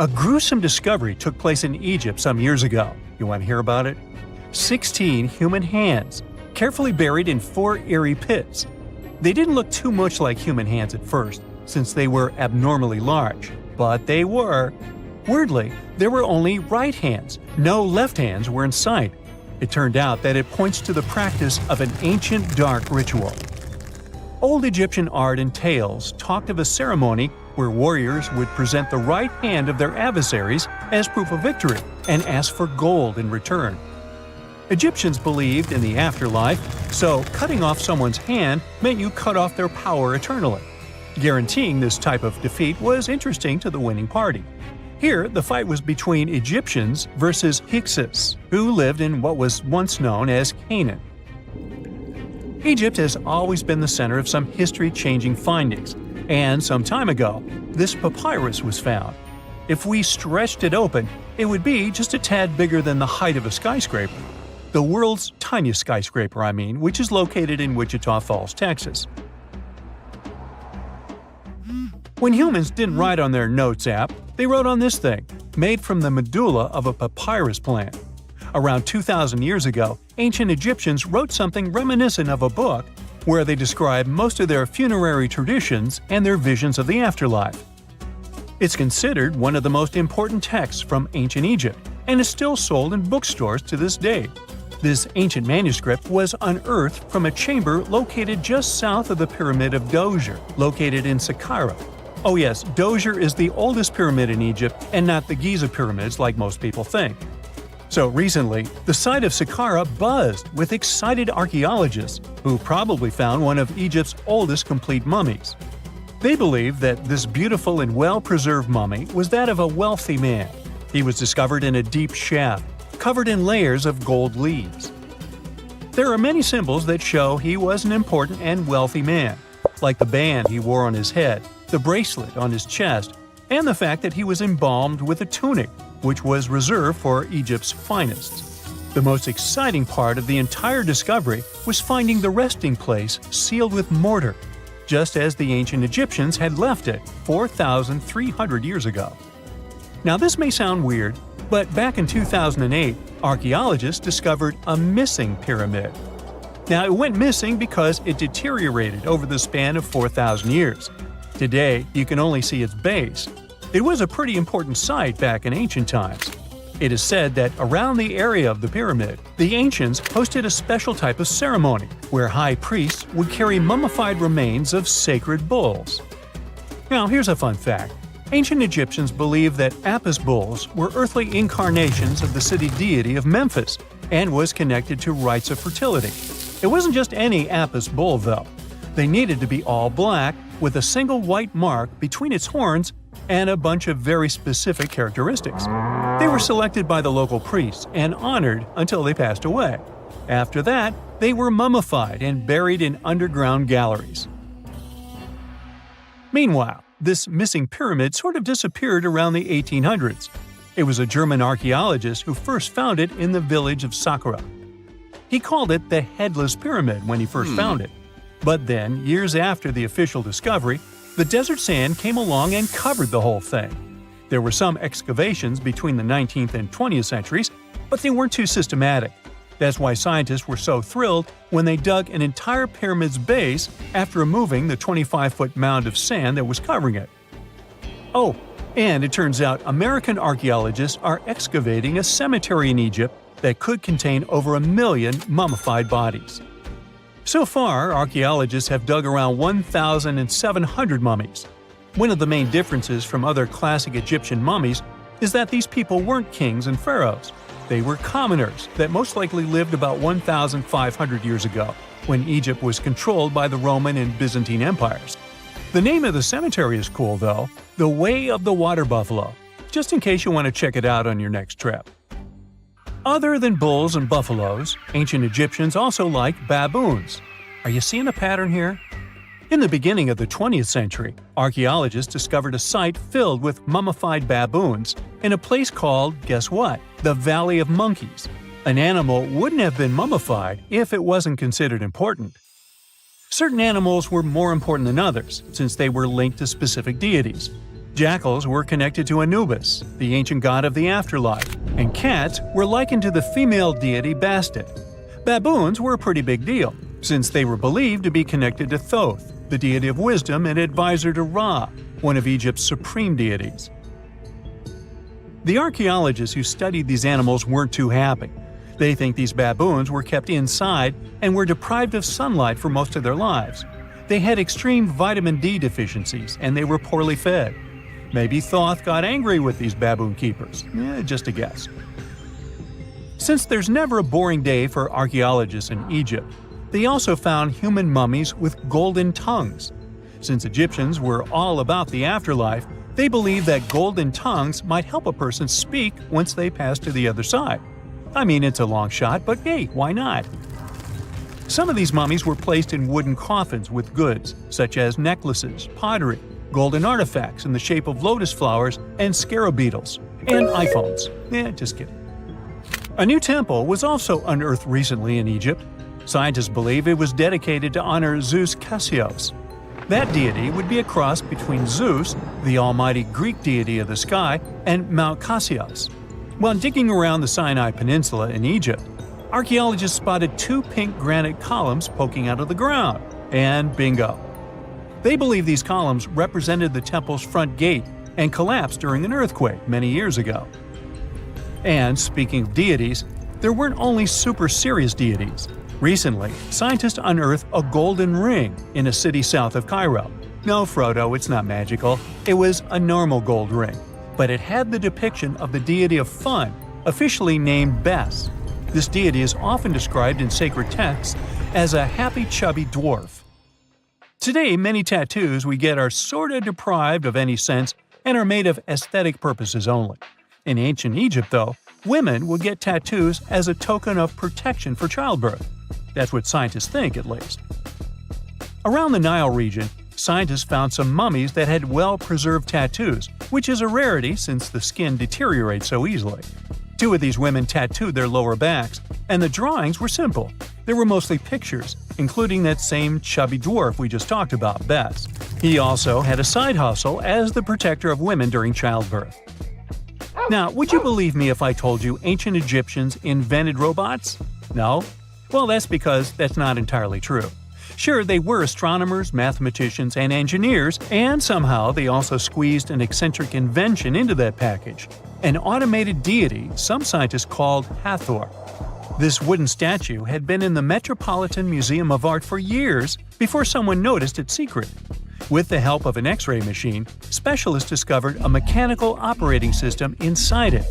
A gruesome discovery took place in Egypt some years ago. You want to hear about it? 16 human hands, carefully buried in 4 eerie pits. They didn't look too much like human hands at first, since they were abnormally large, but they were. Weirdly, there were only right hands, no left hands were in sight. It turned out that it points to the practice of an ancient dark ritual. Old Egyptian art and tales talked of a ceremony where warriors would present the right hand of their adversaries as proof of victory and ask for gold in return. Egyptians believed in the afterlife, so cutting off someone's hand meant you cut off their power eternally. Guaranteeing this type of defeat was interesting to the winning party. Here, the fight was between Egyptians versus Hyksos, who lived in what was once known as Canaan. Egypt has always been the center of some history-changing findings, and some time ago, this papyrus was found. If we stretched it open, it would be just a tad bigger than the height of a skyscraper. The world's tiniest skyscraper, which is located in Wichita Falls, Texas. When humans didn't write on their notes app, they wrote on this thing, made from the medulla of a papyrus plant. Around 2,000 years ago, ancient Egyptians wrote something reminiscent of a book where they describe most of their funerary traditions and their visions of the afterlife. It's considered one of the most important texts from ancient Egypt and is still sold in bookstores to this day. This ancient manuscript was unearthed from a chamber located just south of the Pyramid of Djoser, located in Saqqara. Oh yes, Djoser is the oldest pyramid in Egypt and not the Giza pyramids like most people think. So recently, the site of Saqqara buzzed with excited archaeologists who probably found one of Egypt's oldest complete mummies. They believe that this beautiful and well-preserved mummy was that of a wealthy man. He was discovered in a deep shaft, covered in layers of gold leaves. There are many symbols that show he was an important and wealthy man, like the band he wore on his head, the bracelet on his chest, and the fact that he was embalmed with a tunic, which was reserved for Egypt's finest. The most exciting part of the entire discovery was finding the resting place sealed with mortar, just as the ancient Egyptians had left it 4,300 years ago. Now this may sound weird, but back in 2008, archaeologists discovered a missing pyramid. Now it went missing because it deteriorated over the span of 4,000 years. Today, you can only see its base. It was a pretty important site back in ancient times. It is said that around the area of the pyramid, the ancients hosted a special type of ceremony where high priests would carry mummified remains of sacred bulls. Now here's a fun fact. Ancient Egyptians believed that Apis bulls were earthly incarnations of the city deity of Memphis and was connected to rites of fertility. It wasn't just any Apis bull though. They needed to be all black with a single white mark between its horns and a bunch of very specific characteristics. They were selected by the local priests and honored until they passed away. After that, they were mummified and buried in underground galleries. Meanwhile, this missing pyramid sort of disappeared around the 1800s. It was a German archaeologist who first found it in the village of Saqqara. He called it the Headless Pyramid when he first found it. But then, years after the official discovery, the desert sand came along and covered the whole thing. There were some excavations between the 19th and 20th centuries, but they weren't too systematic. That's why scientists were so thrilled when they dug an entire pyramid's base after removing the 25-foot mound of sand that was covering it. Oh, and it turns out American archaeologists are excavating a cemetery in Egypt that could contain over 1 million mummified bodies. So far, archaeologists have dug around 1,700 mummies. One of the main differences from other classic Egyptian mummies is that these people weren't kings and pharaohs. They were commoners that most likely lived about 1,500 years ago, when Egypt was controlled by the Roman and Byzantine empires. The name of the cemetery is cool though, the Way of the Water Buffalo, just in case you want to check it out on your next trip. Other than bulls and buffaloes, ancient Egyptians also liked baboons. Are you seeing a pattern here? In the beginning of the 20th century, archaeologists discovered a site filled with mummified baboons in a place called, guess what? The Valley of Monkeys. An animal wouldn't have been mummified if it wasn't considered important. Certain animals were more important than others, since they were linked to specific deities. Jackals were connected to Anubis, the ancient god of the afterlife, and cats were likened to the female deity Bastet. Baboons were a pretty big deal, since they were believed to be connected to Thoth, the deity of wisdom and advisor to Ra, one of Egypt's supreme deities. The archaeologists who studied these animals weren't too happy. They think these baboons were kept inside and were deprived of sunlight for most of their lives. They had extreme vitamin D deficiencies and they were poorly fed. Maybe Thoth got angry with these baboon keepers. Just a guess. Since there's never a boring day for archaeologists in Egypt, they also found human mummies with golden tongues. Since Egyptians were all about the afterlife, they believed that golden tongues might help a person speak once they pass to the other side. I mean, it's a long shot, but hey, why not? Some of these mummies were placed in wooden coffins with goods, such as necklaces, pottery, golden artifacts in the shape of lotus flowers, and scarab beetles, and iPhones. Just kidding. A new temple was also unearthed recently in Egypt. Scientists believe it was dedicated to honor Zeus Cassius. That deity would be a cross between Zeus, the almighty Greek deity of the sky, and Mount Cassius. While digging around the Sinai Peninsula in Egypt, archaeologists spotted two pink granite columns poking out of the ground, and bingo. They believe these columns represented the temple's front gate and collapsed during an earthquake many years ago. And speaking of deities, there weren't only super serious deities. Recently, scientists unearthed a golden ring in a city south of Cairo. No, Frodo, it's not magical. It was a normal gold ring, but it had the depiction of the deity of fun, officially named Bes. This deity is often described in sacred texts as a happy chubby dwarf. Today, many tattoos we get are sorta deprived of any sense and are made of aesthetic purposes only. In ancient Egypt, though, women would get tattoos as a token of protection for childbirth. That's what scientists think, at least. Around the Nile region, scientists found some mummies that had well-preserved tattoos, which is a rarity since the skin deteriorates so easily. Two of these women tattooed their lower backs, and the drawings were simple. They were mostly pictures, including that same chubby dwarf we just talked about, Bes. He also had a side hustle as the protector of women during childbirth. Now, would you believe me if I told you ancient Egyptians invented robots? No? Well, that's because that's not entirely true. Sure, they were astronomers, mathematicians, and engineers, and somehow they also squeezed an eccentric invention into that package – an automated deity some scientists called Hathor. This wooden statue had been in the Metropolitan Museum of Art for years before someone noticed its secret. With the help of an X-ray machine, specialists discovered a mechanical operating system inside it.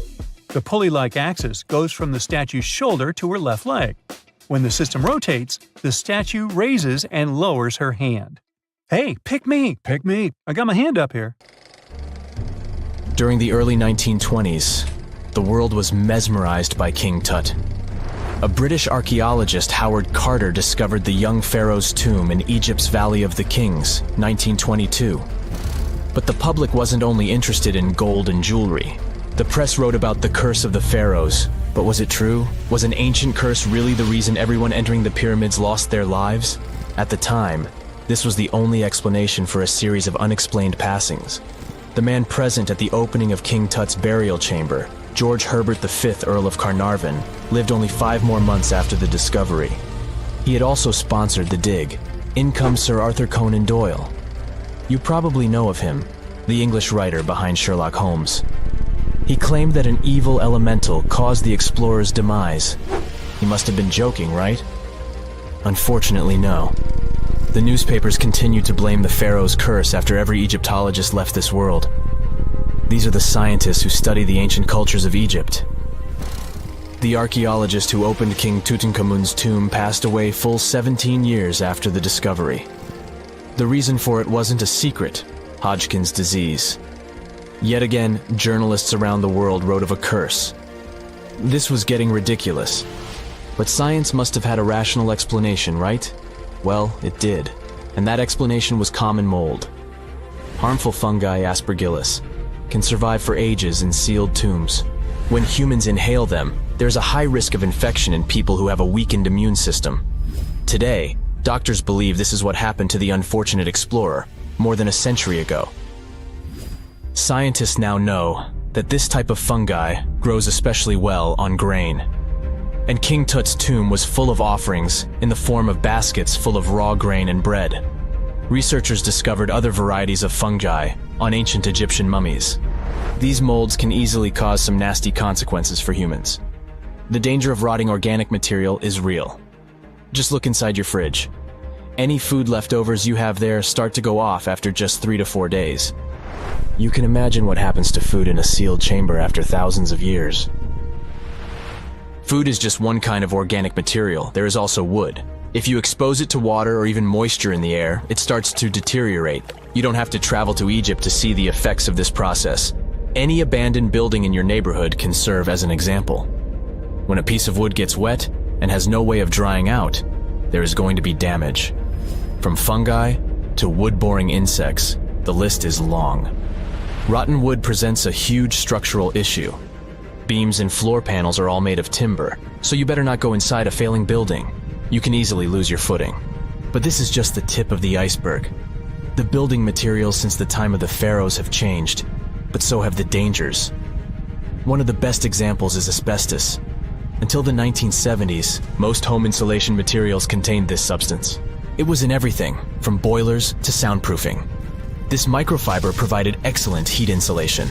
The pulley-like axis goes from the statue's shoulder to her left leg. When the system rotates, the statue raises and lowers her hand. Hey, pick me! Pick me! I got my hand up here. During the early 1920s, the world was mesmerized by King Tut. A British archaeologist, Howard Carter, discovered the young pharaoh's tomb in Egypt's Valley of the Kings, 1922. But the public wasn't only interested in gold and jewelry. The press wrote about the curse of the pharaohs. But was it true? Was an ancient curse really the reason everyone entering the pyramids lost their lives? At the time, this was the only explanation for a series of unexplained passings. The man present at the opening of King Tut's burial chamber, George Herbert V, Earl of Carnarvon, lived only 5 more months after the discovery. He had also sponsored the dig. In comes Sir Arthur Conan Doyle. You probably know of him, the English writer behind Sherlock Holmes. He claimed that an evil elemental caused the explorer's demise. He must have been joking, right? Unfortunately, no. The newspapers continued to blame the pharaoh's curse after every Egyptologist left this world. These are the scientists who study the ancient cultures of Egypt. The archaeologist who opened King Tutankhamun's tomb passed away full 17 years after the discovery. The reason for it wasn't a secret: Hodgkin's disease. Yet again, journalists around the world wrote of a curse. This was getting ridiculous. But science must have had a rational explanation, right? Well, it did. And that explanation was common mold. Harmful fungi, Aspergillus, can survive for ages in sealed tombs. When humans inhale them, there's a high risk of infection in people who have a weakened immune system. Today, doctors believe this is what happened to the unfortunate explorer more than a century ago. Scientists now know that this type of fungi grows especially well on grain. And King Tut's tomb was full of offerings in the form of baskets full of raw grain and bread. Researchers discovered other varieties of fungi on ancient Egyptian mummies. These molds can easily cause some nasty consequences for humans. The danger of rotting organic material is real. Just look inside your fridge. Any food leftovers you have there start to go off after just 3 to 4 days. You can imagine what happens to food in a sealed chamber after thousands of years. Food is just one kind of organic material. There is also wood. If you expose it to water or even moisture in the air, it starts to deteriorate. You don't have to travel to Egypt to see the effects of this process. Any abandoned building in your neighborhood can serve as an example. When a piece of wood gets wet and has no way of drying out, there is going to be damage. From fungi to wood-boring insects, the list is long. Rotten wood presents a huge structural issue. Beams and floor panels are all made of timber, so you better not go inside a failing building. You can easily lose your footing. But this is just the tip of the iceberg. The building materials since the time of the pharaohs have changed, but so have the dangers. One of the best examples is asbestos. Until the 1970s, most home insulation materials contained this substance. It was in everything, from boilers to soundproofing. This microfiber provided excellent heat insulation.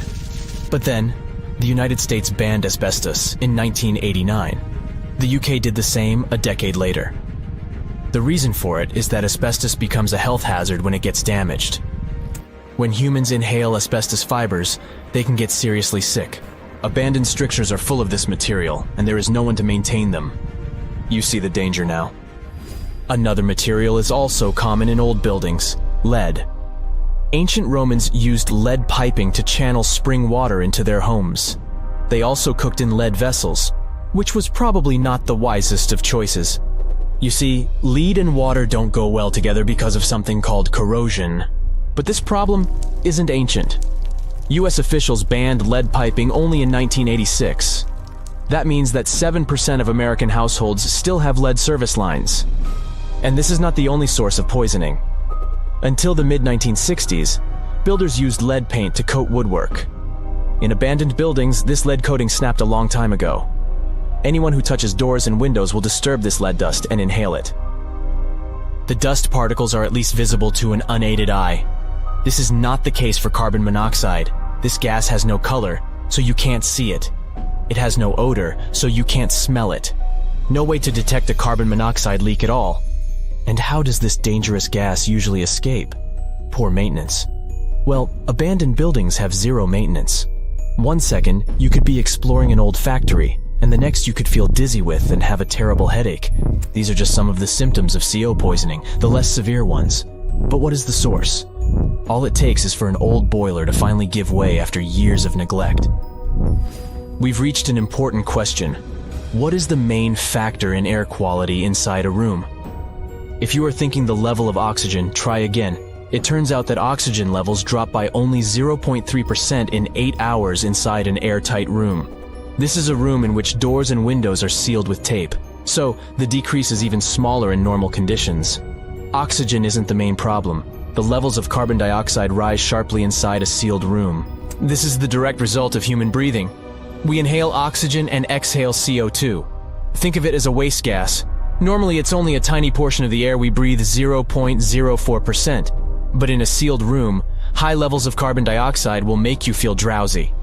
But then, the United States banned asbestos in 1989. The UK did the same a decade later. The reason for it is that asbestos becomes a health hazard when it gets damaged. When humans inhale asbestos fibers, they can get seriously sick. Abandoned structures are full of this material, and there is no one to maintain them. You see the danger now. Another material is also common in old buildings: lead. Ancient Romans used lead piping to channel spring water into their homes. They also cooked in lead vessels, which was probably not the wisest of choices. You see, lead and water don't go well together because of something called corrosion. But this problem isn't ancient. US officials banned lead piping only in 1986. That means that 7% of American households still have lead service lines. And this is not the only source of poisoning. Until the mid-1960s, builders used lead paint to coat woodwork. In abandoned buildings, this lead coating snapped a long time ago. Anyone who touches doors and windows will disturb this lead dust and inhale it. The dust particles are at least visible to an unaided eye. This is not the case for carbon monoxide. This gas has no color, so you can't see it. It has no odor, so you can't smell it. No way to detect a carbon monoxide leak at all. And how does this dangerous gas usually escape? Poor maintenance. Well, abandoned buildings have zero maintenance. 1 second, you could be exploring an old factory, and the next you could feel dizzy with and have a terrible headache. These are just some of the symptoms of CO poisoning, the less severe ones. But what is the source? All it takes is for an old boiler to finally give way after years of neglect. We've reached an important question. What is the main factor in air quality inside a room? If you are thinking the level of oxygen, try again. It turns out that oxygen levels drop by only 0.3% in 8 hours inside an airtight room. This is a room in which doors and windows are sealed with tape, so the decrease is even smaller in normal conditions. Oxygen isn't the main problem. The levels of carbon dioxide rise sharply inside a sealed room. This is the direct result of human breathing. We inhale oxygen and exhale CO2. Think of it as a waste gas. Normally it's only a tiny portion of the air we breathe, 0.04%. But in a sealed room, high levels of carbon dioxide will make you feel drowsy.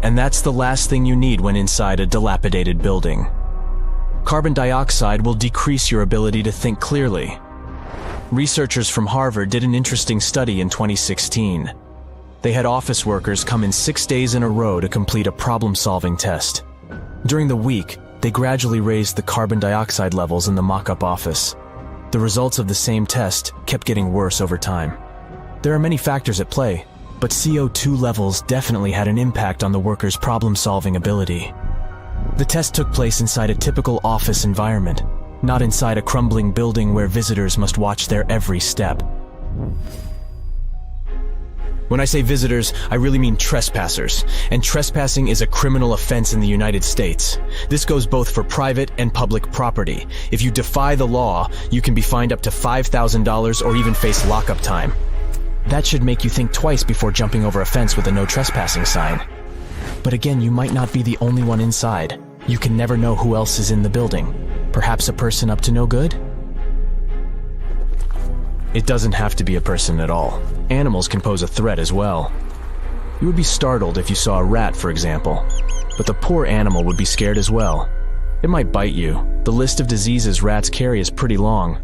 And that's the last thing you need when inside a dilapidated building. Carbon dioxide will decrease your ability to think clearly. Researchers from Harvard did an interesting study in 2016. They had office workers come in 6 days in a row to complete a problem-solving test. During the week, they gradually raised the carbon dioxide levels in the mock-up office. The results of the same test kept getting worse over time. There are many factors at play, but CO2 levels definitely had an impact on the workers' problem-solving ability. The test took place inside a typical office environment, not inside a crumbling building where visitors must watch their every step. When I say visitors, I really mean trespassers, and trespassing is a criminal offense in the United States. This goes both for private and public property. If you defy the law, you can be fined up to $5,000 or even face lockup time. That should make you think twice before jumping over a fence with a no trespassing sign. But again, you might not be the only one inside. You can never know who else is in the building. Perhaps a person up to no good? It doesn't have to be a person at all. Animals can pose a threat as well. You would be startled if you saw a rat, for example. But the poor animal would be scared as well. It might bite you. The list of diseases rats carry is pretty long.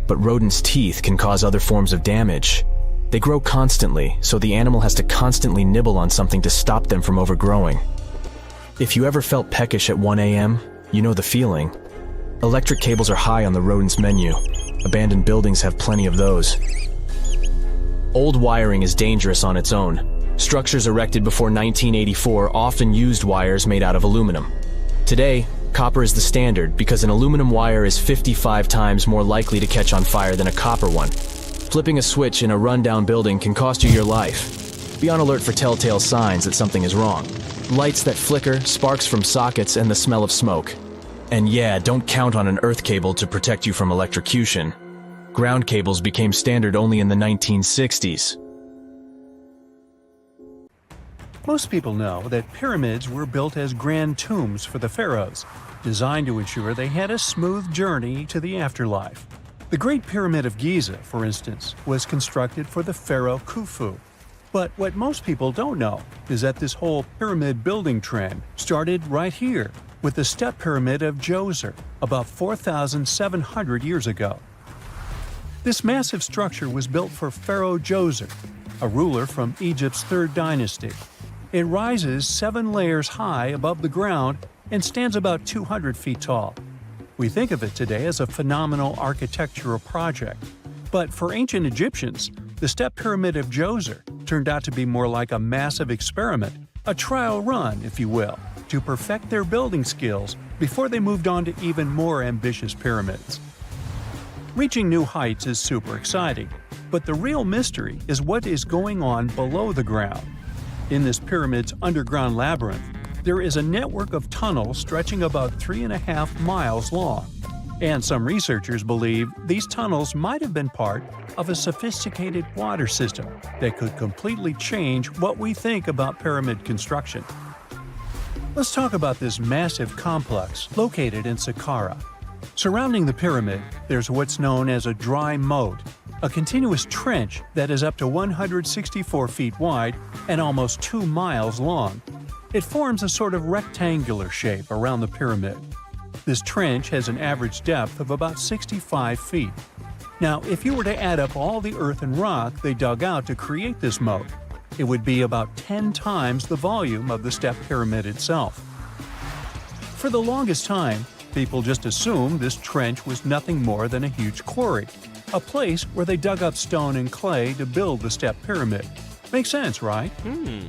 But rodents' teeth can cause other forms of damage. They grow constantly, so the animal has to constantly nibble on something to stop them from overgrowing. If you ever felt peckish at 1 a.m., you know the feeling. Electric cables are high on the rodents' menu. Abandoned buildings have plenty of those. Old wiring is dangerous on its own. Structures erected before 1984 often used wires made out of aluminum. Today, copper is the standard because an aluminum wire is 55 times more likely to catch on fire than a copper one. Flipping a switch in a rundown building can cost you your life. Be on alert for telltale signs that something is wrong. Lights that flicker, sparks from sockets, and the smell of smoke. And yeah, don't count on an earth cable to protect you from electrocution. Ground cables became standard only in the 1960s. Most people know that pyramids were built as grand tombs for the pharaohs, designed to ensure they had a smooth journey to the afterlife. The Great Pyramid of Giza, for instance, was constructed for the pharaoh Khufu. But what most people don't know is that this whole pyramid building trend started right here with the step pyramid of Djoser about 4,700 years ago. This massive structure was built for Pharaoh Djoser, a ruler from Egypt's 3rd dynasty. It rises 7 layers high above the ground and stands about 200 feet tall. We think of it today as a phenomenal architectural project, but for ancient Egyptians, the step pyramid of Djoser turned out to be more like a massive experiment, a trial run, if you will, to perfect their building skills before they moved on to even more ambitious pyramids. Reaching new heights is super exciting, but the real mystery is what is going on below the ground. In this pyramid's underground labyrinth, there is a network of tunnels stretching about 3.5 miles long, and some researchers believe these tunnels might have been part of a sophisticated water system that could completely change what we think about pyramid construction. Let's talk about this massive complex located in Sahara. Surrounding the pyramid, there's what's known as a dry moat, a continuous trench that is up to 164 feet wide and almost 2 miles long. It forms a sort of rectangular shape around the pyramid. This trench has an average depth of about 65 feet. Now, if you were to add up all the earth and rock they dug out to create this moat, it would be about 10 times the volume of the step pyramid itself. For the longest time, people just assumed this trench was nothing more than a huge quarry, a place where they dug up stone and clay to build the step pyramid. Makes sense, right?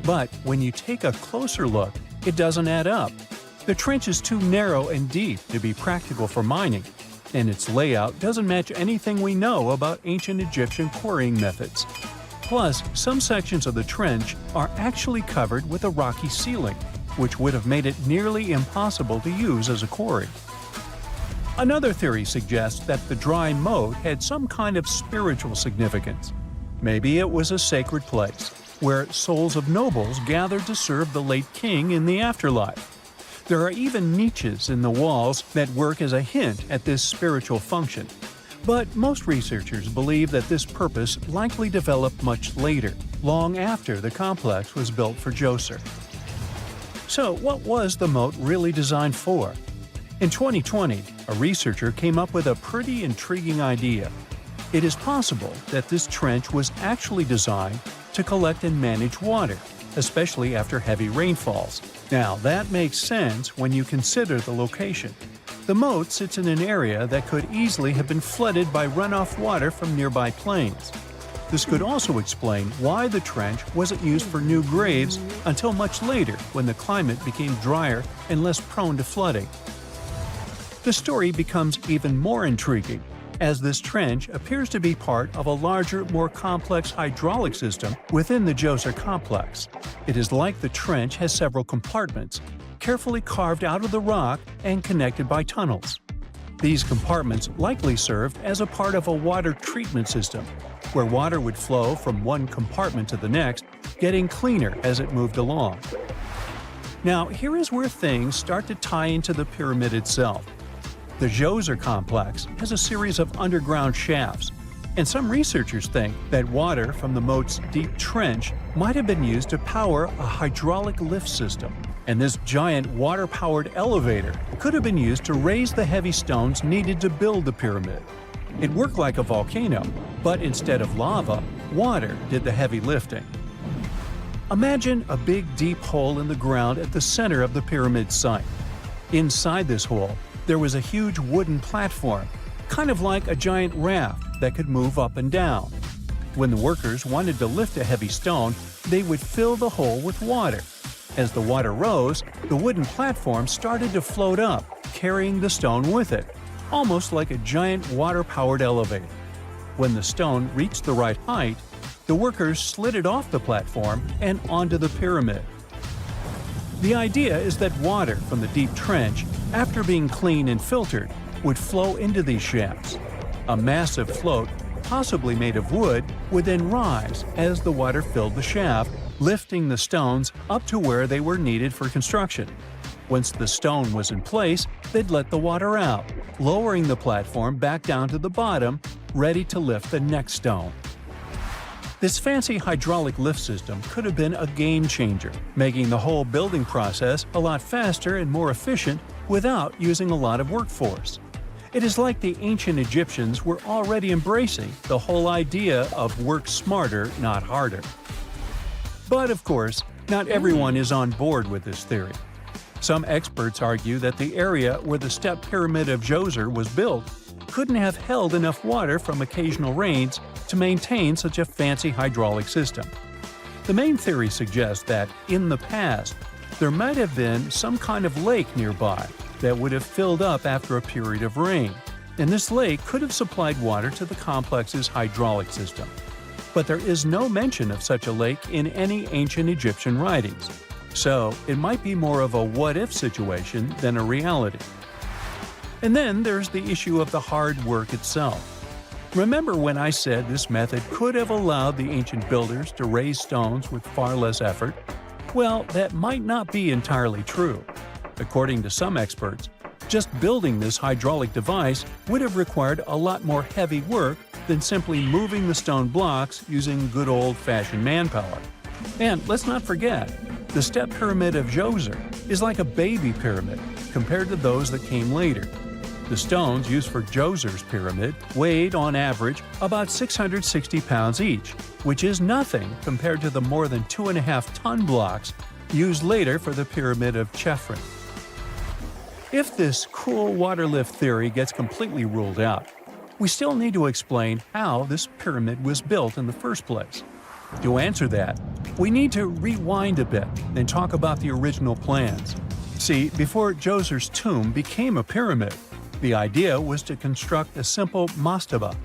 But when you take a closer look, it doesn't add up. The trench is too narrow and deep to be practical for mining, and its layout doesn't match anything we know about ancient Egyptian quarrying methods. Plus, some sections of the trench are actually covered with a rocky ceiling, which would have made it nearly impossible to use as a quarry. Another theory suggests that the dry moat had some kind of spiritual significance. Maybe it was a sacred place, where souls of nobles gathered to serve the late king in the afterlife. There are even niches in the walls that work as a hint at this spiritual function. But most researchers believe that this purpose likely developed much later, long after the complex was built for Djoser. So what was the moat really designed for? In 2020, a researcher came up with a pretty intriguing idea. It is possible that this trench was actually designed to collect and manage water, especially after heavy rainfalls. Now, that makes sense when you consider the location. The moat sits in an area that could easily have been flooded by runoff water from nearby plains. This could also explain why the trench wasn't used for new graves until much later when the climate became drier and less prone to flooding. The story becomes even more intriguing as this trench appears to be part of a larger, more complex hydraulic system within the Djoser complex. It is like the trench has several compartments, carefully carved out of the rock and connected by tunnels. These compartments likely served as a part of a water treatment system, where water would flow from one compartment to the next, getting cleaner as it moved along. Now, here is where things start to tie into the pyramid itself. The Djoser complex has a series of underground shafts, and some researchers think that water from the moat's deep trench might have been used to power a hydraulic lift system, and this giant water-powered elevator could have been used to raise the heavy stones needed to build the pyramid. It worked like a volcano, but instead of lava, water did the heavy lifting. Imagine a big deep hole in the ground at the center of the pyramid site. Inside this hole, there was a huge wooden platform, kind of like a giant raft that could move up and down. When the workers wanted to lift a heavy stone, they would fill the hole with water. As the water rose, the wooden platform started to float up, carrying the stone with it, almost like a giant water-powered elevator. When the stone reached the right height, the workers slid it off the platform and onto the pyramid. The idea is that water from the deep trench, after being cleaned and filtered, would flow into these shafts. A massive float, possibly made of wood, would then rise as the water filled the shaft, lifting the stones up to where they were needed for construction. Once the stone was in place, they'd let the water out, lowering the platform back down to the bottom, ready to lift the next stone. This fancy hydraulic lift system could have been a game changer, making the whole building process a lot faster and more efficient without using a lot of workforce. It is like the ancient Egyptians were already embracing the whole idea of work smarter, not harder. But of course, not everyone is on board with this theory. Some experts argue that the area where the step pyramid of Djoser was built couldn't have held enough water from occasional rains to maintain such a fancy hydraulic system. The main theory suggests that, in the past, there might have been some kind of lake nearby that would have filled up after a period of rain, and this lake could have supplied water to the complex's hydraulic system. But there is no mention of such a lake in any ancient Egyptian writings, so it might be more of a what-if situation than a reality. And then there's the issue of the hard work itself. Remember when I said this method could have allowed the ancient builders to raise stones with far less effort? Well, that might not be entirely true. According to some experts, just building this hydraulic device would have required a lot more heavy work than simply moving the stone blocks using good old-fashioned manpower. And let's not forget, the step pyramid of Djoser is like a baby pyramid compared to those that came later. The stones used for Djoser's pyramid weighed, on average, about 660 pounds each, which is nothing compared to the more than 2.5-ton blocks used later for the pyramid of Chephren. If this cool water lift theory gets completely ruled out, we still need to explain how this pyramid was built in the first place. To answer that, we need to rewind a bit and talk about the original plans. See, before Djoser's tomb became a pyramid, the idea was to construct a simple mastaba.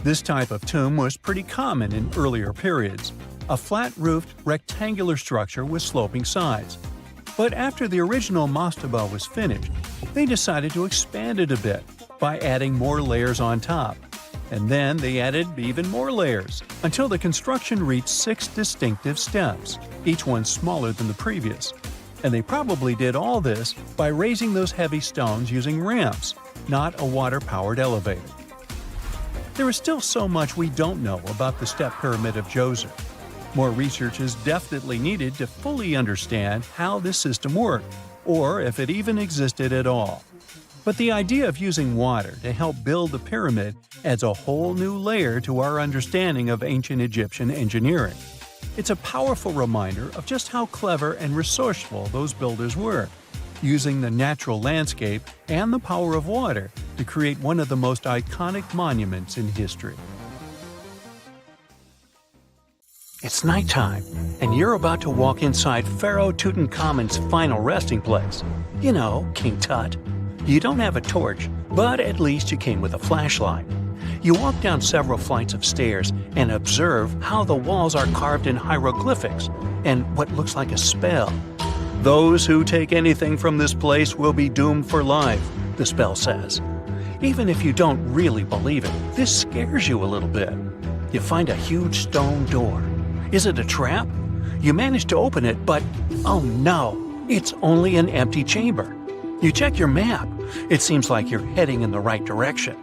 This type of tomb was pretty common in earlier periods, a flat-roofed, rectangular structure with sloping sides. But after the original mastaba was finished, they decided to expand it a bit by adding more layers on top. And then they added even more layers, until the construction reached 6 distinctive steps, each one smaller than the previous. And they probably did all this by raising those heavy stones using ramps, not a water-powered elevator. There is still so much we don't know about the step pyramid of Djoser. More research is definitely needed to fully understand how this system worked, or if it even existed at all. But the idea of using water to help build the pyramid adds a whole new layer to our understanding of ancient Egyptian engineering. It's a powerful reminder of just how clever and resourceful those builders were, using the natural landscape and the power of water to create one of the most iconic monuments in history. It's nighttime, and you're about to walk inside Pharaoh Tutankhamun's final resting place. You know, King Tut. You don't have a torch, but at least you came with a flashlight. You walk down several flights of stairs and observe how the walls are carved in hieroglyphics and what looks like a spell. Those who take anything from this place will be doomed for life, the spell says. Even if you don't really believe it, this scares you a little bit. You find a huge stone door. Is it a trap? You manage to open it, but oh no, it's only an empty chamber. You check your map. It seems like you're heading in the right direction.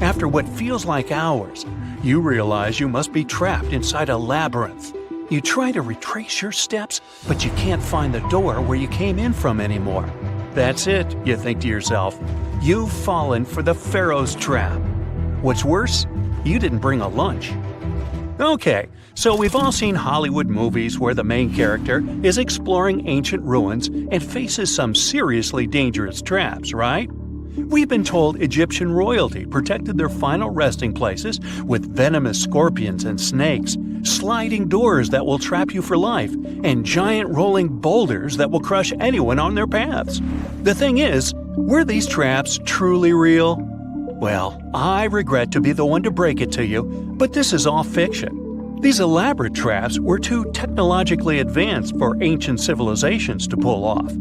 After what feels like hours, you realize you must be trapped inside a labyrinth. You try to retrace your steps, but you can't find the door where you came in from anymore. That's it, you think to yourself. You've fallen for the pharaoh's trap. What's worse, you didn't bring a lunch. Okay, so we've all seen Hollywood movies where the main character is exploring ancient ruins and faces some seriously dangerous traps, right? We've been told Egyptian royalty protected their final resting places with venomous scorpions and snakes, sliding doors that will trap you for life, and giant rolling boulders that will crush anyone on their paths. The thing is, were these traps truly real? Well, I regret to be the one to break it to you, but this is all fiction. These elaborate traps were too technologically advanced for ancient civilizations to pull off.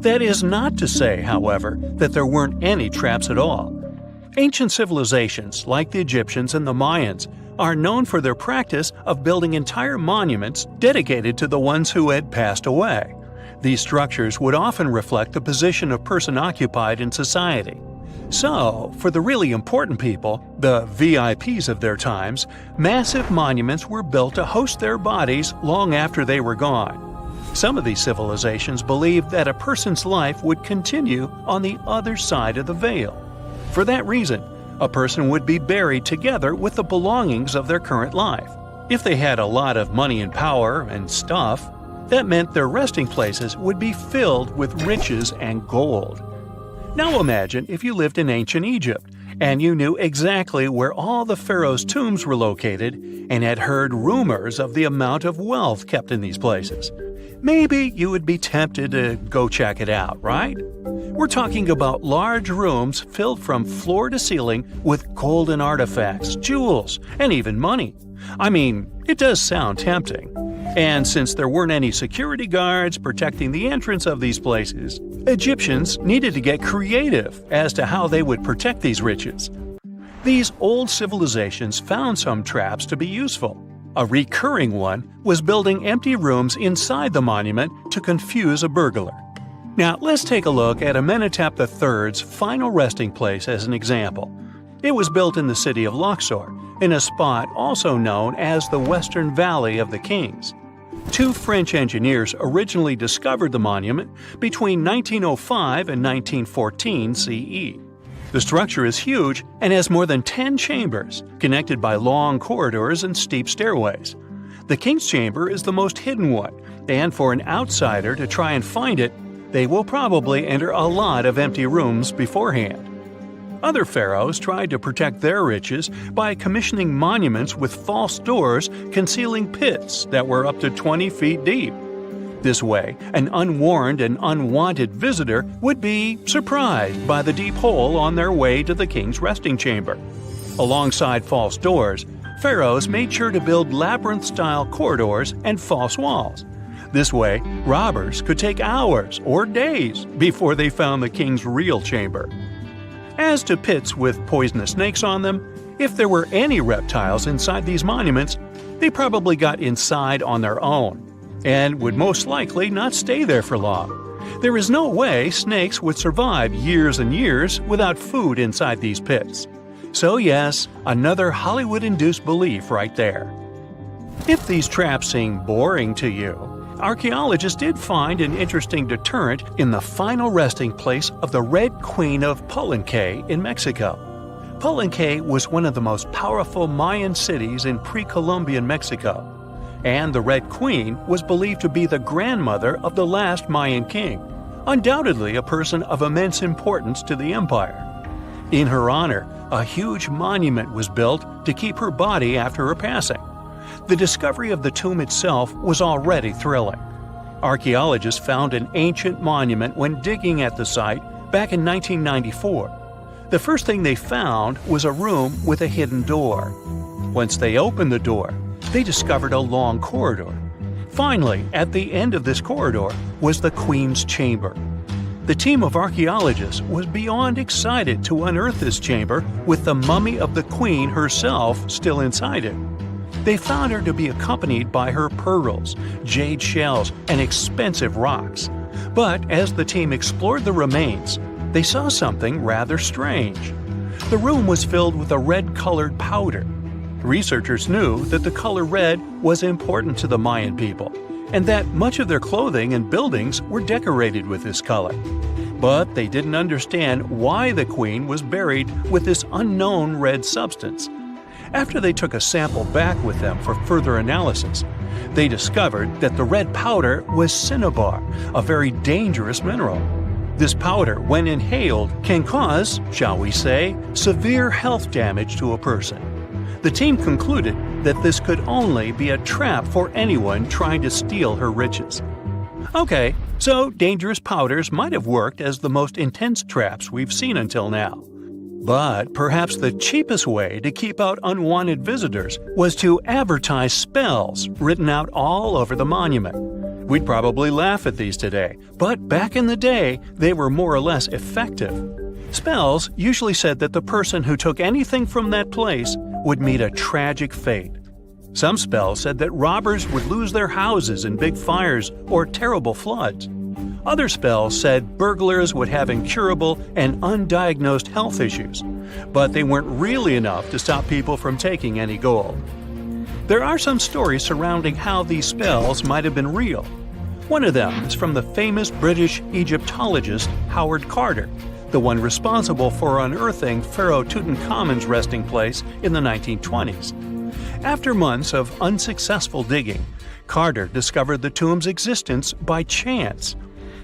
That is not to say, however, that there weren't any traps at all. Ancient civilizations, like the Egyptians and the Mayans, are known for their practice of building entire monuments dedicated to the ones who had passed away. These structures would often reflect the position of person occupied in society. So, for the really important people, the VIPs of their times, massive monuments were built to host their bodies long after they were gone. Some of these civilizations believed that a person's life would continue on the other side of the veil. For that reason, a person would be buried together with the belongings of their current life. If they had a lot of money and power and stuff, that meant their resting places would be filled with riches and gold. Now imagine if you lived in ancient Egypt and you knew exactly where all the pharaohs' tombs were located and had heard rumors of the amount of wealth kept in these places. Maybe you would be tempted to go check it out, right? We're talking about large rooms filled from floor to ceiling with golden artifacts, jewels, and even money. I mean, it does sound tempting. And since there weren't any security guards protecting the entrance of these places, Egyptians needed to get creative as to how they would protect these riches. These old civilizations found some traps to be useful. A recurring one was building empty rooms inside the monument to confuse a burglar. Now, let's take a look at Amenhotep III's final resting place as an example. It was built in the city of Luxor, in a spot also known as the Western Valley of the Kings. Two French engineers originally discovered the monument between 1905 and 1914 CE. The structure is huge and has more than 10 chambers, connected by long corridors and steep stairways. The King's Chamber is the most hidden one, and for an outsider to try and find it, they will probably enter a lot of empty rooms beforehand. Other pharaohs tried to protect their riches by commissioning monuments with false doors concealing pits that were up to 20 feet deep. This way, an unwarned and unwanted visitor would be surprised by the deep hole on their way to the king's resting chamber. Alongside false doors, pharaohs made sure to build labyrinth-style corridors and false walls. This way, robbers could take hours or days before they found the king's real chamber. As to pits with poisonous snakes on them, if there were any reptiles inside these monuments, they probably got inside on their own, and would most likely not stay there for long. There is no way snakes would survive years and years without food inside these pits. So yes, another Hollywood-induced belief right there. If these traps seem boring to you, archaeologists did find an interesting deterrent in the final resting place of the Red Queen of Palenque in Mexico. Palenque was one of the most powerful Mayan cities in pre-Columbian Mexico, and the Red Queen was believed to be the grandmother of the last Mayan king, undoubtedly a person of immense importance to the empire. In her honor, a huge monument was built to keep her body after her passing. The discovery of the tomb itself was already thrilling. Archaeologists found an ancient monument when digging at the site back in 1994. The first thing they found was a room with a hidden door. Once they opened the door, they discovered a long corridor. Finally, at the end of this corridor was the Queen's chamber. The team of archaeologists was beyond excited to unearth this chamber with the mummy of the queen herself still inside it. They found her to be accompanied by her pearls, jade shells, and expensive rocks. But as the team explored the remains, they saw something rather strange. The room was filled with a red-colored powder. Researchers knew that the color red was important to the Mayan people, and that much of their clothing and buildings were decorated with this color. But they didn't understand why the queen was buried with this unknown red substance. After they took a sample back with them for further analysis, they discovered that the red powder was cinnabar, a very dangerous mineral. This powder, when inhaled, can cause, shall we say, severe health damage to a person. The team concluded that this could only be a trap for anyone trying to steal her riches. Okay, so dangerous powders might have worked as the most intense traps we've seen until now. But perhaps the cheapest way to keep out unwanted visitors was to advertise spells written out all over the monument. We'd probably laugh at these today, but back in the day, they were more or less effective. Spells usually said that the person who took anything from that place would meet a tragic fate. Some spells said that robbers would lose their houses in big fires or terrible floods. Other spells said burglars would have incurable and undiagnosed health issues, but they weren't really enough to stop people from taking any gold. There are some stories surrounding how these spells might have been real. One of them is from the famous British Egyptologist Howard Carter, the one responsible for unearthing Pharaoh Tutankhamun's resting place in the 1920s. After months of unsuccessful digging, Carter discovered the tomb's existence by chance.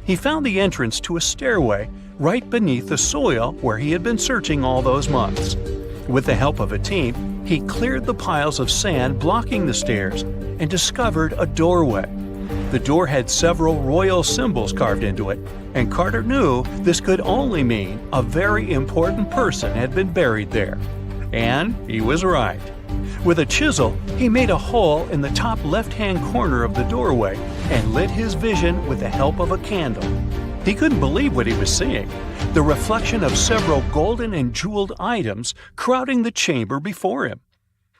He found the entrance to a stairway right beneath the soil where he had been searching all those months. With the help of a team, he cleared the piles of sand blocking the stairs and discovered a doorway. The door had several royal symbols carved into it, and Carter knew this could only mean a very important person had been buried there. And he was right. With a chisel, he made a hole in the top left-hand corner of the doorway and lit his vision with the help of a candle. He couldn't believe what he was seeing, the reflection of several golden and jeweled items crowding the chamber before him.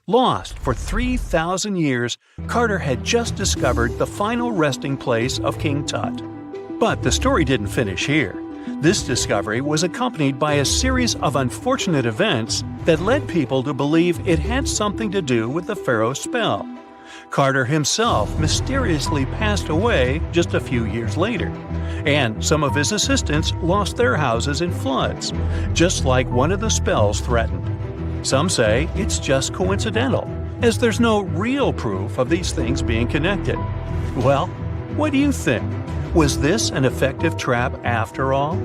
Lost for 3,000 years, Carter had just discovered the final resting place of King Tut. But the story didn't finish here. This discovery was accompanied by a series of unfortunate events that led people to believe it had something to do with the pharaoh's spell. Carter himself mysteriously passed away just a few years later, and some of his assistants lost their houses in floods, just like one of the spells threatened. Some say it's just coincidental, as there's no real proof of these things being connected. Well, what do you think? Was this an effective trap after all?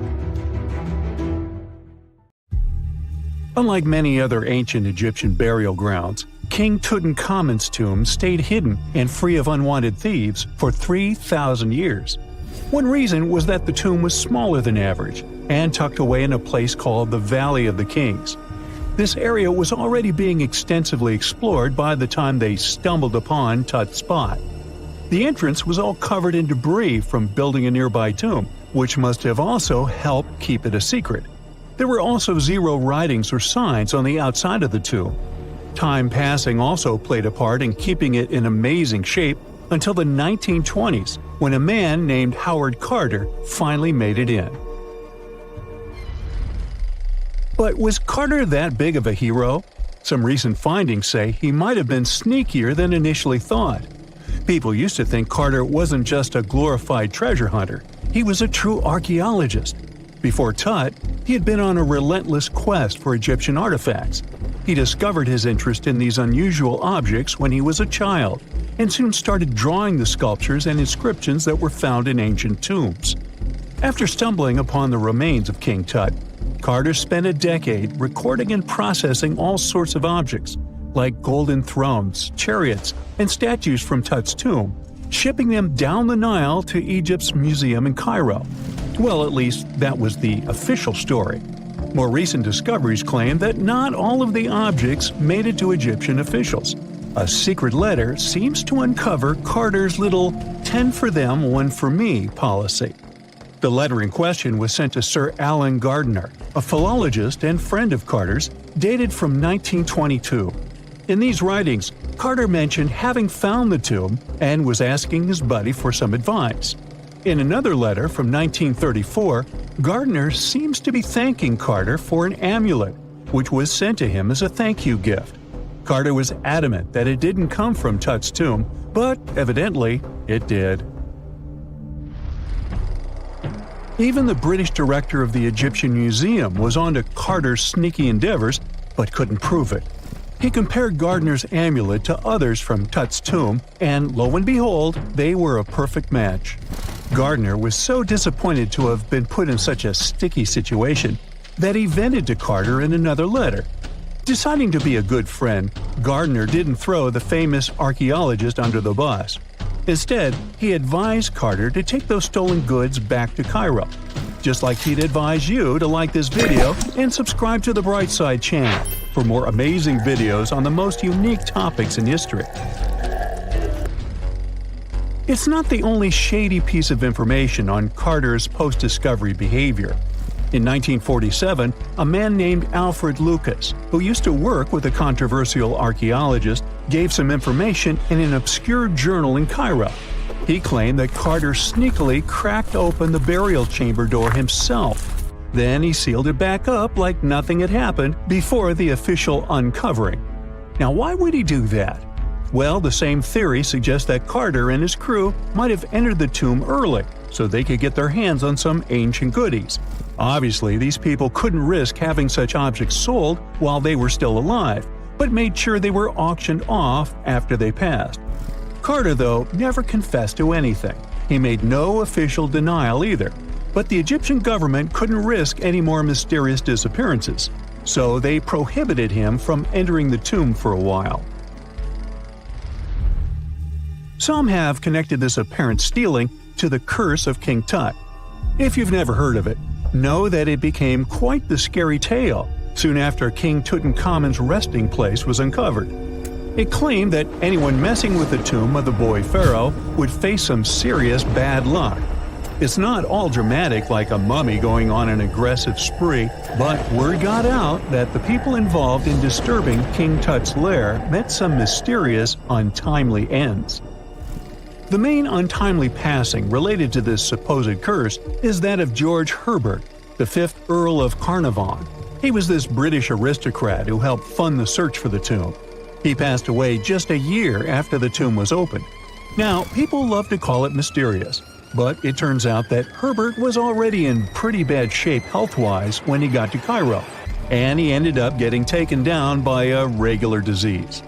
Unlike many other ancient Egyptian burial grounds, King Tutankhamun's tomb stayed hidden and free of unwanted thieves for 3,000 years. One reason was that the tomb was smaller than average and tucked away in a place called the Valley of the Kings. This area was already being extensively explored by the time they stumbled upon Tut's spot. The entrance was all covered in debris from building a nearby tomb, which must have also helped keep it a secret. There were also zero writings or signs on the outside of the tomb. Time passing also played a part in keeping it in amazing shape until the 1920s, when a man named Howard Carter finally made it in. But was Carter that big of a hero? Some recent findings say he might have been sneakier than initially thought. People used to think Carter wasn't just a glorified treasure hunter, he was a true archaeologist. Before Tut, he had been on a relentless quest for Egyptian artifacts. He discovered his interest in these unusual objects when he was a child, and soon started drawing the sculptures and inscriptions that were found in ancient tombs. After stumbling upon the remains of King Tut, Carter spent a decade recording and processing all sorts of objects, like golden thrones, chariots, and statues from Tut's tomb, shipping them down the Nile to Egypt's museum in Cairo. Well, at least that was the official story. More recent discoveries claim that not all of the objects made it to Egyptian officials. A secret letter seems to uncover Carter's little 10 for them, 1 for me policy. The letter in question was sent to Sir Alan Gardner, a philologist and friend of Carter's, dated from 1922. In these writings, Carter mentioned having found the tomb and was asking his buddy for some advice. In another letter from 1934, Gardner seems to be thanking Carter for an amulet, which was sent to him as a thank you gift. Carter was adamant that it didn't come from Tut's tomb, but evidently it did. Even the British director of the Egyptian Museum was onto Carter's sneaky endeavors, but couldn't prove it. He compared Gardner's amulet to others from Tut's tomb, and lo and behold, they were a perfect match. Gardner was so disappointed to have been put in such a sticky situation that he vented to Carter in another letter. Deciding to be a good friend, Gardner didn't throw the famous archaeologist under the bus. Instead, he advised Carter to take those stolen goods back to Cairo, just like he'd advise you to like this video and subscribe to the Brightside channel for more amazing videos on the most unique topics in history. It's not the only shady piece of information on Carter's post-discovery behavior. In 1947, a man named Alfred Lucas, who used to work with a controversial archaeologist, gave some information in an obscure journal in Cairo. He claimed that Carter sneakily cracked open the burial chamber door himself. Then he sealed it back up like nothing had happened before the official uncovering. Now, why would he do that? Well, the same theory suggests that Carter and his crew might have entered the tomb early so they could get their hands on some ancient goodies. Obviously, these people couldn't risk having such objects sold while they were still alive, but made sure they were auctioned off after they passed. Carter, though, never confessed to anything. He made no official denial either, but the Egyptian government couldn't risk any more mysterious disappearances, so they prohibited him from entering the tomb for a while. Some have connected this apparent stealing to the curse of King Tut. If you've never heard of it, know that it became quite the scary tale soon after King Tutankhamun's resting place was uncovered. It claimed that anyone messing with the tomb of the boy pharaoh would face some serious bad luck. It's not all dramatic like a mummy going on an aggressive spree, but word got out that the people involved in disturbing King Tut's lair met some mysterious, untimely ends. The main untimely passing related to this supposed curse is that of George Herbert, the 5th Earl of Carnarvon. He was this British aristocrat who helped fund the search for the tomb. He passed away just a year after the tomb was opened. Now, people love to call it mysterious, but it turns out that Herbert was already in pretty bad shape health-wise when he got to Cairo, and he ended up getting taken down by a regular disease.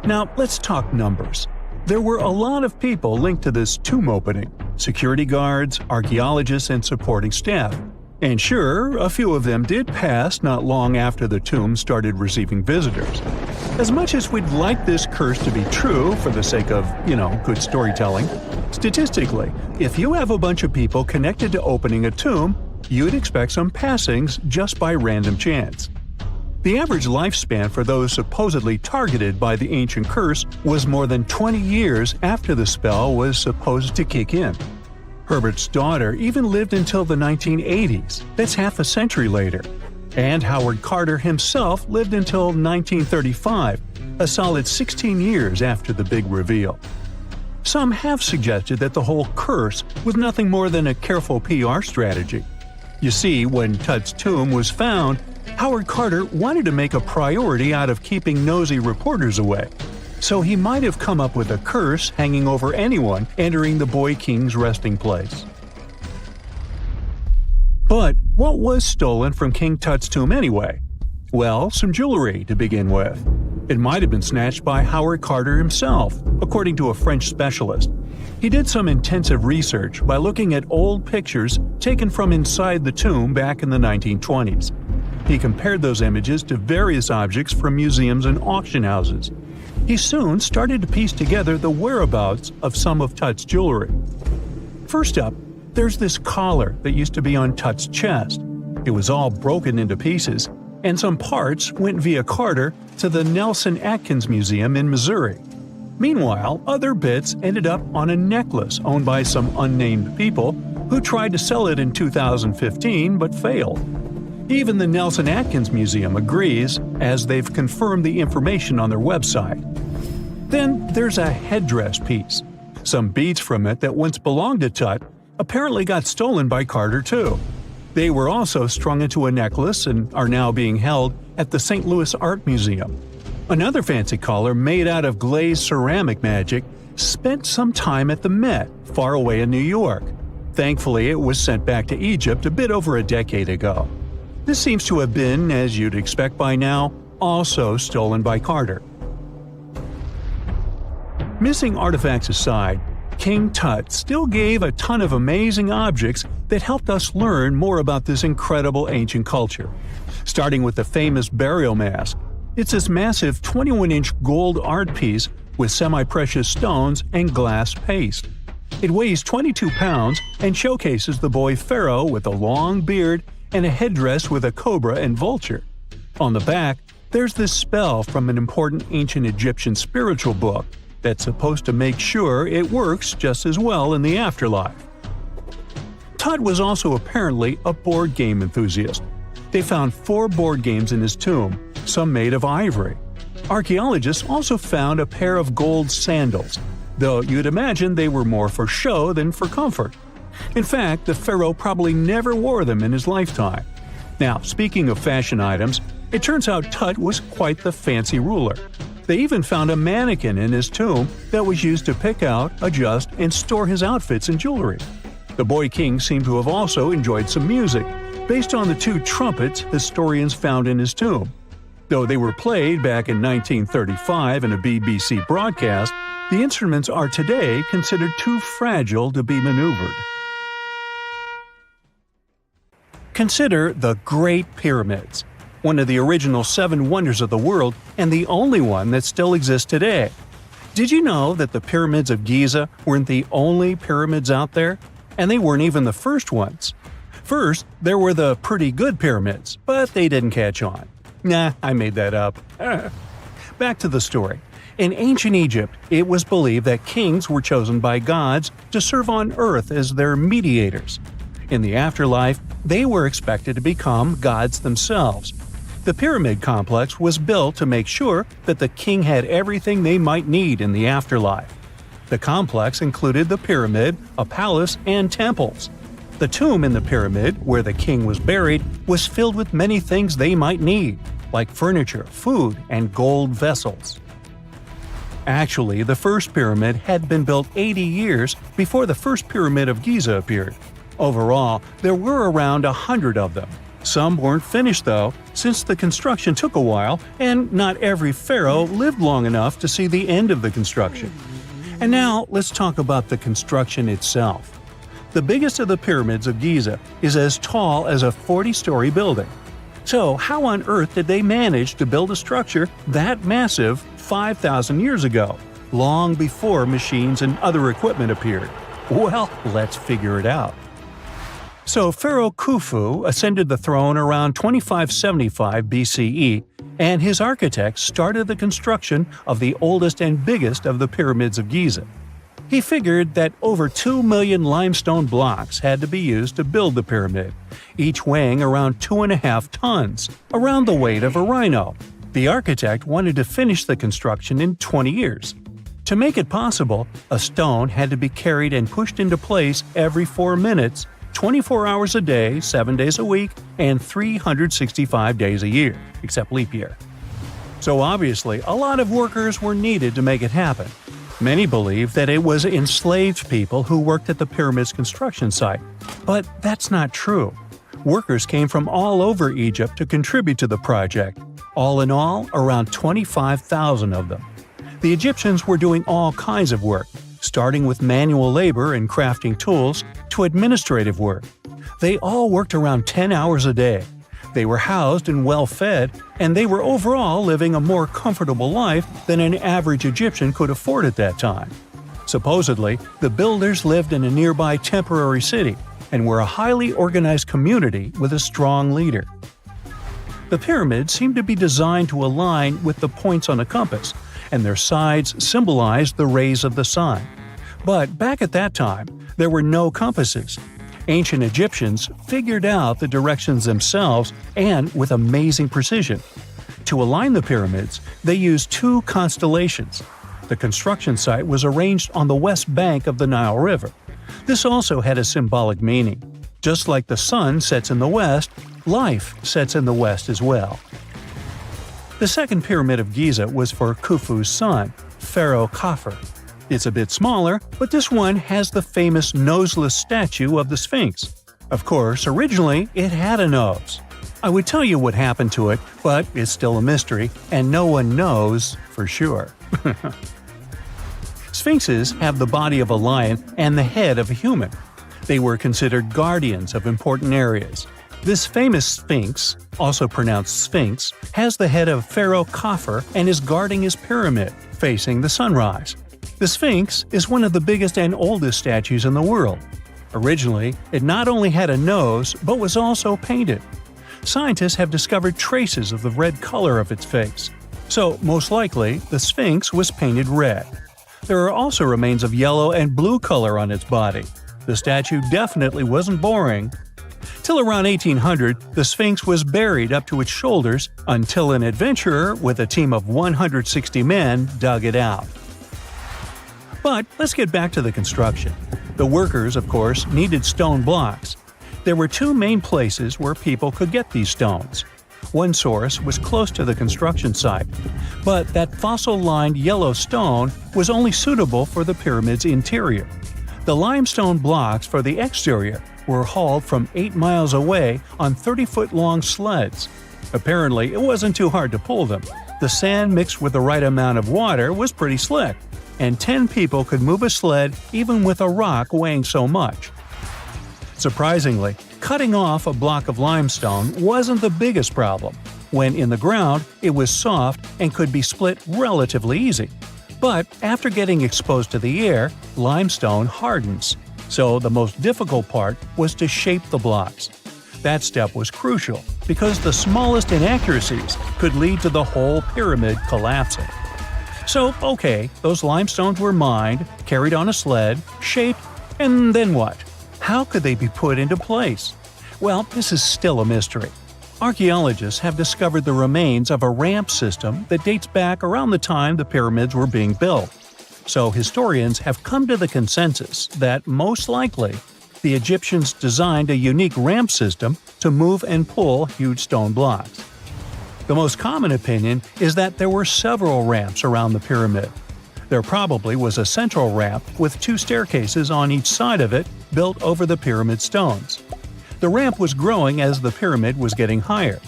Now, let's talk numbers. There were a lot of people linked to this tomb opening – security guards, archaeologists, and supporting staff. And sure, a few of them did pass not long after the tomb started receiving visitors. As much as we'd like this curse to be true for the sake of, good storytelling, statistically, if you have a bunch of people connected to opening a tomb, you'd expect some passings just by random chance. The average lifespan for those supposedly targeted by the ancient curse was more than 20 years after the spell was supposed to kick in. Herbert's daughter even lived until the 1980s, that's half a century later. And Howard Carter himself lived until 1935, a solid 16 years after the big reveal. Some have suggested that the whole curse was nothing more than a careful PR strategy. You see, when Tut's tomb was found, Howard Carter wanted to make a priority out of keeping nosy reporters away, so he might have come up with a curse hanging over anyone entering the boy king's resting place. But what was stolen from King Tut's tomb anyway? Well, some jewelry to begin with. It might have been snatched by Howard Carter himself, according to a French specialist. He did some intensive research by looking at old pictures taken from inside the tomb back in the 1920s. He compared those images to various objects from museums and auction houses. He soon started to piece together the whereabouts of some of Tut's jewelry. First up, there's this collar that used to be on Tut's chest. It was all broken into pieces, and some parts went via Carter to the Nelson Atkins Museum in Missouri. Meanwhile, other bits ended up on a necklace owned by some unnamed people who tried to sell it in 2015 but failed. Even the Nelson Atkins Museum agrees, as they've confirmed the information on their website. Then there's a headdress piece. Some beads from it that once belonged to Tut apparently got stolen by Carter too. They were also strung into a necklace and are now being held at the St. Louis Art Museum. Another fancy collar made out of glazed ceramic magic spent some time at the Met, far away in New York. Thankfully, it was sent back to Egypt a bit over a decade ago. This seems to have been, as you'd expect by now, also stolen by Carter. Missing artifacts aside, King Tut still gave a ton of amazing objects that helped us learn more about this incredible ancient culture. Starting with the famous burial mask. It's this massive 21-inch gold art piece with semi-precious stones and glass paste. It weighs 22 pounds and showcases the boy pharaoh with a long beard and a headdress with a cobra and vulture. On the back, there's this spell from an important ancient Egyptian spiritual book that's supposed to make sure it works just as well in the afterlife. Tut was also apparently a board game enthusiast. They found 4 board games in his tomb, some made of ivory. Archaeologists also found a pair of gold sandals, though you'd imagine they were more for show than for comfort. In fact, the pharaoh probably never wore them in his lifetime. Now, speaking of fashion items, it turns out Tut was quite the fancy ruler. They even found a mannequin in his tomb that was used to pick out, adjust, and store his outfits and jewelry. The boy king seemed to have also enjoyed some music, based on the 2 trumpets historians found in his tomb. Though they were played back in 1935 in a BBC broadcast, the instruments are today considered too fragile to be maneuvered. Consider the Great Pyramids, one of the original 7 wonders of the world and the only one that still exists today. Did you know that the pyramids of Giza weren't the only pyramids out there? And they weren't even the first ones. First, there were the pretty good pyramids, but they didn't catch on. Nah, I made that up. Back to the story. In ancient Egypt, it was believed that kings were chosen by gods to serve on earth as their mediators. In the afterlife, they were expected to become gods themselves. The pyramid complex was built to make sure that the king had everything they might need in the afterlife. The complex included the pyramid, a palace, and temples. The tomb in the pyramid, where the king was buried, was filled with many things they might need, like furniture, food, and gold vessels. Actually, the first pyramid had been built 80 years before the first pyramid of Giza appeared. Overall, there were around 100 of them. Some weren't finished though, since the construction took a while and not every pharaoh lived long enough to see the end of the construction. And now let's talk about the construction itself. The biggest of the pyramids of Giza is as tall as a 40-story building. So how on earth did they manage to build a structure that massive 5,000 years ago, long before machines and other equipment appeared? Well, let's figure it out. So Pharaoh Khufu ascended the throne around 2575 BCE, and his architects started the construction of the oldest and biggest of the pyramids of Giza. He figured that over 2 million limestone blocks had to be used to build the pyramid, each weighing around 2.5 tons, around the weight of a rhino. The architect wanted to finish the construction in 20 years. To make it possible, a stone had to be carried and pushed into place every 4 minutes, 24 hours a day, 7 days a week, and 365 days a year, except leap year. So obviously, a lot of workers were needed to make it happen. Many believe that it was enslaved people who worked at the pyramid's construction site, but that's not true. Workers came from all over Egypt to contribute to the project, all in all, around 25,000 of them. The Egyptians were doing all kinds of work, starting with manual labor and crafting tools to administrative work. They all worked around 10 hours a day. They were housed and well-fed, and they were overall living a more comfortable life than an average Egyptian could afford at that time. Supposedly, the builders lived in a nearby temporary city and were a highly organized community with a strong leader. The pyramids seemed to be designed to align with the points on a compass, and their sides symbolized the rays of the sun. But back at that time, there were no compasses. Ancient Egyptians figured out the directions themselves and with amazing precision. To align the pyramids, they used two constellations. The construction site was arranged on the west bank of the Nile River. This also had a symbolic meaning. Just like the sun sets in the west, life sets in the west as well. The second pyramid of Giza was for Khufu's son, Pharaoh Khafre. It's a bit smaller, but this one has the famous noseless statue of the Sphinx. Of course, originally it had a nose. I would tell you what happened to it, but it's still a mystery, and no one knows for sure. Sphinxes have the body of a lion and the head of a human. They were considered guardians of important areas. This famous Sphinx, also pronounced Sphinx, has the head of Pharaoh Khafre and is guarding his pyramid, facing the sunrise. The Sphinx is one of the biggest and oldest statues in the world. Originally, it not only had a nose, but was also painted. Scientists have discovered traces of the red color of its face. So, most likely, the Sphinx was painted red. There are also remains of yellow and blue color on its body. The statue definitely wasn't boring. Till around 1800, the Sphinx was buried up to its shoulders until an adventurer with a team of 160 men dug it out. But let's get back to the construction. The workers, of course, needed stone blocks. There were two main places where people could get these stones. One source was close to the construction site, but that fossil-lined yellow stone was only suitable for the pyramid's interior. The limestone blocks for the exterior were hauled from 8 miles away on 30-foot-long sleds. Apparently, it wasn't too hard to pull them. The sand mixed with the right amount of water was pretty slick, and 10 people could move a sled even with a rock weighing so much. Surprisingly, cutting off a block of limestone wasn't the biggest problem. When in the ground, it was soft and could be split relatively easy. But after getting exposed to the air, limestone hardens. So the most difficult part was to shape the blocks. That step was crucial because the smallest inaccuracies could lead to the whole pyramid collapsing. So, okay, those limestones were mined, carried on a sled, shaped, and then what? How could they be put into place? Well, this is still a mystery. Archaeologists have discovered the remains of a ramp system that dates back around the time the pyramids were being built. So historians have come to the consensus that, most likely, the Egyptians designed a unique ramp system to move and pull huge stone blocks. The most common opinion is that there were several ramps around the pyramid. There probably was a central ramp with 2 staircases on each side of it built over the pyramid stones. The ramp was growing as the pyramid was getting higher.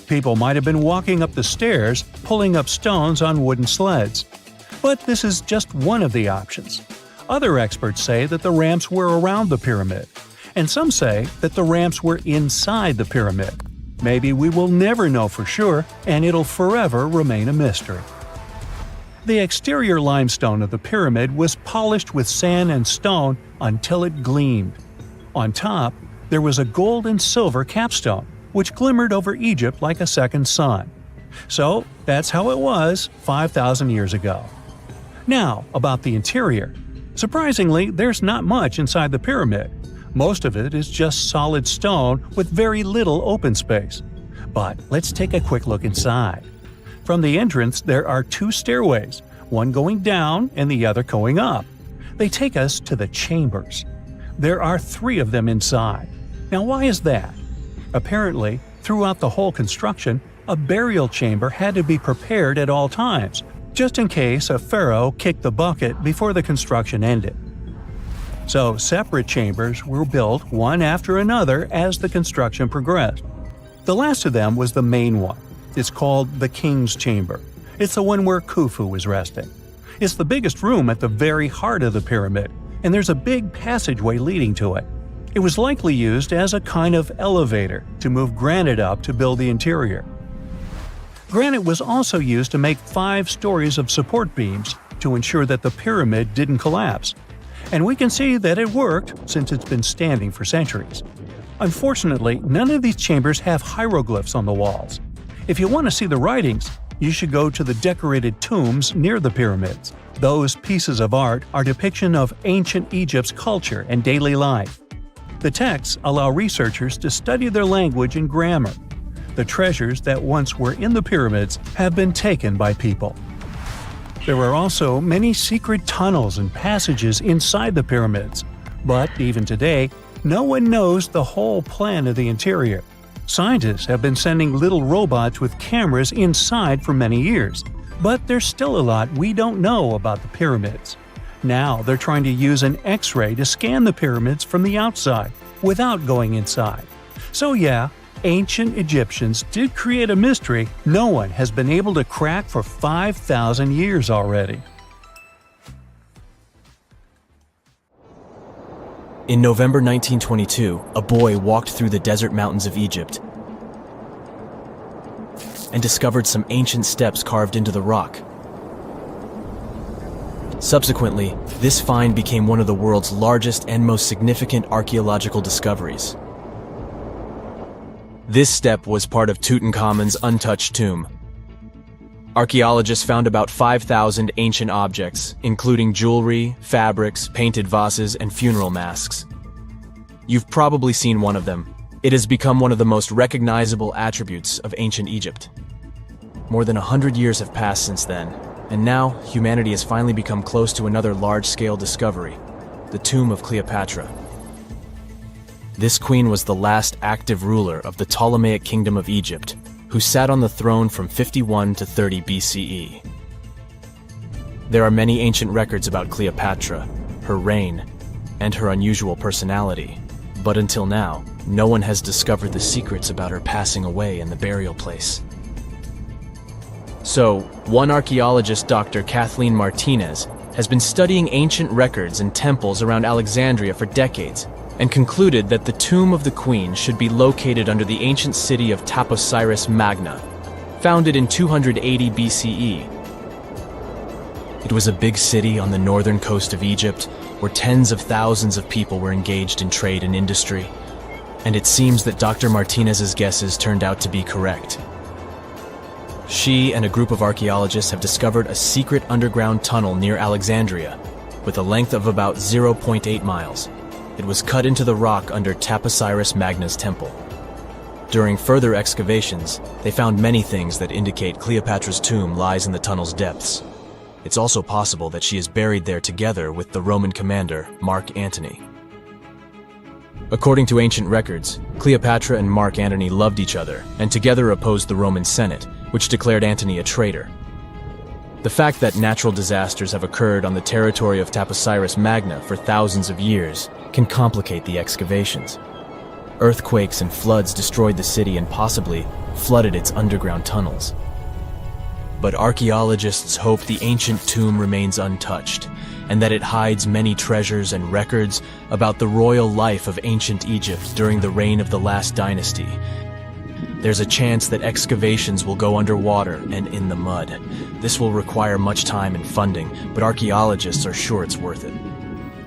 People might have been walking up the stairs, pulling up stones on wooden sleds. But this is just one of the options. Other experts say that the ramps were around the pyramid, and some say that the ramps were inside the pyramid. Maybe we will never know for sure, and it'll forever remain a mystery. The exterior limestone of the pyramid was polished with sand and stone until it gleamed. On top, there was a gold and silver capstone, which glimmered over Egypt like a second sun. So that's how it was 5,000 years ago. Now, about the interior. Surprisingly, there's not much inside the pyramid. Most of it is just solid stone with very little open space. But let's take a quick look inside. From the entrance, there are 2 stairways, one going down and the other going up. They take us to the chambers. There are 3 of them inside. Now, why is that? Apparently, throughout the whole construction, a burial chamber had to be prepared at all times, just in case a pharaoh kicked the bucket before the construction ended. So, separate chambers were built one after another as the construction progressed. The last of them was the main one. It's called the King's Chamber. It's the one where Khufu was resting. It's the biggest room at the very heart of the pyramid, and there's a big passageway leading to it. It was likely used as a kind of elevator to move granite up to build the interior. Granite was also used to make 5 stories of support beams to ensure that the pyramid didn't collapse. And we can see that it worked since it's been standing for centuries. Unfortunately, none of these chambers have hieroglyphs on the walls. If you want to see the writings, you should go to the decorated tombs near the pyramids. Those pieces of art are depiction of ancient Egypt's culture and daily life. The texts allow researchers to study their language and grammar. The treasures that once were in the pyramids have been taken by people. There are also many secret tunnels and passages inside the pyramids, but even today, no one knows the whole plan of the interior. Scientists have been sending little robots with cameras inside for many years, but there's still a lot we don't know about the pyramids. Now they're trying to use an X-ray to scan the pyramids from the outside, without going inside. So yeah, ancient Egyptians did create a mystery no one has been able to crack for 5,000 years already. In November 1922, a boy walked through the desert mountains of Egypt and discovered some ancient steps carved into the rock. Subsequently, this find became one of the world's largest and most significant archaeological discoveries. This step was part of Tutankhamun's untouched tomb. Archaeologists found about 5,000 ancient objects, including jewelry, fabrics, painted vases, and funeral masks. You've probably seen one of them. It has become one of the most recognizable attributes of ancient Egypt. More than 100 years have passed since then, and now humanity has finally become close to another large-scale discovery, the tomb of Cleopatra. This queen was the last active ruler of the Ptolemaic Kingdom of Egypt, who sat on the throne from 51 to 30 BCE. There are many ancient records about Cleopatra, her reign, and her unusual personality, but until now, no one has discovered the secrets about her passing away in the burial place. So, one archaeologist, Dr. Kathleen Martinez, has been studying ancient records and temples around Alexandria for decades, and concluded that the tomb of the queen should be located under the ancient city of Taposiris Magna, founded in 280 BCE. It was a big city on the northern coast of Egypt, where tens of thousands of people were engaged in trade and industry, and it seems that Dr. Martinez's guesses turned out to be correct. She and a group of archaeologists have discovered a secret underground tunnel near Alexandria, with a length of about 0.8 miles. It was cut into the rock under Taposiris Magna's temple. During further excavations, they found many things that indicate Cleopatra's tomb lies in the tunnel's depths. It's also possible that she is buried there together with the Roman commander, Mark Antony. According to ancient records, Cleopatra and Mark Antony loved each other and together opposed the Roman Senate, which declared Antony a traitor. The fact that natural disasters have occurred on the territory of Taposiris Magna for thousands of years can complicate the excavations. Earthquakes and floods destroyed the city and possibly flooded its underground tunnels. But archaeologists hope the ancient tomb remains untouched, and that it hides many treasures and records about the royal life of ancient Egypt during the reign of the last dynasty. There's a chance that excavations will go underwater and in the mud. This will require much time and funding, but archaeologists are sure it's worth it.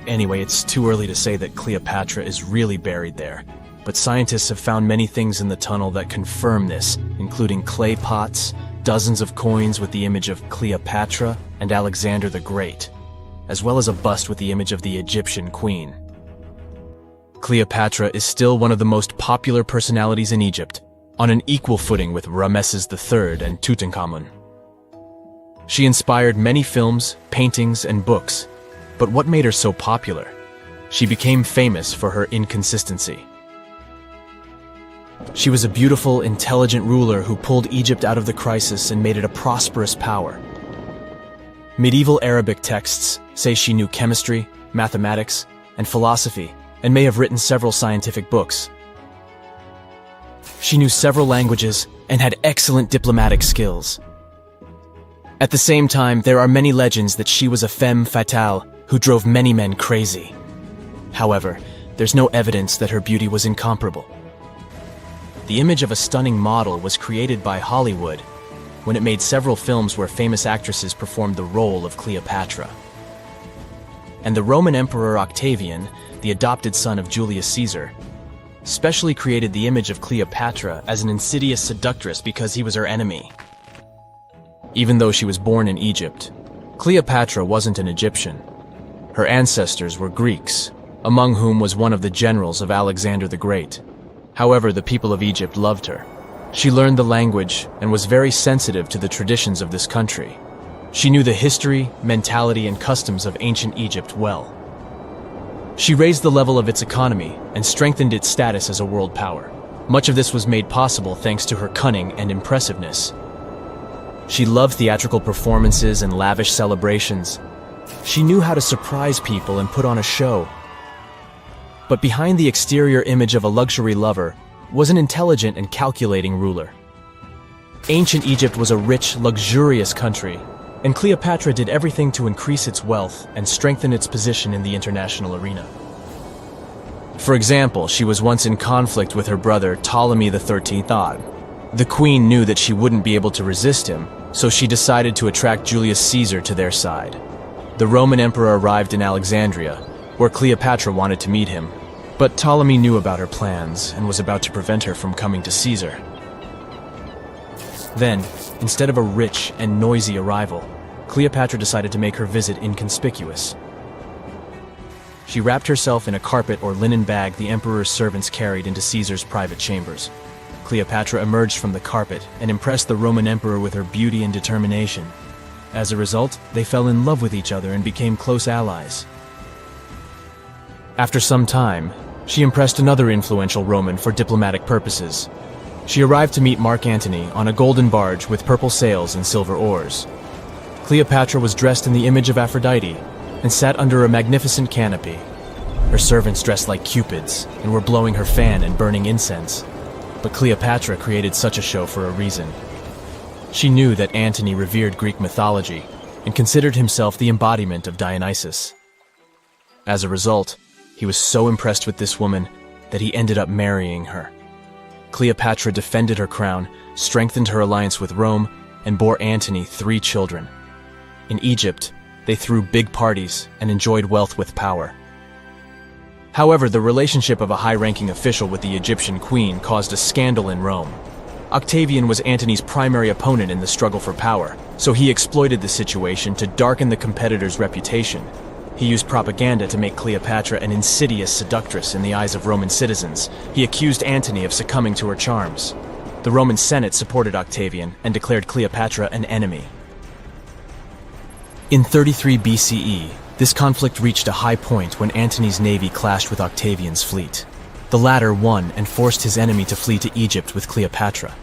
Anyway, it's too early to say that Cleopatra is really buried there, but scientists have found many things in the tunnel that confirm this, including clay pots, dozens of coins with the image of Cleopatra and Alexander the Great, as well as a bust with the image of the Egyptian queen. Cleopatra is still one of the most popular personalities in Egypt, on an equal footing with Ramesses III and Tutankhamun. She inspired many films, paintings, and books, but what made her so popular? She became famous for her inconsistency. She was a beautiful, intelligent ruler who pulled Egypt out of the crisis and made it a prosperous power. Medieval Arabic texts say she knew chemistry, mathematics, and philosophy, and may have written several scientific books. She knew several languages and had excellent diplomatic skills. At the same time, there are many legends that she was a femme fatale who drove many men crazy. However, there's no evidence that her beauty was incomparable. The image of a stunning model was created by Hollywood when it made several films where famous actresses performed the role of Cleopatra. And the Roman Emperor Octavian, the adopted son of Julius Caesar, specially created the image of Cleopatra as an insidious seductress because he was her enemy. even though she was born in Egypt. Cleopatra wasn't an Egyptian. Her ancestors were Greeks, among whom was one of the generals of Alexander the Great. However, the people of Egypt loved her. She learned the language and was very sensitive to the traditions of this country. She knew the history, mentality, and customs of ancient Egypt well. She raised the level of its economy and strengthened its status as a world power. Much of this was made possible thanks to her cunning and impressiveness. She loved theatrical performances and lavish celebrations. She knew how to surprise people and put on a show. But behind the exterior image of a luxury lover was an intelligent and calculating ruler. Ancient Egypt was a rich, luxurious country, and Cleopatra did everything to increase its wealth and strengthen its position in the international arena. For example, she was once in conflict with her brother Ptolemy XIII. The queen knew that she wouldn't be able to resist him, so she decided to attract Julius Caesar to their side. The Roman emperor arrived in Alexandria, where Cleopatra wanted to meet him, but Ptolemy knew about her plans and was about to prevent her from coming to Caesar. Then, instead of a rich and noisy arrival, Cleopatra decided to make her visit inconspicuous. She wrapped herself in a carpet or linen bag the emperor's servants carried into Caesar's private chambers. Cleopatra emerged from the carpet and impressed the Roman emperor with her beauty and determination. As a result, they fell in love with each other and became close allies. After some time, she impressed another influential Roman for diplomatic purposes. She arrived to meet Mark Antony on a golden barge with purple sails and silver oars. Cleopatra was dressed in the image of Aphrodite and sat under a magnificent canopy. Her servants dressed like cupids and were blowing her fan and burning incense. But Cleopatra created such a show for a reason. She knew that Antony revered Greek mythology and considered himself the embodiment of Dionysus. As a result, he was so impressed with this woman that he ended up marrying her. Cleopatra defended her crown, strengthened her alliance with Rome, and bore Antony 3 children. In Egypt, they threw big parties and enjoyed wealth with power. However, the relationship of a high-ranking official with the Egyptian queen caused a scandal in Rome. Octavian was Antony's primary opponent in the struggle for power, so he exploited the situation to darken the competitor's reputation. He used propaganda to make Cleopatra an insidious seductress in the eyes of Roman citizens. He accused Antony of succumbing to her charms. The Roman Senate supported Octavian and declared Cleopatra an enemy. In 33 BCE, this conflict reached a high point when Antony's navy clashed with Octavian's fleet. The latter won and forced his enemy to flee to Egypt with Cleopatra.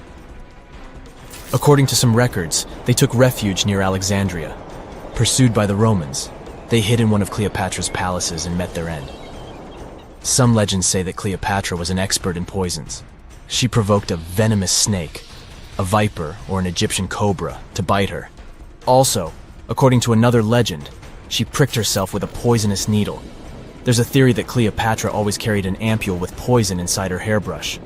According to some records, they took refuge near Alexandria. Pursued by the Romans, they hid in one of Cleopatra's palaces and met their end. Some legends say that Cleopatra was an expert in poisons. She provoked a venomous snake, a viper or an Egyptian cobra, to bite her. Also, according to another legend, she pricked herself with a poisonous needle. There's a theory that Cleopatra always carried an ampule with poison inside her hairbrush.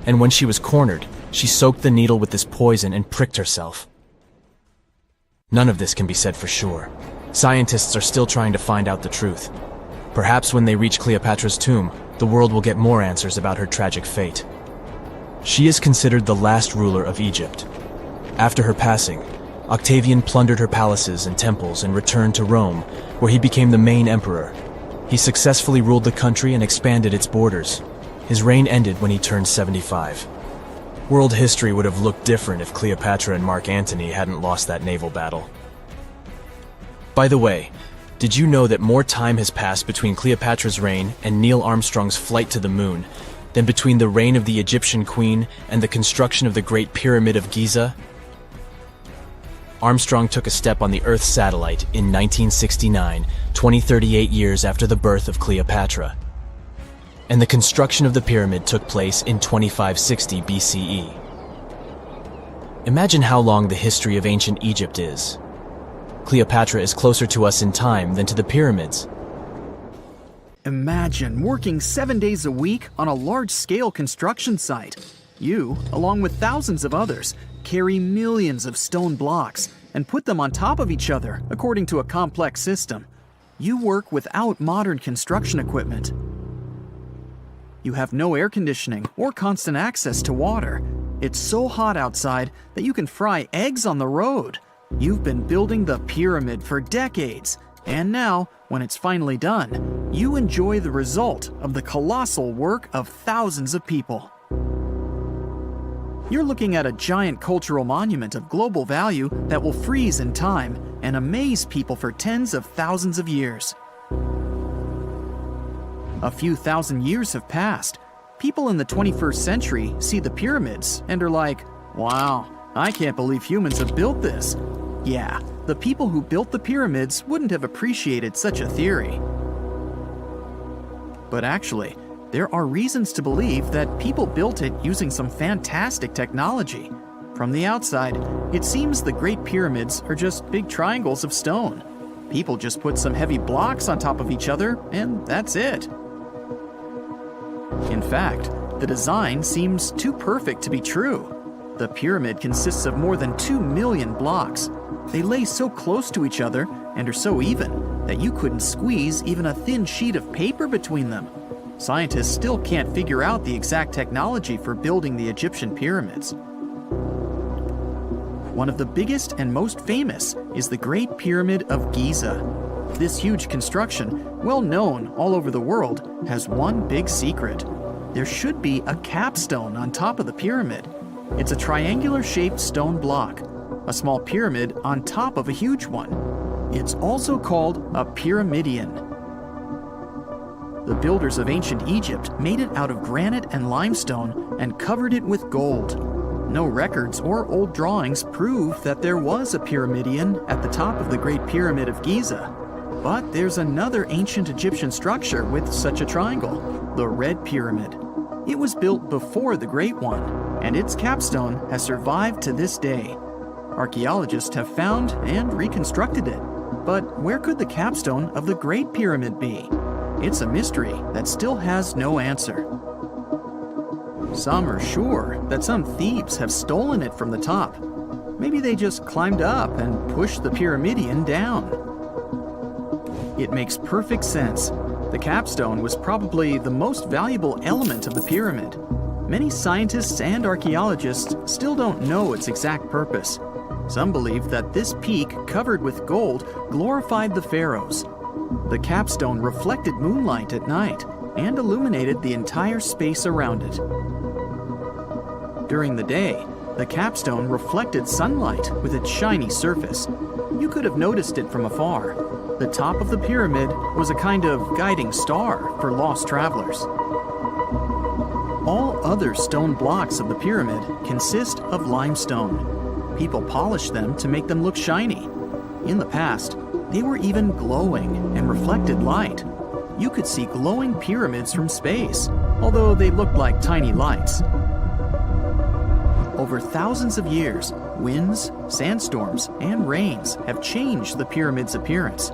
And when she was cornered, she soaked the needle with this poison and pricked herself. None of this can be said for sure. Scientists are still trying to find out the truth. Perhaps when they reach Cleopatra's tomb, the world will get more answers about her tragic fate. She is considered the last ruler of Egypt. After her passing, Octavian plundered her palaces and temples and returned to Rome, where he became the main emperor. He successfully ruled the country and expanded its borders. His reign ended when he turned 75. World history would have looked different if Cleopatra and Mark Antony hadn't lost that naval battle. By the way, did you know that more time has passed between Cleopatra's reign and Neil Armstrong's flight to the moon than between the reign of the Egyptian queen and the construction of the Great Pyramid of Giza? Armstrong took a step on the Earth satellite in 1969, 38 years after the birth of Cleopatra. And the construction of the pyramid took place in 2560 BCE. Imagine how long the history of ancient Egypt is. Cleopatra is closer to us in time than to the pyramids. Imagine working 7 days a week on a large-scale construction site. You, along with thousands of others, carry millions of stone blocks and put them on top of each other according to a complex system. You work without modern construction equipment. You have no air conditioning or constant access to water. It's so hot outside that you can fry eggs on the road. You've been building the pyramid for decades, and now, when it's finally done, you enjoy the result of the colossal work of thousands of people. You're looking at a giant cultural monument of global value that will freeze in time and amaze people for tens of thousands of years. A few thousand years have passed. People in the 21st century see the pyramids and are like, wow, I can't believe humans have built this. Yeah, the people who built the pyramids wouldn't have appreciated such a theory. But actually, there are reasons to believe that people built it using some fantastic technology. From the outside, it seems the Great Pyramids are just big triangles of stone. People just put some heavy blocks on top of each other, and that's it. In fact, the design seems too perfect to be true. The pyramid consists of more than 2 million blocks. They lay so close to each other and are so even that you couldn't squeeze even a thin sheet of paper between them. Scientists still can't figure out the exact technology for building the Egyptian pyramids. One of the biggest and most famous is the Great Pyramid of Giza. This huge construction, well known all over the world, has one big secret. There should be a capstone on top of the pyramid. It's a triangular-shaped stone block, a small pyramid on top of a huge one. It's also called a pyramidion. The builders of ancient Egypt made it out of granite and limestone and covered it with gold. No records or old drawings prove that there was a pyramidion at the top of the Great Pyramid of Giza. But there's another ancient Egyptian structure with such a triangle, the Red Pyramid. It was built before the Great One, and its capstone has survived to this day. Archaeologists have found and reconstructed it. But where could the capstone of the Great Pyramid be? It's a mystery that still has no answer. Some are sure that some thieves have stolen it from the top. Maybe they just climbed up and pushed the pyramidion down. It makes perfect sense. The capstone was probably the most valuable element of the pyramid. Many scientists and archaeologists still don't know its exact purpose. Some believe that this peak covered with gold glorified the pharaohs. The capstone reflected moonlight at night and illuminated the entire space around it. During the day, the capstone reflected sunlight with its shiny surface. You could have noticed it from afar. The top of the pyramid was a kind of guiding star for lost travelers. All other stone blocks of the pyramid consist of limestone. People polished them to make them look shiny. In the past, they were even glowing and reflected light. You could see glowing pyramids from space, although they looked like tiny lights. Over thousands of years, winds, sandstorms, and rains have changed the pyramid's appearance.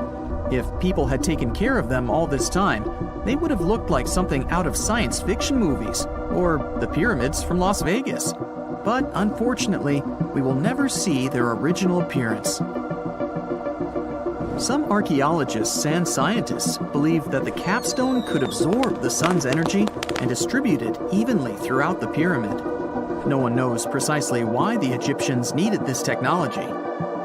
If people had taken care of them all this time, they would have looked like something out of science fiction movies, or the pyramids from Las Vegas. But unfortunately, we will never see their original appearance. Some archaeologists and scientists believe that the capstone could absorb the sun's energy and distribute it evenly throughout the pyramid. No one knows precisely why the Egyptians needed this technology.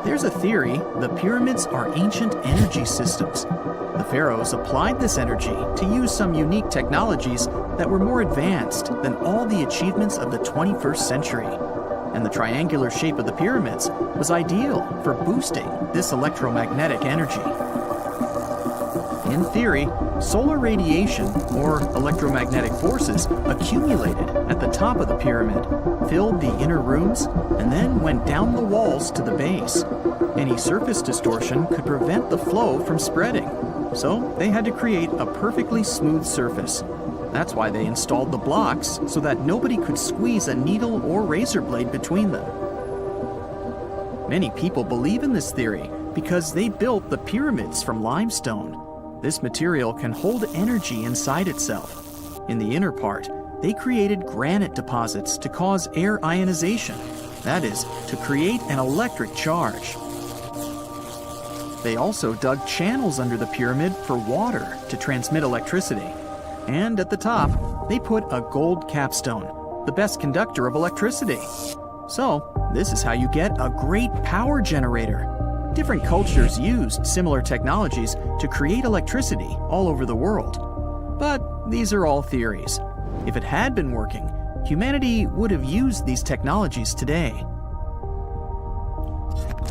There's a theory the pyramids are ancient energy systems. The pharaohs applied this energy to use some unique technologies that were more advanced than all the achievements of the 21st century. And the triangular shape of the pyramids was ideal for boosting this electromagnetic energy. In theory, solar radiation, or electromagnetic forces, accumulated at the top of the pyramid, filled the inner rooms, and then went down the walls to the base. Any surface distortion could prevent the flow from spreading, so they had to create a perfectly smooth surface. That's why they installed the blocks so that nobody could squeeze a needle or razor blade between them. Many people believe in this theory because they built the pyramids from limestone. This material can hold energy inside itself. In the inner part, they created granite deposits to cause air ionization, that is, to create an electric charge. They also dug channels under the pyramid for water to transmit electricity. And at the top, they put a gold capstone, the best conductor of electricity. So, this is how you get a great power generator. Different cultures used similar technologies to create electricity all over the world. But these are all theories. If it had been working, humanity would have used these technologies today.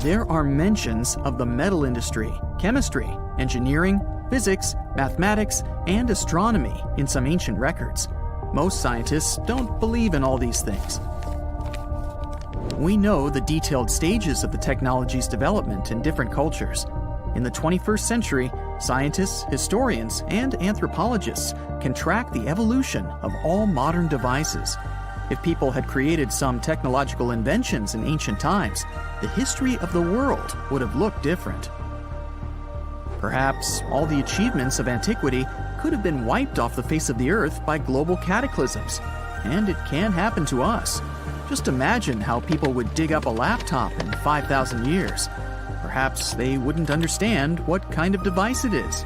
There are mentions of the metal industry, chemistry, engineering, physics, mathematics, and astronomy in some ancient records. Most scientists don't believe in all these things. We know the detailed stages of the technology's development in different cultures. In the 21st century, scientists, historians, and anthropologists can track the evolution of all modern devices. If people had created some technological inventions in ancient times, the history of the world would have looked different. Perhaps all the achievements of antiquity could have been wiped off the face of the earth by global cataclysms, and it can happen to us. Just imagine how people would dig up a laptop in 5,000 years. Perhaps they wouldn't understand what kind of device it is.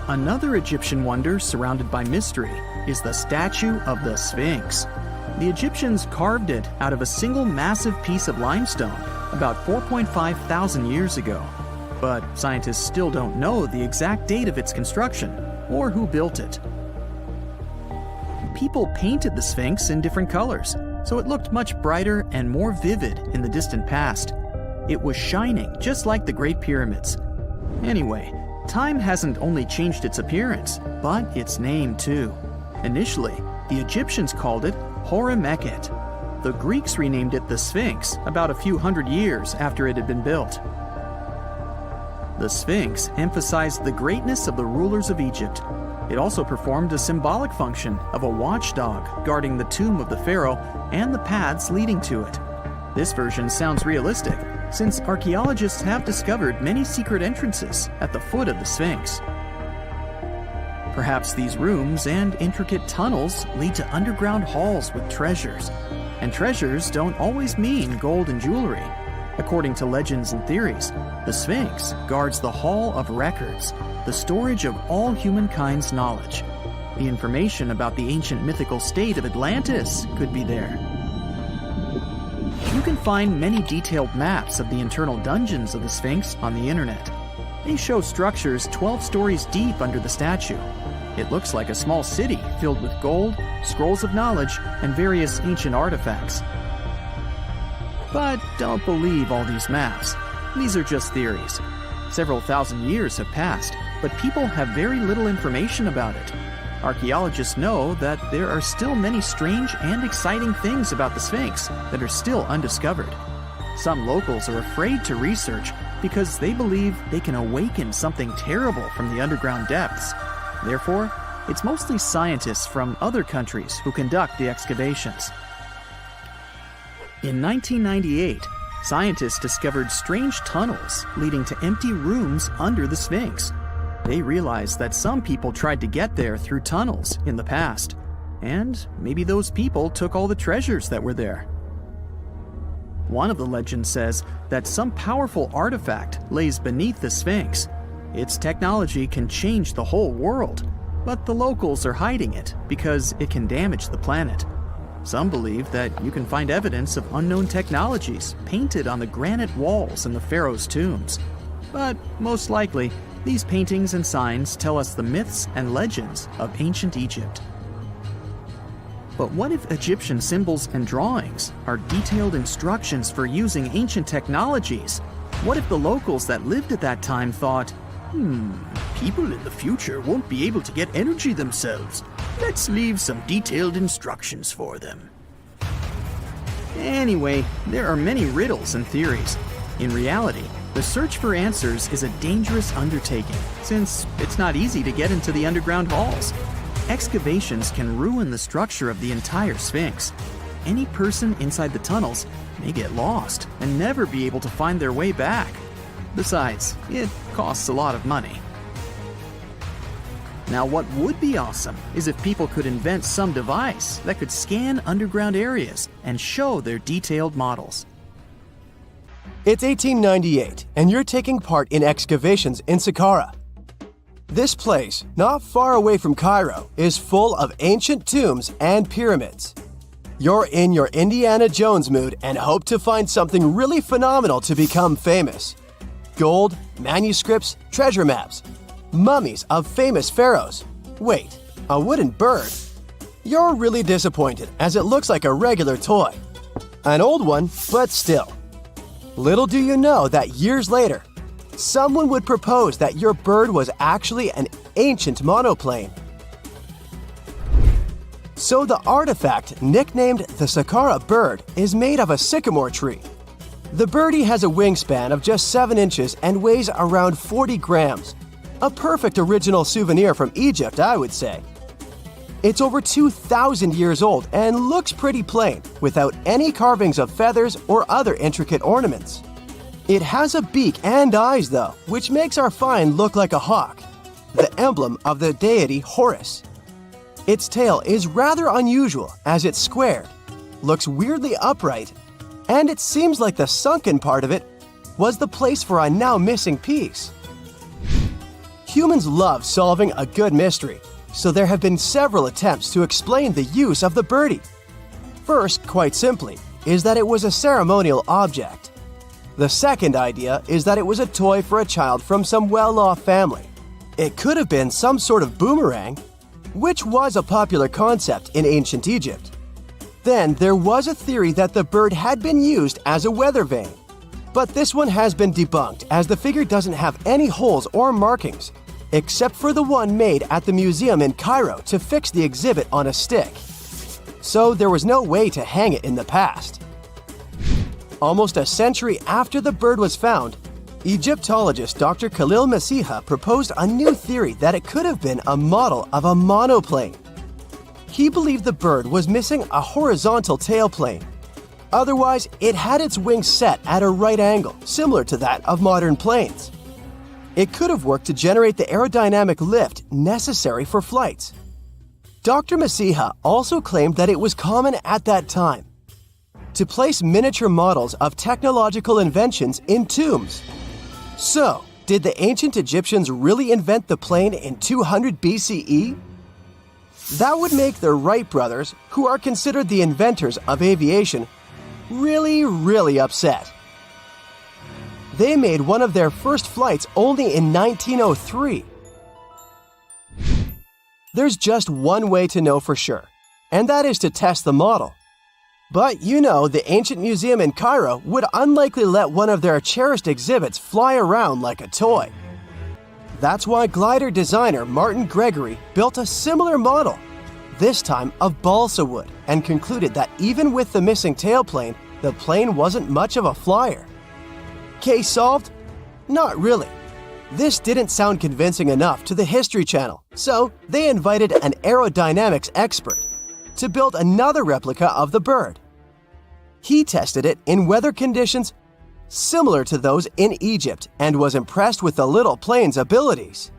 Another Egyptian wonder surrounded by mystery is the statue of the Sphinx. The Egyptians carved it out of a single massive piece of limestone about 4.5 thousand years ago. But scientists still don't know the exact date of its construction or who built it. People painted the Sphinx in different colors, so it looked much brighter and more vivid in the distant past. It was shining just like the Great Pyramids. Anyway, time hasn't only changed its appearance, but its name too. Initially, the Egyptians called it Horemheb. The Greeks renamed it the Sphinx about a few hundred years after it had been built. The Sphinx emphasized the greatness of the rulers of Egypt. It also performed a symbolic function of a watchdog guarding the tomb of the pharaoh and the paths leading to it. This version sounds realistic, since archaeologists have discovered many secret entrances at the foot of the Sphinx. Perhaps these rooms and intricate tunnels lead to underground halls with treasures. And treasures don't always mean gold and jewelry. According to legends and theories, the Sphinx guards the Hall of Records, the storage of all humankind's knowledge. The information about the ancient mythical state of Atlantis could be there. You can find many detailed maps of the internal dungeons of the Sphinx on the internet. They show structures 12 stories deep under the statue. It looks like a small city filled with gold, scrolls of knowledge, and various ancient artifacts. But don't believe all these maps. These are just theories. Several thousand years have passed, but people have very little information about it. Archaeologists know that there are still many strange and exciting things about the Sphinx that are still undiscovered. Some locals are afraid to research because they believe they can awaken something terrible from the underground depths. Therefore, it's mostly scientists from other countries who conduct the excavations. In 1998, scientists discovered strange tunnels leading to empty rooms under the Sphinx. They realized that some people tried to get there through tunnels in the past, and maybe those people took all the treasures that were there. One of the legends says that some powerful artifact lays beneath the Sphinx. Its technology can change the whole world, but the locals are hiding it because it can damage the planet. Some believe that you can find evidence of unknown technologies painted on the granite walls in the pharaohs' tombs. But most likely, these paintings and signs tell us the myths and legends of ancient Egypt. But what if Egyptian symbols and drawings are detailed instructions for using ancient technologies? What if the locals that lived at that time thought, people in the future won't be able to get energy themselves. Let's leave some detailed instructions for them. Anyway, there are many riddles and theories. In reality, the search for answers is a dangerous undertaking, since it's not easy to get into the underground halls. Excavations can ruin the structure of the entire Sphinx. Any person inside the tunnels may get lost and never be able to find their way back. Besides, it costs a lot of money. Now, what would be awesome is if people could invent some device that could scan underground areas and show their detailed models. It's 1898, and you're taking part in excavations in Sahara. This place, not far away from Cairo, is full of ancient tombs and pyramids. You're in your Indiana Jones mood and hope to find something really phenomenal to become famous. Gold, manuscripts, treasure maps, mummies of famous pharaohs. Wait, a wooden bird? You're really disappointed as it looks like a regular toy. An old one, but still. Little do you know that years later, someone would propose that your bird was actually an ancient monoplane. So the artifact, nicknamed the Sahara bird, is made of a sycamore tree. The birdie has a wingspan of just 7 inches and weighs around 40 grams. A perfect original souvenir from Egypt, I would say. It's over 2,000 years old and looks pretty plain, without any carvings of feathers or other intricate ornaments. It has a beak and eyes though, which makes our find look like a hawk, the emblem of the deity Horus. Its tail is rather unusual as it's squared, looks weirdly upright, and it seems like the sunken part of it was the place for a now missing piece. Humans love solving a good mystery, so there have been several attempts to explain the use of the birdie. First, quite simply, is that it was a ceremonial object. The second idea is that it was a toy for a child from some well-off family. It could have been some sort of boomerang, which was a popular concept in ancient Egypt. Then there was a theory that the bird had been used as a weather vane. But this one has been debunked as the figure doesn't have any holes or markings, except for the one made at the museum in Cairo to fix the exhibit on a stick. So there was no way to hang it in the past. Almost a century after the bird was found, Egyptologist Dr. Khalil Masiha proposed a new theory that it could have been a model of a monoplane. He believed the bird was missing a horizontal tailplane. Otherwise, it had its wings set at a right angle, similar to that of modern planes. It could have worked to generate the aerodynamic lift necessary for flights. Dr. Masiha also claimed that it was common at that time to place miniature models of technological inventions in tombs. So, did the ancient Egyptians really invent the plane in 200 BCE? That would make the Wright brothers, who are considered the inventors of aviation, really upset. They made one of their first flights only in 1903. There's just one way to know for sure, and that is to test the model. But you know, the ancient museum in Cairo would unlikely let one of their cherished exhibits fly around like a toy. That's why glider designer Martin Gregory built a similar model, this time of balsa wood, and concluded that even with the missing tailplane, the plane wasn't much of a flyer. Case solved? Not really. This didn't sound convincing enough to the History Channel, so they invited an aerodynamics expert to build another replica of the bird. He tested it in weather conditions similar to those in Egypt and was impressed with the little plane's abilities.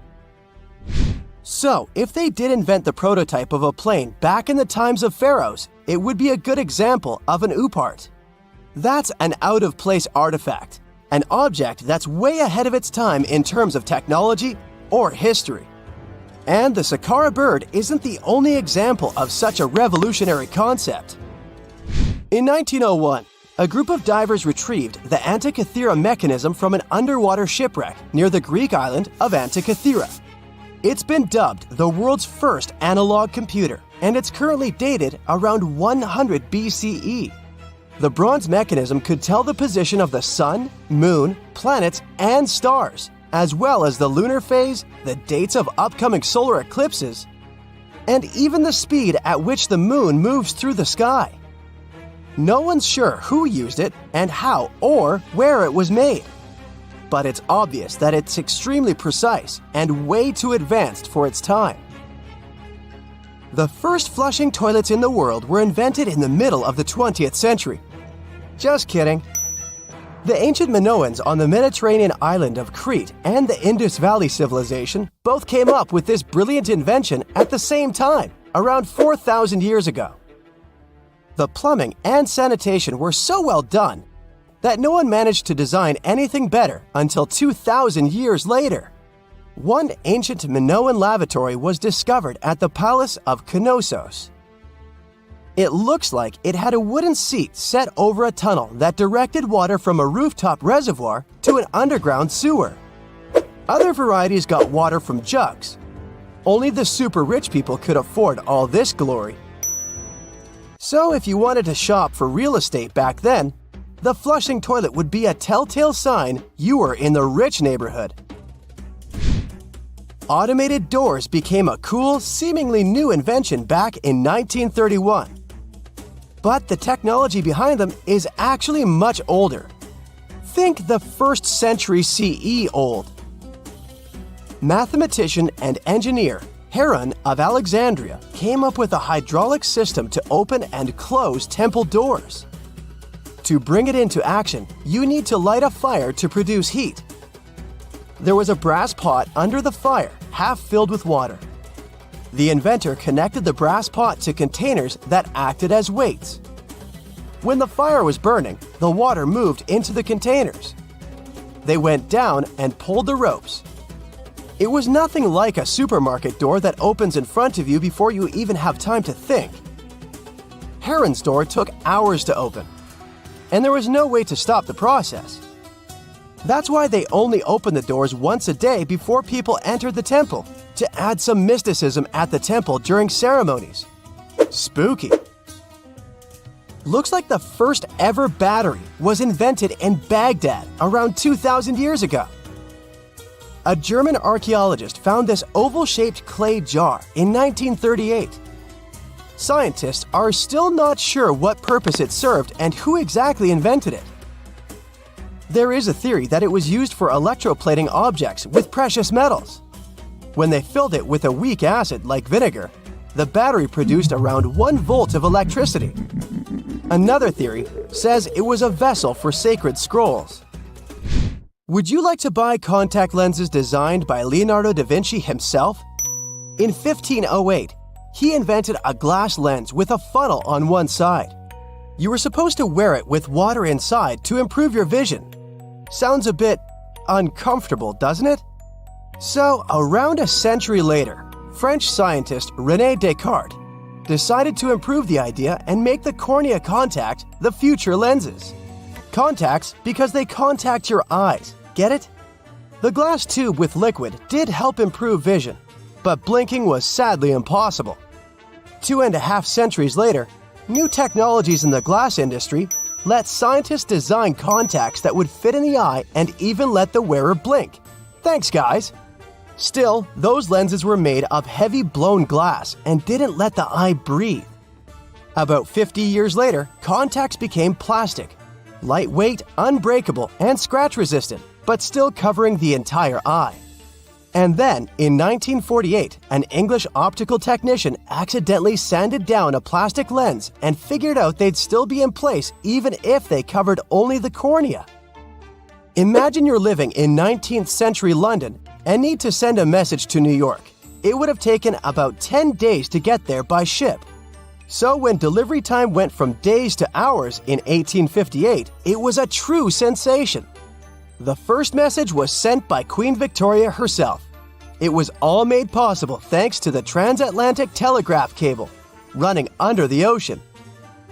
So, if they did invent the prototype of a plane back in the times of pharaohs, it would be a good example of an oupart. That's an out-of-place artifact, an object that's way ahead of its time in terms of technology or history. And the Sahara bird isn't the only example of such a revolutionary concept. In 1901, a group of divers retrieved the Antikythera mechanism from an underwater shipwreck near the Greek island of Antikythera. It's been dubbed the world's first analog computer, and it's currently dated around 100 BCE. The bronze mechanism could tell the position of the sun, moon, planets, and stars, as well as the lunar phase, the dates of upcoming solar eclipses, and even the speed at which the moon moves through the sky. No one's sure who used it and how or where it was made, but it's obvious that it's extremely precise and way too advanced for its time. The first flushing toilets in the world were invented in the middle of the 20th century. Just kidding. The ancient Minoans on the Mediterranean island of Crete and the Indus Valley civilization both came up with this brilliant invention at the same time, around 4,000 years ago. The plumbing and sanitation were so well done that no one managed to design anything better until 2,000 years later. One ancient Minoan lavatory was discovered at the Palace of Knossos. It looks like it had a wooden seat set over a tunnel that directed water from a rooftop reservoir to an underground sewer. Other varieties got water from jugs. Only the super rich people could afford all this glory. So if you wanted to shop for real estate back then, the flushing toilet would be a telltale sign you were in the rich neighborhood. Automated doors became a cool, seemingly new invention back in 1931. But the technology behind them is actually much older. Think the 1st century CE old. Mathematician and engineer Heron of Alexandria came up with a hydraulic system to open and close temple doors. To bring it into action, you need to light a fire to produce heat. There was a brass pot under the fire, half filled with water. The inventor connected the brass pot to containers that acted as weights. When the fire was burning, the water moved into the containers. They went down and pulled the ropes. It was nothing like a supermarket door that opens in front of you before you even have time to think. Heron's door took hours to open, and there was no way to stop the process. That's why they only opened the doors once a day before people entered the temple, to add some mysticism at the temple during ceremonies. Spooky. Looks like the first ever battery was invented in Baghdad around 2,000 years ago. A German archaeologist found this oval-shaped clay jar in 1938. Scientists are still not sure what purpose it served and who exactly invented it. There is a theory that it was used for electroplating objects with precious metals. When they filled it with a weak acid like vinegar, the battery produced around 1 volt of electricity. Another theory says it was a vessel for sacred scrolls. Would you like to buy contact lenses designed by Leonardo da Vinci himself? In 1508, he invented a glass lens with a funnel on one side. You were supposed to wear it with water inside to improve your vision. Sounds a bit uncomfortable, doesn't it? So, around a century later, French scientist René Descartes decided to improve the idea and make the cornea contact the future lenses. Contacts because they contact your eyes, get it? The glass tube with liquid did help improve vision, but blinking was sadly impossible. 2.5 centuries later, new technologies in the glass industry let scientists design contacts that would fit in the eye and even let the wearer blink. Thanks, guys! Still, those lenses were made of heavy blown glass and didn't let the eye breathe. About 50 years later, contacts became plastic. Lightweight, unbreakable, and scratch-resistant, but still covering the entire eye. And then, in 1948, an English optical technician accidentally sanded down a plastic lens and figured out they'd still be in place even if they covered only the cornea. Imagine you're living in 19th century London and need to send a message to New York. It would have taken about 10 days to get there by ship. So when delivery time went from days to hours in 1858, it was a true sensation. The first message was sent by Queen Victoria herself. It was all made possible thanks to the transatlantic telegraph cable, running under the ocean.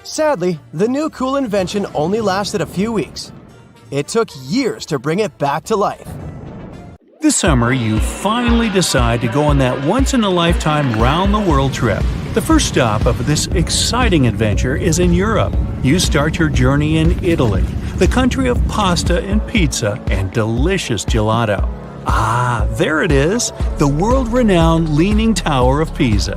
Sadly, the new cool invention only lasted a few weeks. It took years to bring it back to life. This summer, you finally decide to go on that once-in-a-lifetime round-the-world trip. The first stop of this exciting adventure is in Europe. You start your journey in Italy, the country of pasta and pizza and delicious gelato. Ah, there it is, the world-renowned Leaning Tower of Pisa.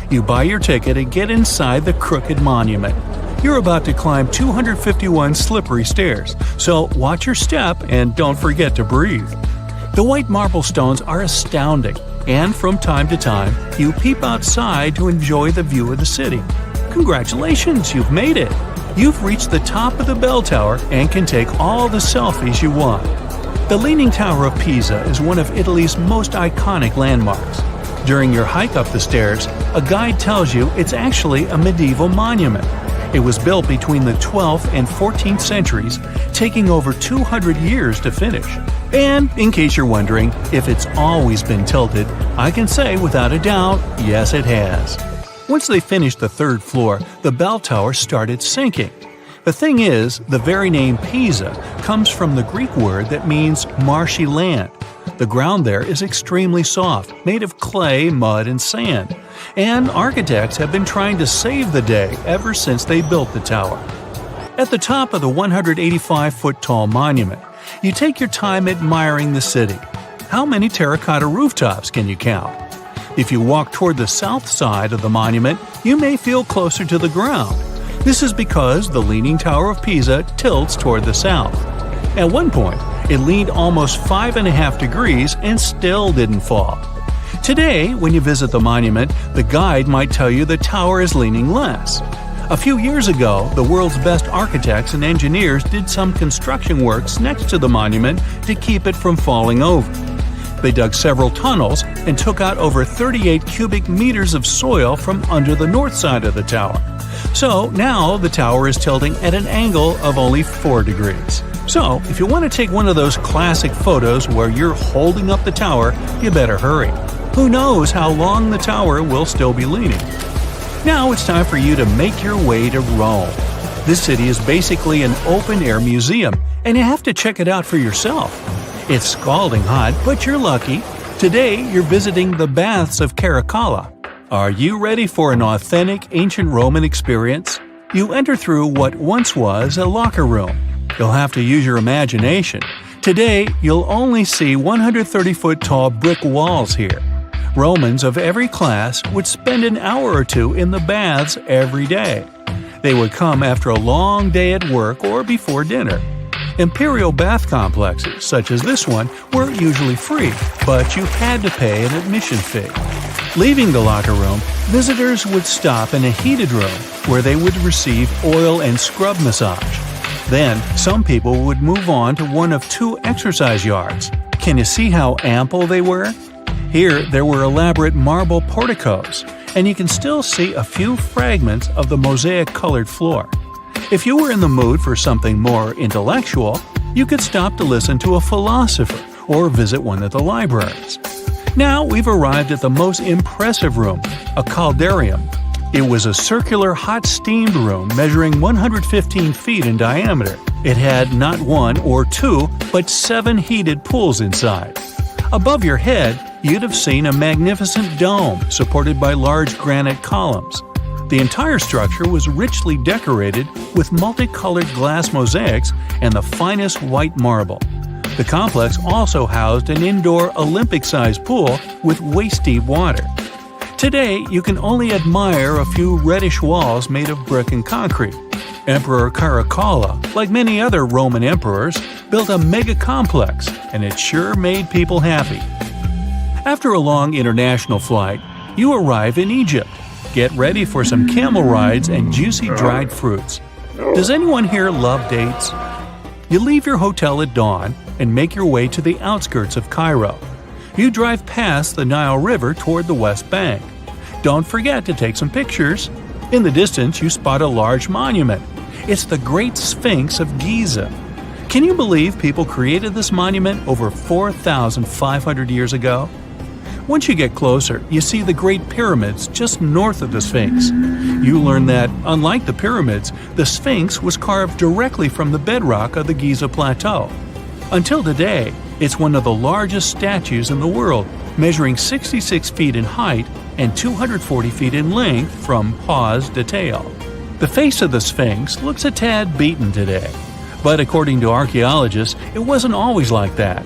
You buy your ticket and get inside the crooked monument. You're about to climb 251 slippery stairs, so watch your step and don't forget to breathe. The white marble stones are astounding, and from time to time, you peep outside to enjoy the view of the city. Congratulations, you've made it! You've reached the top of the bell tower and can take all the selfies you want. The Leaning Tower of Pisa is one of Italy's most iconic landmarks. During your hike up the stairs, a guide tells you it's actually a medieval monument. It was built between the 12th and 14th centuries, taking over 200 years to finish. And in case you're wondering if it's always been tilted, I can say without a doubt, yes it has. Once they finished the third floor, the bell tower started sinking. The thing is, the very name Pisa comes from the Greek word that means marshy land. The ground there is extremely soft, made of clay, mud, and sand. And architects have been trying to save the day ever since they built the tower. At the top of the 185-foot-tall monument, you take your time admiring the city. How many terracotta rooftops can you count? If you walk toward the south side of the monument, you may feel closer to the ground. This is because the Leaning Tower of Pisa tilts toward the south. At one point, it leaned almost 5.5 degrees and still didn't fall. Today, when you visit the monument, the guide might tell you the tower is leaning less. A few years ago, the world's best architects and engineers did some construction works next to the monument to keep it from falling over. They dug several tunnels and took out over 38 cubic meters of soil from under the north side of the tower. So now the tower is tilting at an angle of only 4 degrees. So if you want to take one of those classic photos where you're holding up the tower, you better hurry. Who knows how long the tower will still be leaning? Now it's time for you to make your way to Rome. This city is basically an open-air museum, and you have to check it out for yourself. It's scalding hot, but you're lucky. Today you're visiting the baths of Caracalla. Are you ready for an authentic ancient Roman experience? You enter through what once was a locker room. You'll have to use your imagination. Today, you'll only see 130-foot-tall brick walls here. Romans of every class would spend an hour or two in the baths every day. They would come after a long day at work or before dinner. Imperial bath complexes, such as this one, were usually free, but you had to pay an admission fee. Leaving the locker room, visitors would stop in a heated room where they would receive oil and scrub massage. Then, some people would move on to one of 2 exercise yards. Can you see how ample they were? Here, there were elaborate marble porticos, and you can still see a few fragments of the mosaic-colored floor. If you were in the mood for something more intellectual, you could stop to listen to a philosopher or visit one of the libraries. Now we've arrived at the most impressive room, a caldarium. It was a circular hot-steamed room measuring 115 feet in diameter. It had not 1 or 2, but 7 heated pools inside. Above your head, you'd have seen a magnificent dome supported by large granite columns. The entire structure was richly decorated with multicolored glass mosaics and the finest white marble. The complex also housed an indoor Olympic-sized pool with waist-deep water. Today, you can only admire a few reddish walls made of brick and concrete. Emperor Caracalla, like many other Roman emperors, built a mega-complex, and it sure made people happy. After a long international flight, you arrive in Egypt. Get ready for some camel rides and juicy dried fruits. Does anyone here love dates? You leave your hotel at dawn and make your way to the outskirts of Cairo. You drive past the Nile River toward the West Bank. Don't forget to take some pictures. In the distance, you spot a large monument. It's the Great Sphinx of Giza. Can you believe people created this monument over 4,500 years ago? Once you get closer, you see the Great Pyramids just north of the Sphinx. You learn that, unlike the pyramids, the Sphinx was carved directly from the bedrock of the Giza Plateau. Until today, it's one of the largest statues in the world, measuring 66 feet in height and 240 feet in length from paws to tail. The face of the Sphinx looks a tad beaten today, but according to archaeologists, it wasn't always like that.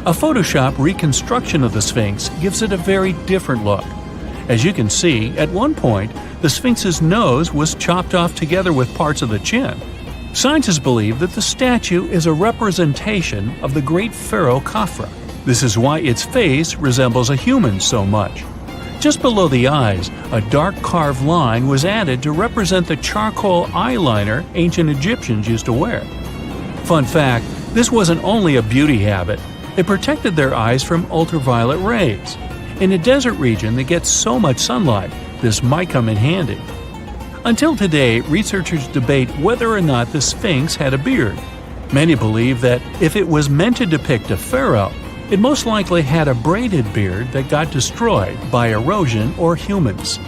A Photoshop reconstruction of the Sphinx gives it a very different look. As you can see, at one point, the Sphinx's nose was chopped off together with parts of the chin. Scientists believe that the statue is a representation of the great pharaoh Khafra. This is why its face resembles a human so much. Just below the eyes, a dark carved line was added to represent the charcoal eyeliner ancient Egyptians used to wear. Fun fact, this wasn't only a beauty habit. It protected their eyes from ultraviolet rays. In a desert region that gets so much sunlight, this might come in handy. Until today, researchers debate whether or not the Sphinx had a beard. Many believe that if it was meant to depict a pharaoh, it most likely had a braided beard that got destroyed by erosion or humans.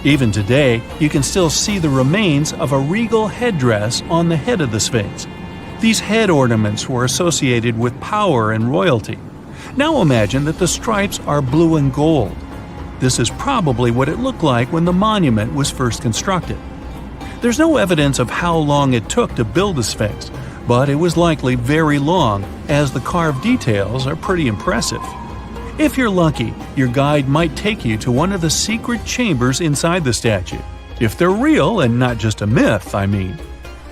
Even today, you can still see the remains of a regal headdress on the head of the Sphinx. These head ornaments were associated with power and royalty. Now imagine that the stripes are blue and gold. This is probably what it looked like when the monument was first constructed. There's no evidence of how long it took to build the Sphinx, but it was likely very long, as the carved details are pretty impressive. If you're lucky, your guide might take you to one of the secret chambers inside the statue. If they're real and not just a myth, I mean.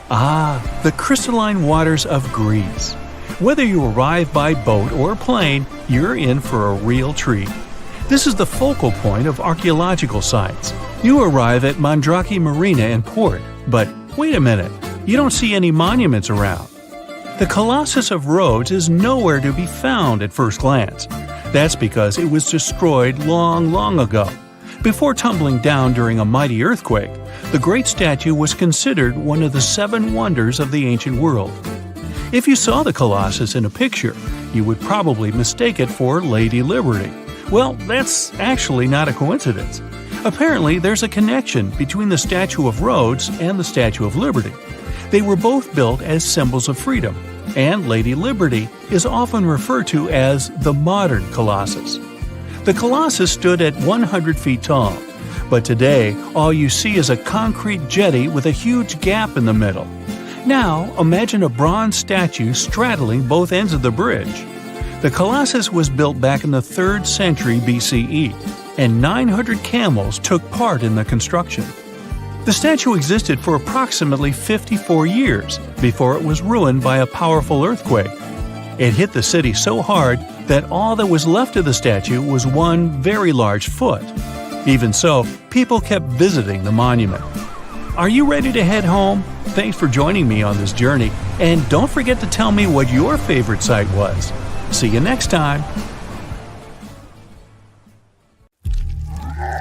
The crystalline waters of Greece. Whether you arrive by boat or plane, you're in for a real treat. This is the focal point of archaeological sites. You arrive at Mandrake Marina and Port, but wait a minute, you don't see any monuments around. The Colossus of Rhodes is nowhere to be found at first glance. That's because it was destroyed long ago. Before tumbling down during a mighty earthquake, the great statue was considered one of the 7 wonders of the ancient world. If you saw the Colossus in a picture, you would probably mistake it for Lady Liberty. Well, that's actually not a coincidence. Apparently, there's a connection between the Statue of Rhodes and the Statue of Liberty. They were both built as symbols of freedom, and Lady Liberty is often referred to as the modern Colossus. The Colossus stood at 100 feet tall, but today all you see is a concrete jetty with a huge gap in the middle. Now, imagine a bronze statue straddling both ends of the bridge. The Colossus was built back in the 3rd century BCE, and 900 camels took part in the construction. The statue existed for approximately 54 years before it was ruined by a powerful earthquake. It hit the city so hard that all that was left of the statue was one very large foot. Even so, people kept visiting the monument. Are you ready to head home? Thanks for joining me on this journey, and don't forget to tell me what your favorite site was. See you next time!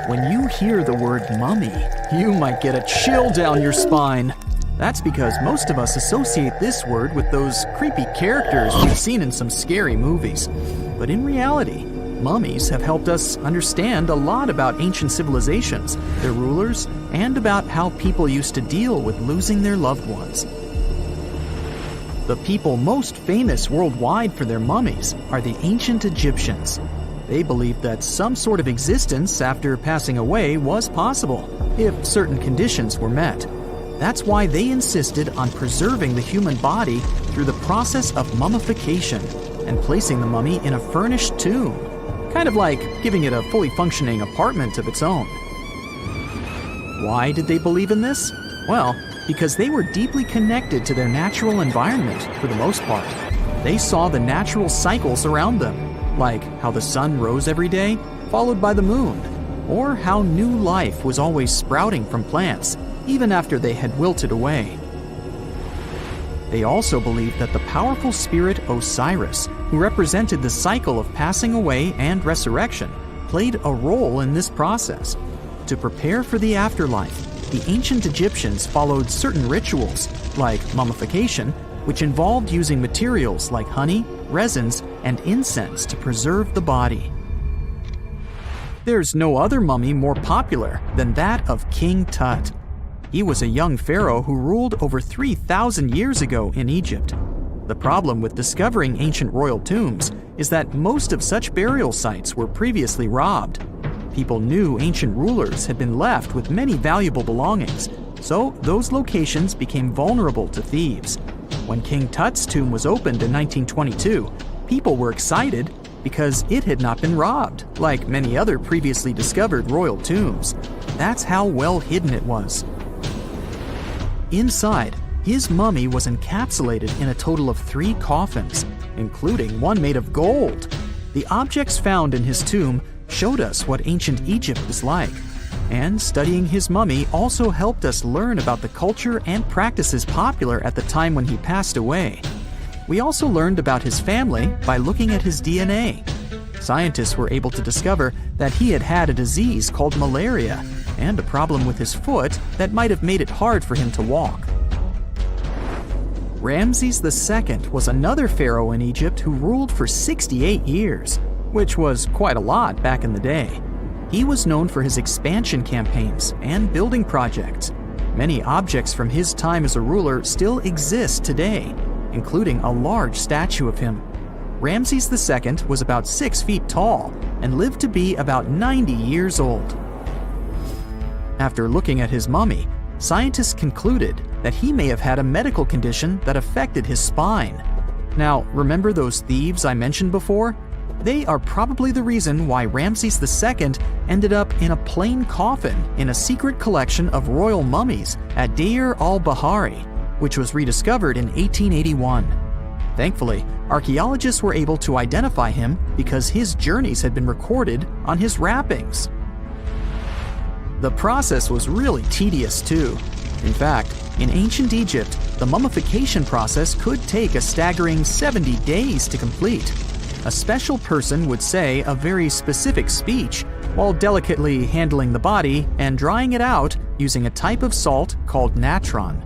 When you hear the word mummy, you might get a chill down your spine. That's because most of us associate this word with those creepy characters we've seen in some scary movies. But in reality, mummies have helped us understand a lot about ancient civilizations, their rulers, and about how people used to deal with losing their loved ones. The people most famous worldwide for their mummies are the ancient Egyptians. They believed that some sort of existence after passing away was possible, if certain conditions were met. That's why they insisted on preserving the human body through the process of mummification and placing the mummy in a furnished tomb, kind of like giving it a fully functioning apartment of its own. Why did they believe in this? Well, because they were deeply connected to their natural environment for the most part. They saw the natural cycles around them, like how the sun rose every day, followed by the moon, or how new life was always sprouting from plants, even after they had wilted away. They also believed that the powerful spirit Osiris, who represented the cycle of passing away and resurrection, played a role in this process. To prepare for the afterlife, the ancient Egyptians followed certain rituals, like mummification, which involved using materials like honey, resins, and incense to preserve the body. There's no other mummy more popular than that of King Tut. He was a young pharaoh who ruled over 3,000 years ago in Egypt. The problem with discovering ancient royal tombs is that most of such burial sites were previously robbed. People knew ancient rulers had been left with many valuable belongings, so those locations became vulnerable to thieves. When King Tut's tomb was opened in 1922, people were excited because it had not been robbed, like many other previously discovered royal tombs. That's how well hidden it was. Inside, his mummy was encapsulated in a total of 3 coffins, including one made of gold. The objects found in his tomb showed us what ancient Egypt was like, and studying his mummy also helped us learn about the culture and practices popular at the time when he passed away. We also learned about his family by looking at his DNA. Scientists were able to discover that he had had a disease called malaria and a problem with his foot that might have made it hard for him to walk. Ramses II was another pharaoh in Egypt who ruled for 68 years, which was quite a lot back in the day. He was known for his expansion campaigns and building projects. Many objects from his time as a ruler still exist today, including a large statue of him. Ramses II was about 6 feet tall and lived to be about 90 years old. After looking at his mummy, scientists concluded that he may have had a medical condition that affected his spine. Now, remember those thieves I mentioned before? They are probably the reason why Ramses II ended up in a plain coffin in a secret collection of royal mummies at Deir al-Bahari, which was rediscovered in 1881. Thankfully, archaeologists were able to identify him because his journeys had been recorded on his wrappings. The process was really tedious too. In fact, in ancient Egypt, the mummification process could take a staggering 70 days to complete. A special person would say a very specific speech while delicately handling the body and drying it out using a type of salt called natron.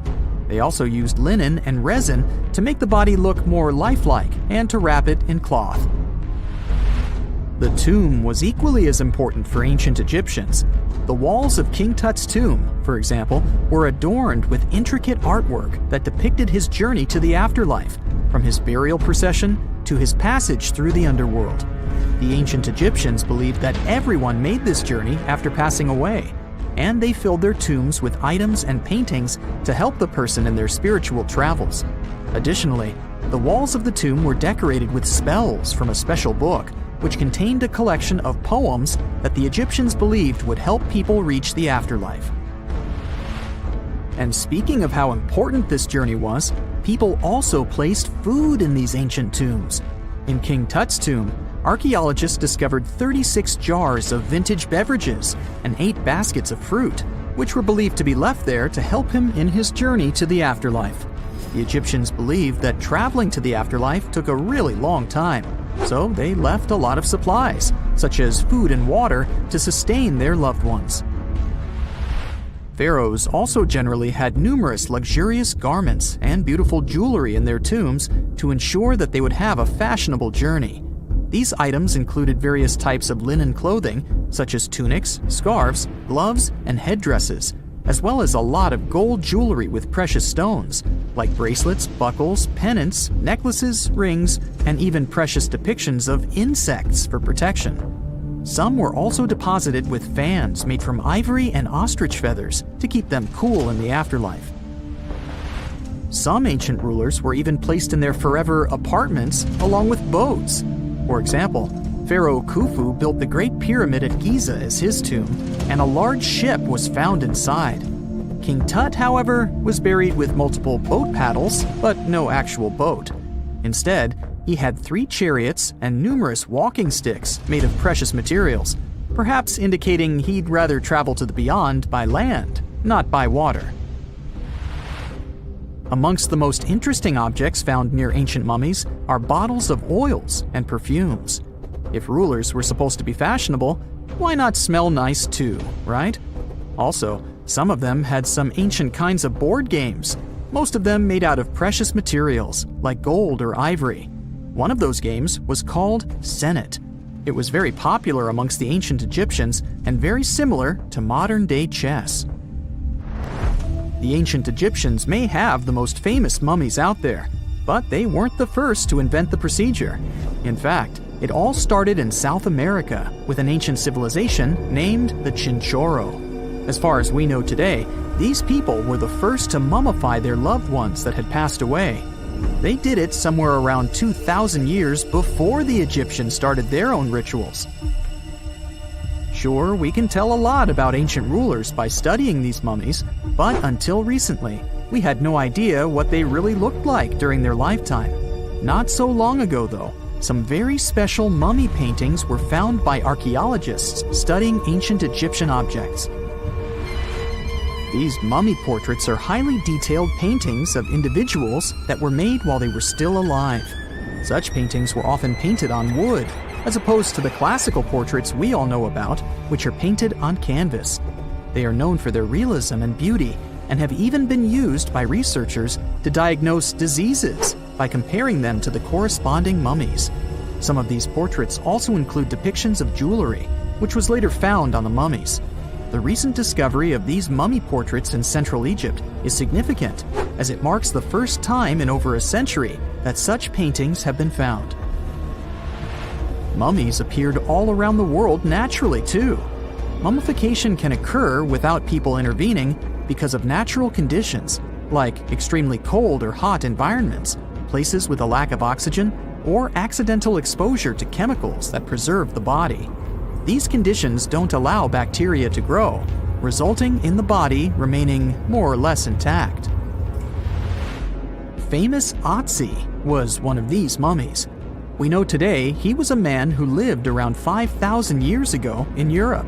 They also used linen and resin to make the body look more lifelike and to wrap it in cloth. The tomb was equally as important for ancient Egyptians. The walls of King Tut's tomb, for example, were adorned with intricate artwork that depicted his journey to the afterlife, from his burial procession to his passage through the underworld. The ancient Egyptians believed that everyone made this journey after passing away, and they filled their tombs with items and paintings to help the person in their spiritual travels. Additionally, the walls of the tomb were decorated with spells from a special book, which contained a collection of poems that the Egyptians believed would help people reach the afterlife. And speaking of how important this journey was, people also placed food in these ancient tombs. In King Tut's tomb, archaeologists discovered 36 jars of vintage beverages and 8 baskets of fruit, which were believed to be left there to help him in his journey to the afterlife. The Egyptians believed that traveling to the afterlife took a really long time, so they left a lot of supplies, such as food and water, to sustain their loved ones. Pharaohs also generally had numerous luxurious garments and beautiful jewelry in their tombs to ensure that they would have a fashionable journey. These items included various types of linen clothing, such as tunics, scarves, gloves, and headdresses, as well as a lot of gold jewelry with precious stones, like bracelets, buckles, pendants, necklaces, rings, and even precious depictions of insects for protection. Some were also deposited with fans made from ivory and ostrich feathers to keep them cool in the afterlife. Some ancient rulers were even placed in their forever apartments along with boats. For example, Pharaoh Khufu built the Great Pyramid at Giza as his tomb, and a large ship was found inside. King Tut, however, was buried with multiple boat paddles, but no actual boat. Instead, he had 3 chariots and numerous walking sticks made of precious materials, perhaps indicating he'd rather travel to the beyond by land, not by water. Amongst the most interesting objects found near ancient mummies are bottles of oils and perfumes. If rulers were supposed to be fashionable, why not smell nice too, right? Also, some of them had some ancient kinds of board games, most of them made out of precious materials like gold or ivory. One of those games was called Senet. It was very popular amongst the ancient Egyptians and very similar to modern-day chess. The ancient Egyptians may have the most famous mummies out there, but they weren't the first to invent the procedure. In fact, it all started in South America with an ancient civilization named the Chinchorro. As far as we know today, these people were the first to mummify their loved ones that had passed away. They did it somewhere around 2,000 years before the Egyptians started their own rituals. Sure, we can tell a lot about ancient rulers by studying these mummies, but until recently, we had no idea what they really looked like during their lifetime. Not so long ago, though, some very special mummy paintings were found by archaeologists studying ancient Egyptian objects. These mummy portraits are highly detailed paintings of individuals that were made while they were still alive. Such paintings were often painted on wood, as opposed to the classical portraits we all know about, which are painted on canvas. They are known for their realism and beauty, and have even been used by researchers to diagnose diseases by comparing them to the corresponding mummies. Some of these portraits also include depictions of jewelry, which was later found on the mummies. The recent discovery of these mummy portraits in Central Egypt is significant, as it marks the first time in over a century that such paintings have been found. Mummies appeared all around the world naturally, too. Mummification can occur without people intervening because of natural conditions, like extremely cold or hot environments, places with a lack of oxygen, or accidental exposure to chemicals that preserve the body. These conditions don't allow bacteria to grow, resulting in the body remaining more or less intact. Famous Otzi was one of these mummies. We know today he was a man who lived around 5,000 years ago in Europe.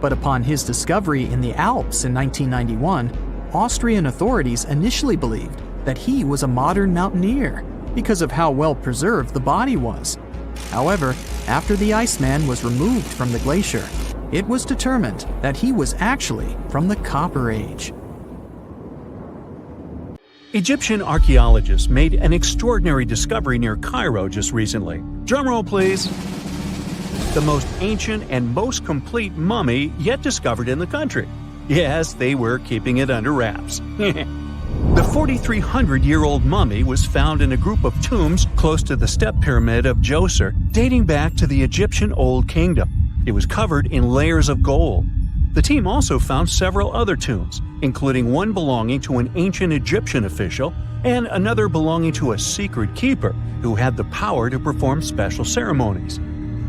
But upon his discovery in the Alps in 1991, Austrian authorities initially believed that he was a modern mountaineer because of how well preserved the body was. However, after the Iceman was removed from the glacier, it was determined that he was actually from the Copper Age. Egyptian archaeologists made an extraordinary discovery near Cairo just recently. Drumroll, please. The most ancient and most complete mummy yet discovered in the country. Yes, they were keeping it under wraps. The 4,300-year-old mummy was found in a group of tombs close to the Step Pyramid of Djoser, dating back to the Egyptian Old Kingdom. It was covered in layers of gold. The team also found several other tombs, including one belonging to an ancient Egyptian official and another belonging to a secret keeper who had the power to perform special ceremonies.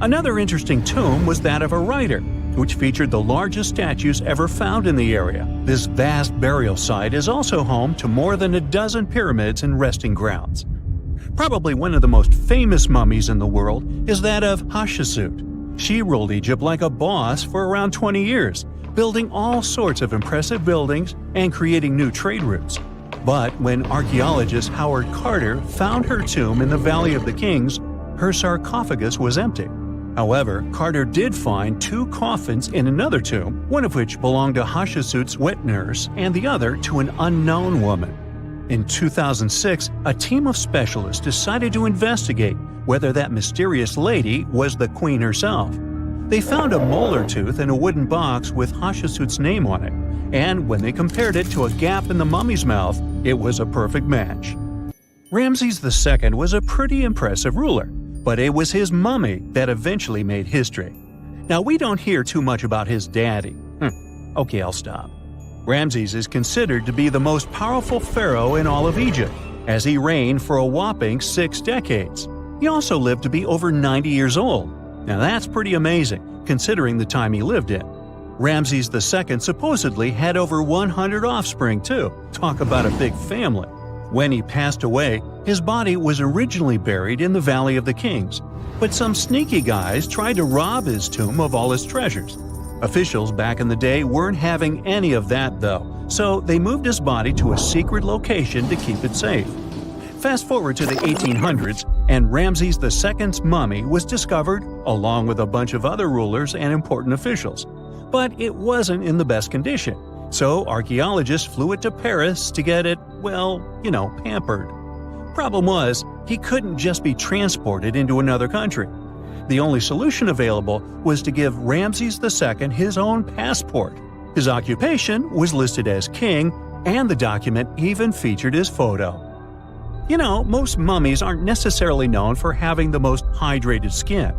Another interesting tomb was that of a writer, which featured the largest statues ever found in the area. This vast burial site is also home to more than a dozen pyramids and resting grounds. Probably one of the most famous mummies in the world is that of Hatshepsut. She ruled Egypt like a boss for around 20 years, building all sorts of impressive buildings and creating new trade routes. But when archaeologist Howard Carter found her tomb in the Valley of the Kings, her sarcophagus was empty. However, Carter did find two coffins in another tomb, one of which belonged to Hatshepsut's wet nurse and the other to an unknown woman. In 2006, a team of specialists decided to investigate whether that mysterious lady was the queen herself. They found a molar tooth in a wooden box with Hatshepsut's name on it, and when they compared it to a gap in the mummy's mouth, it was a perfect match. Ramses II was a pretty impressive ruler, but it was his mummy that eventually made history. Now, we don't hear too much about his daddy. Okay, I'll stop. Ramses is considered to be the most powerful pharaoh in all of Egypt, as he reigned for a whopping 6 decades. He also lived to be over 90 years old. Now that's pretty amazing, considering the time he lived in. Ramses II supposedly had over 100 offspring too. Talk about a big family. When he passed away, his body was originally buried in the Valley of the Kings, but some sneaky guys tried to rob his tomb of all his treasures. Officials back in the day weren't having any of that though, so they moved his body to a secret location to keep it safe. Fast forward to the 1800s, and Ramses II's mummy was discovered along with a bunch of other rulers and important officials. But it wasn't in the best condition, so archaeologists flew it to Paris to get it, pampered. Problem was, he couldn't just be transported into another country. The only solution available was to give Ramses II his own passport. His occupation was listed as king, and the document even featured his photo. Most mummies aren't necessarily known for having the most hydrated skin.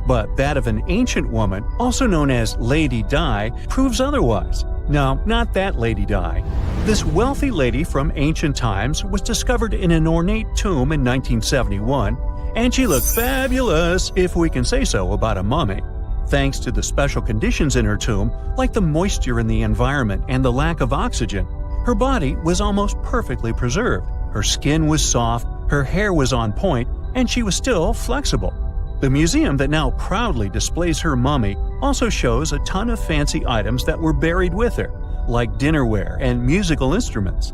But that of an ancient woman, also known as Lady Di, proves otherwise. No, not that Lady Di. This wealthy lady from ancient times was discovered in an ornate tomb in 1971, and she looked fabulous, if we can say so about a mummy. Thanks to the special conditions in her tomb, like the moisture in the environment and the lack of oxygen, her body was almost perfectly preserved. Her skin was soft, her hair was on point, and she was still flexible. The museum that now proudly displays her mummy also shows a ton of fancy items that were buried with her, like dinnerware and musical instruments.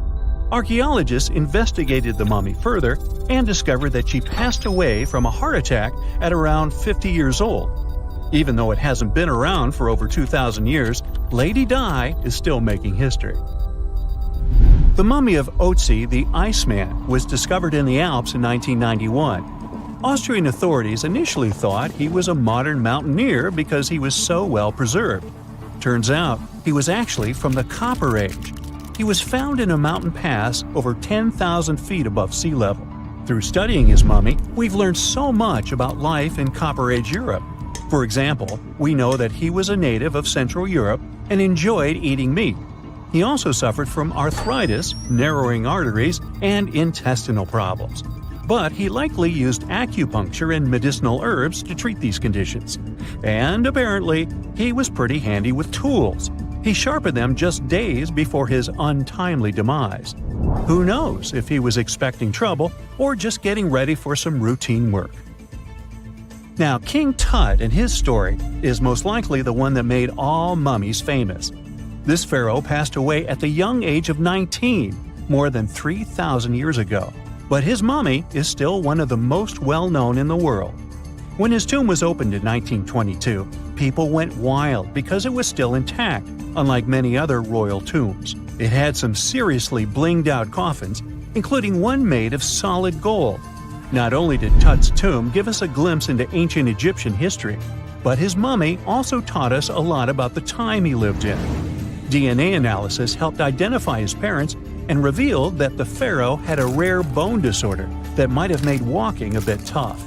Archaeologists investigated the mummy further and discovered that she passed away from a heart attack at around 50 years old. Even though it hasn't been around for over 2,000 years, Lady Di is still making history. The mummy of Otzi the Iceman was discovered in the Alps in 1991. Austrian authorities initially thought he was a modern mountaineer because he was so well preserved. Turns out, he was actually from the Copper Age. He was found in a mountain pass over 10,000 feet above sea level. Through studying his mummy, we've learned so much about life in Copper Age Europe. For example, we know that he was a native of Central Europe and enjoyed eating meat. He also suffered from arthritis, narrowing arteries, and intestinal problems. But he likely used acupuncture and medicinal herbs to treat these conditions. And apparently, he was pretty handy with tools. He sharpened them just days before his untimely demise. Who knows if he was expecting trouble or just getting ready for some routine work. Now, King Tut and his story is most likely the one that made all mummies famous. This pharaoh passed away at the young age of 19, more than 3,000 years ago. But his mummy is still one of the most well-known in the world. When his tomb was opened in 1922, people went wild because it was still intact, unlike many other royal tombs. It had some seriously blinged-out coffins, including one made of solid gold. Not only did Tut's tomb give us a glimpse into ancient Egyptian history, but his mummy also taught us a lot about the time he lived in. DNA analysis helped identify his parents and revealed that the pharaoh had a rare bone disorder that might have made walking a bit tough.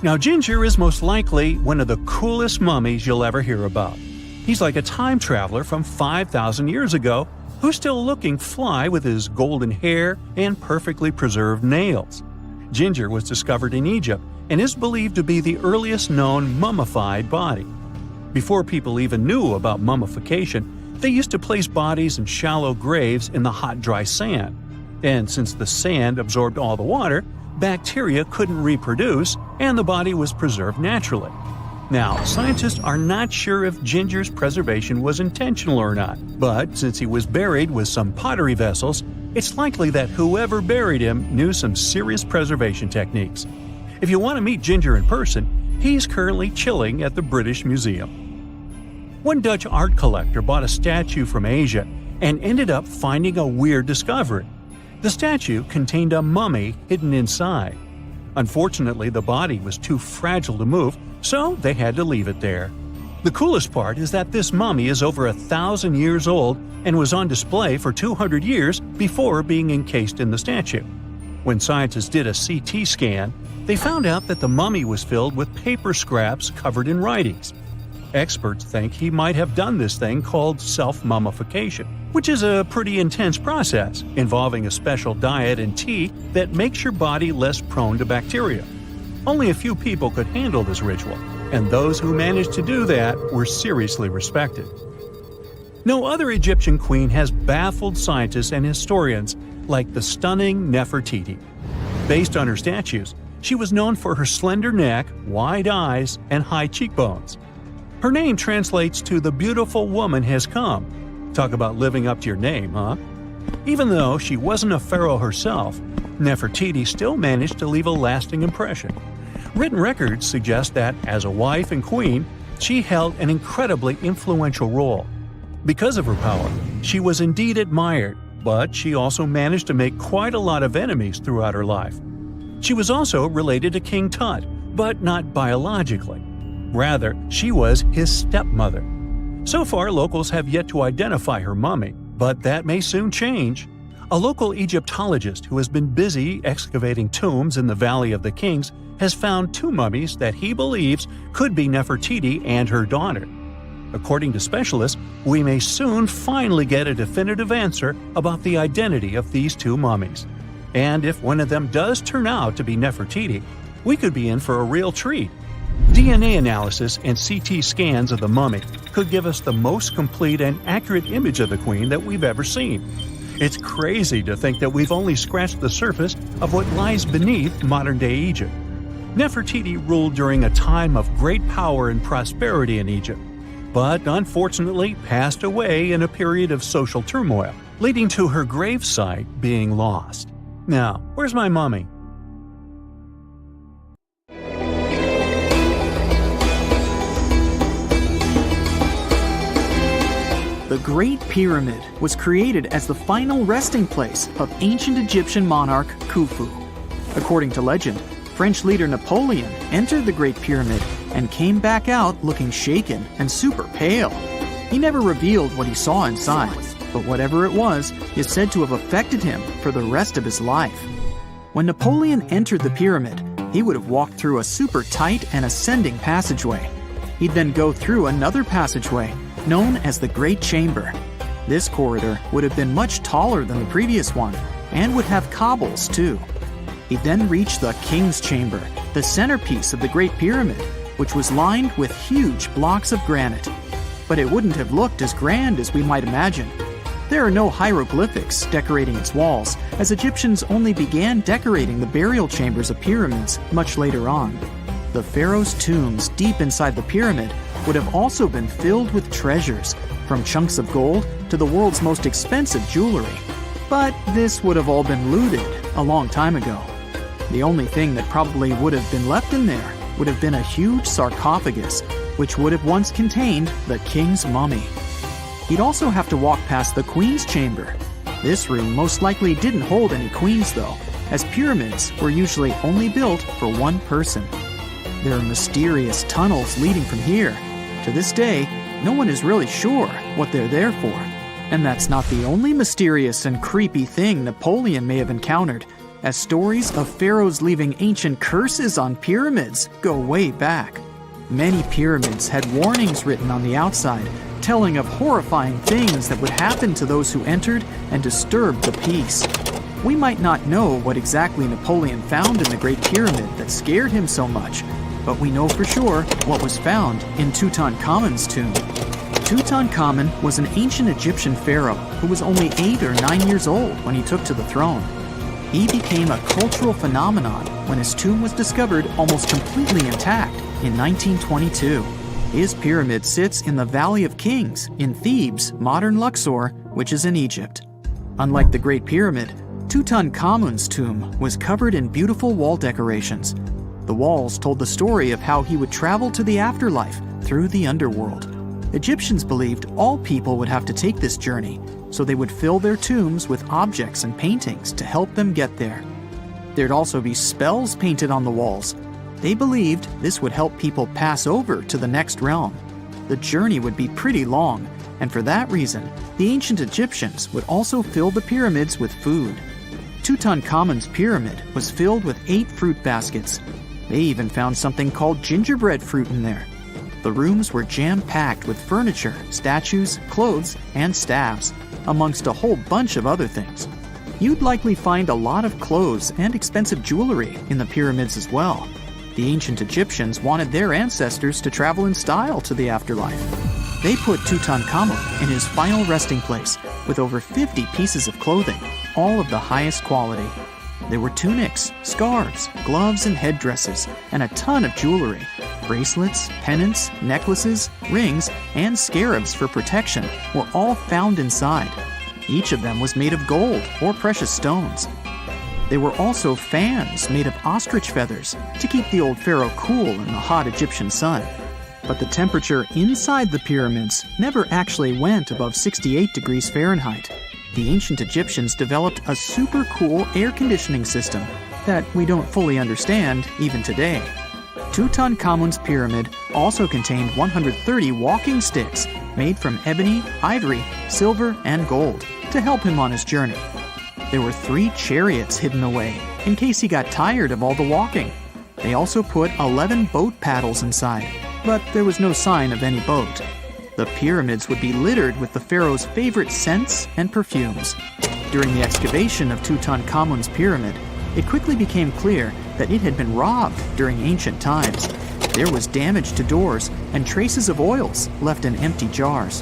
Now, Ginger is most likely one of the coolest mummies you'll ever hear about. He's like a time traveler from 5,000 years ago who's still looking fly with his golden hair and perfectly preserved nails. Ginger was discovered in Egypt and is believed to be the earliest known mummified body. Before people even knew about mummification, they used to place bodies in shallow graves in the hot, dry sand. And since the sand absorbed all the water, bacteria couldn't reproduce and the body was preserved naturally. Now, scientists are not sure if Ginger's preservation was intentional or not, but since he was buried with some pottery vessels, it's likely that whoever buried him knew some serious preservation techniques. If you want to meet Ginger in person, he's currently chilling at the British Museum. One Dutch art collector bought a statue from Asia and ended up finding a weird discovery. The statue contained a mummy hidden inside. Unfortunately, the body was too fragile to move, so they had to leave it there. The coolest part is that this mummy is over 1,000 years old and was on display for 200 years before being encased in the statue. When scientists did a CT scan, they found out that the mummy was filled with paper scraps covered in writings. Experts think he might have done this thing called self-mummification, which is a pretty intense process involving a special diet and tea that makes your body less prone to bacteria. Only a few people could handle this ritual, and those who managed to do that were seriously respected. No other Egyptian queen has baffled scientists and historians like the stunning Nefertiti. Based on her statues, she was known for her slender neck, wide eyes, and high cheekbones. Her name translates to "the beautiful woman has come." Talk about living up to your name, huh? Even though she wasn't a pharaoh herself, Nefertiti still managed to leave a lasting impression. Written records suggest that, as a wife and queen, she held an incredibly influential role. Because of her power, she was indeed admired, but she also managed to make quite a lot of enemies throughout her life. She was also related to King Tut, but not biologically. Rather, she was his stepmother. So far, locals have yet to identify her mummy, but that may soon change. A local Egyptologist who has been busy excavating tombs in the Valley of the Kings has found two mummies that he believes could be Nefertiti and her daughter. According to specialists, we may soon finally get a definitive answer about the identity of these two mummies. And if one of them does turn out to be Nefertiti, we could be in for a real treat. DNA analysis and CT scans of the mummy could give us the most complete and accurate image of the queen that we've ever seen. It's crazy to think that we've only scratched the surface of what lies beneath modern-day Egypt. Nefertiti ruled during a time of great power and prosperity in Egypt, but unfortunately passed away in a period of social turmoil, leading to her gravesite being lost. Now, where's my mummy? The The Great Pyramid was created as the final resting place of ancient Egyptian monarch Khufu. According to legend, French leader Napoleon entered the Great Pyramid and came back out looking shaken and super pale. He never revealed what he saw inside, but whatever it was is said to have affected him for the rest of his life. When Napoleon entered the pyramid, he would have walked through a super tight and ascending passageway. He'd then go through another passageway, known as the Great Chamber. This corridor would have been much taller than the previous one, and would have cobbles too. He'd then reach the King's Chamber, the centerpiece of the Great Pyramid, which was lined with huge blocks of granite. But it wouldn't have looked as grand as we might imagine. There are no hieroglyphics decorating its walls, as Egyptians only began decorating the burial chambers of pyramids much later on. The pharaohs' tombs deep inside the pyramid would have also been filled with treasures, from chunks of gold to the world's most expensive jewelry. But this would have all been looted a long time ago. The only thing that probably would have been left in there would have been a huge sarcophagus, which would have once contained the king's mummy. He'd also have to walk past the Queen's Chamber. This room most likely didn't hold any queens though, as pyramids were usually only built for one person. There are mysterious tunnels leading from here. To this day, no one is really sure what they're there for. And that's not the only mysterious and creepy thing Napoleon may have encountered, as stories of pharaohs leaving ancient curses on pyramids go way back. Many pyramids had warnings written on the outside, telling of horrifying things that would happen to those who entered and disturbed the peace. We might not know what exactly Napoleon found in the Great Pyramid that scared him so much, but we know for sure what was found in Tutankhamun's tomb. Tutankhamun was an ancient Egyptian pharaoh who was only 8 or 9 years old when he took to the throne. He became a cultural phenomenon when his tomb was discovered almost completely intact in 1922. His pyramid sits in the Valley of Kings in Thebes, modern Luxor, which is in Egypt. Unlike the Great Pyramid, Tutankhamun's tomb was covered in beautiful wall decorations. The walls told the story of how he would travel to the afterlife through the underworld. Egyptians believed all people would have to take this journey, so they would fill their tombs with objects and paintings to help them get there. There'd also be spells painted on the walls. They believed this would help people pass over to the next realm. The journey would be pretty long, and for that reason, the ancient Egyptians would also fill the pyramids with food. Tutankhamun's pyramid was filled with 8 fruit baskets. They even found something called gingerbread fruit in there. The rooms were jam-packed with furniture, statues, clothes, and staffs, amongst a whole bunch of other things. You'd likely find a lot of clothes and expensive jewelry in the pyramids as well. The ancient Egyptians wanted their ancestors to travel in style to the afterlife. They put Tutankhamun in his final resting place with over 50 pieces of clothing, all of the highest quality. There were tunics, scarves, gloves, and headdresses, and a ton of jewelry. Bracelets, pendants, necklaces, rings, and scarabs for protection were all found inside. Each of them was made of gold or precious stones. There were also fans made of ostrich feathers to keep the old pharaoh cool in the hot Egyptian sun. But the temperature inside the pyramids never actually went above 68 degrees Fahrenheit. The ancient Egyptians developed a super cool air conditioning system that we don't fully understand even today. Tutankhamun's pyramid also contained 130 walking sticks made from ebony, ivory, silver, and gold to help him on his journey. There were 3 chariots hidden away in case he got tired of all the walking. They also put 11 boat paddles inside, but there was no sign of any boat. The pyramids would be littered with the pharaoh's favorite scents and perfumes. During the excavation of Tutankhamun's pyramid, it quickly became clear that it had been robbed during ancient times. There was damage to doors and traces of oils left in empty jars.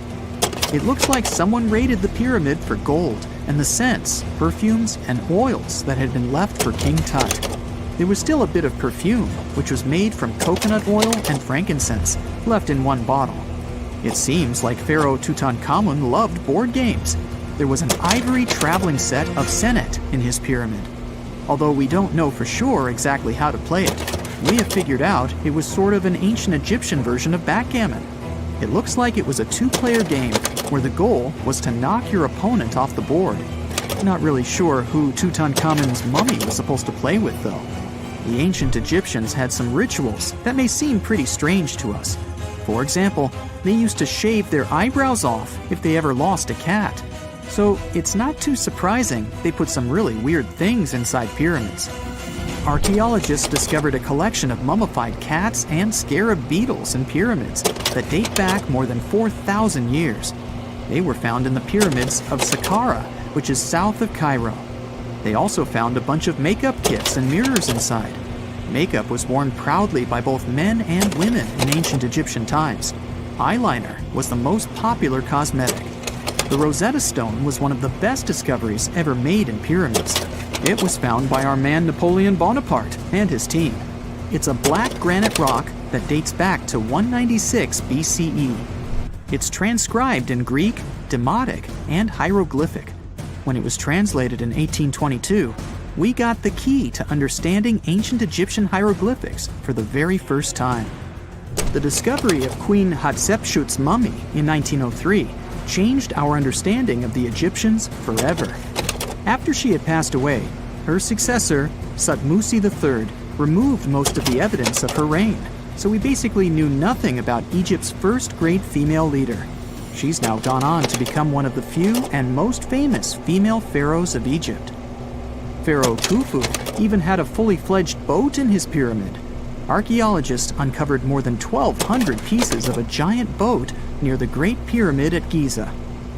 It looks like someone raided the pyramid for gold and the scents, perfumes, and oils that had been left for King Tut. There was still a bit of perfume, which was made from coconut oil and frankincense, left in one bottle. It seems like Pharaoh Tutankhamun loved board games. There was an ivory traveling set of senet in his pyramid. Although we don't know for sure exactly how to play it, we have figured out it was sort of an ancient Egyptian version of backgammon. It looks like it was a 2-player game where the goal was to knock your opponent off the board. Not really sure who Tutankhamun's mummy was supposed to play with, though. The ancient Egyptians had some rituals that may seem pretty strange to us. For example, they used to shave their eyebrows off if they ever lost a cat. So it's not too surprising they put some really weird things inside pyramids. Archaeologists discovered a collection of mummified cats and scarab beetles in pyramids that date back more than 4,000 years. They were found in the pyramids of Saqqara, which is south of Cairo. They also found a bunch of makeup kits and mirrors inside. Makeup was worn proudly by both men and women in ancient Egyptian times. Eyeliner was the most popular cosmetic. The Rosetta Stone was one of the best discoveries ever made in pyramids. It was found by our man Napoleon Bonaparte and his team. It's a black granite rock that dates back to 196 BCE. It's transcribed in Greek, Demotic, and hieroglyphic. When it was translated in 1822, we got the key to understanding ancient Egyptian hieroglyphics for the very first time. The discovery of Queen Hatshepsut's mummy in 1903 changed our understanding of the Egyptians forever. After she had passed away, her successor, Thutmose III, removed most of the evidence of her reign, so we basically knew nothing about Egypt's first great female leader. She's now gone on to become one of the few and most famous female pharaohs of Egypt. Pharaoh Khufu even had a fully fledged boat in his pyramid. Archaeologists uncovered more than 1,200 pieces of a giant boat near the Great Pyramid at Giza.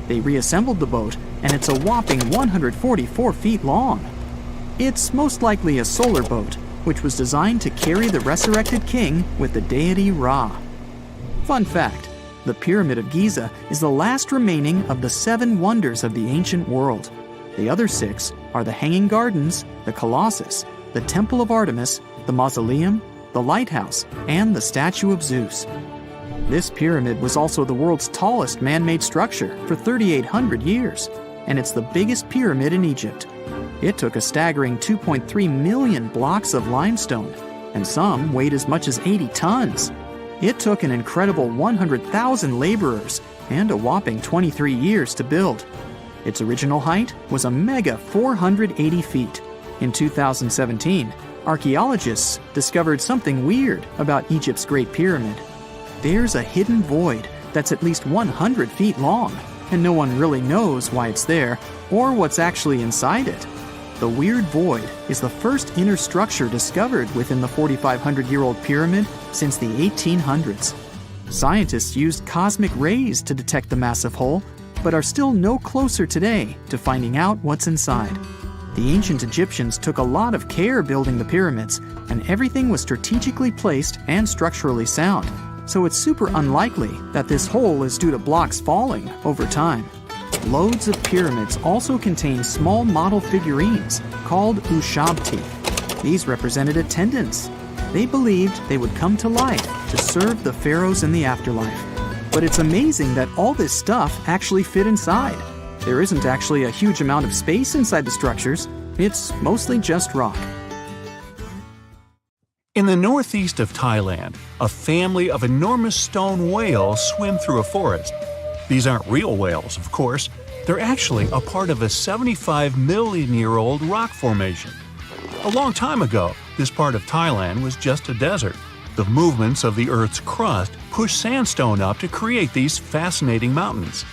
They reassembled the boat, and it's a whopping 144 feet long. It's most likely a solar boat, which was designed to carry the resurrected king with the deity Ra. Fun fact, the Pyramid of Giza is the last remaining of the 7 wonders of the ancient world. The other 6 are the Hanging Gardens, the Colossus, the Temple of Artemis, the Mausoleum, the Lighthouse, and the Statue of Zeus. This pyramid was also the world's tallest man-made structure for 3,800 years, and it's the biggest pyramid in Egypt. It took a staggering 2.3 million blocks of limestone, and some weighed as much as 80 tons. It took an incredible 100,000 laborers and a whopping 23 years to build. Its original height was a mega 480 feet. In 2017, archaeologists discovered something weird about Egypt's Great Pyramid. There's a hidden void that's at least 100 feet long, and no one really knows why it's there or what's actually inside it. The weird void is the first inner structure discovered within the 4,500-year-old pyramid since the 1800s. Scientists used cosmic rays to detect the massive hole, but are still no closer today to finding out what's inside. The ancient Egyptians took a lot of care building the pyramids, and everything was strategically placed and structurally sound, so it's super unlikely that this hole is due to blocks falling over time. Loads of pyramids also contain small model figurines called ushabti. These represented attendants. They believed they would come to life to serve the pharaohs in the afterlife. But it's amazing that all this stuff actually fit inside. There isn't actually a huge amount of space inside the structures. It's mostly just rock. In the northeast of Thailand, a family of enormous stone whales swim through a forest. These aren't real whales, of course. They're actually a part of a 75-million-year-old rock formation. A long time ago, this part of Thailand was just a desert. The movements of the Earth's crust pushed sandstone up to create these fascinating mountains.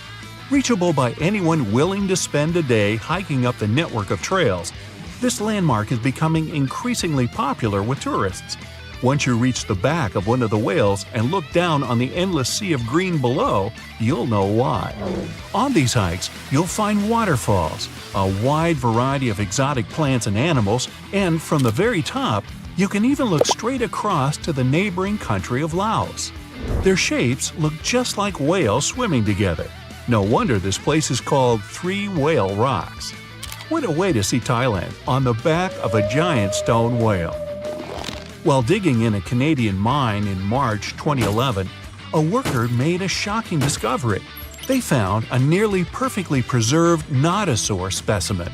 Reachable by anyone willing to spend a day hiking up the network of trails, this landmark is becoming increasingly popular with tourists. Once you reach the back of one of the whales and look down on the endless sea of green below, you'll know why. On these hikes, you'll find waterfalls, a wide variety of exotic plants and animals, and from the very top, you can even look straight across to the neighboring country of Laos. Their shapes look just like whales swimming together. No wonder this place is called Three Whale Rocks. What a way to see Thailand on the back of a giant stone whale. While digging in a Canadian mine in March 2011, a worker made a shocking discovery. They found a nearly perfectly preserved nodosaur specimen.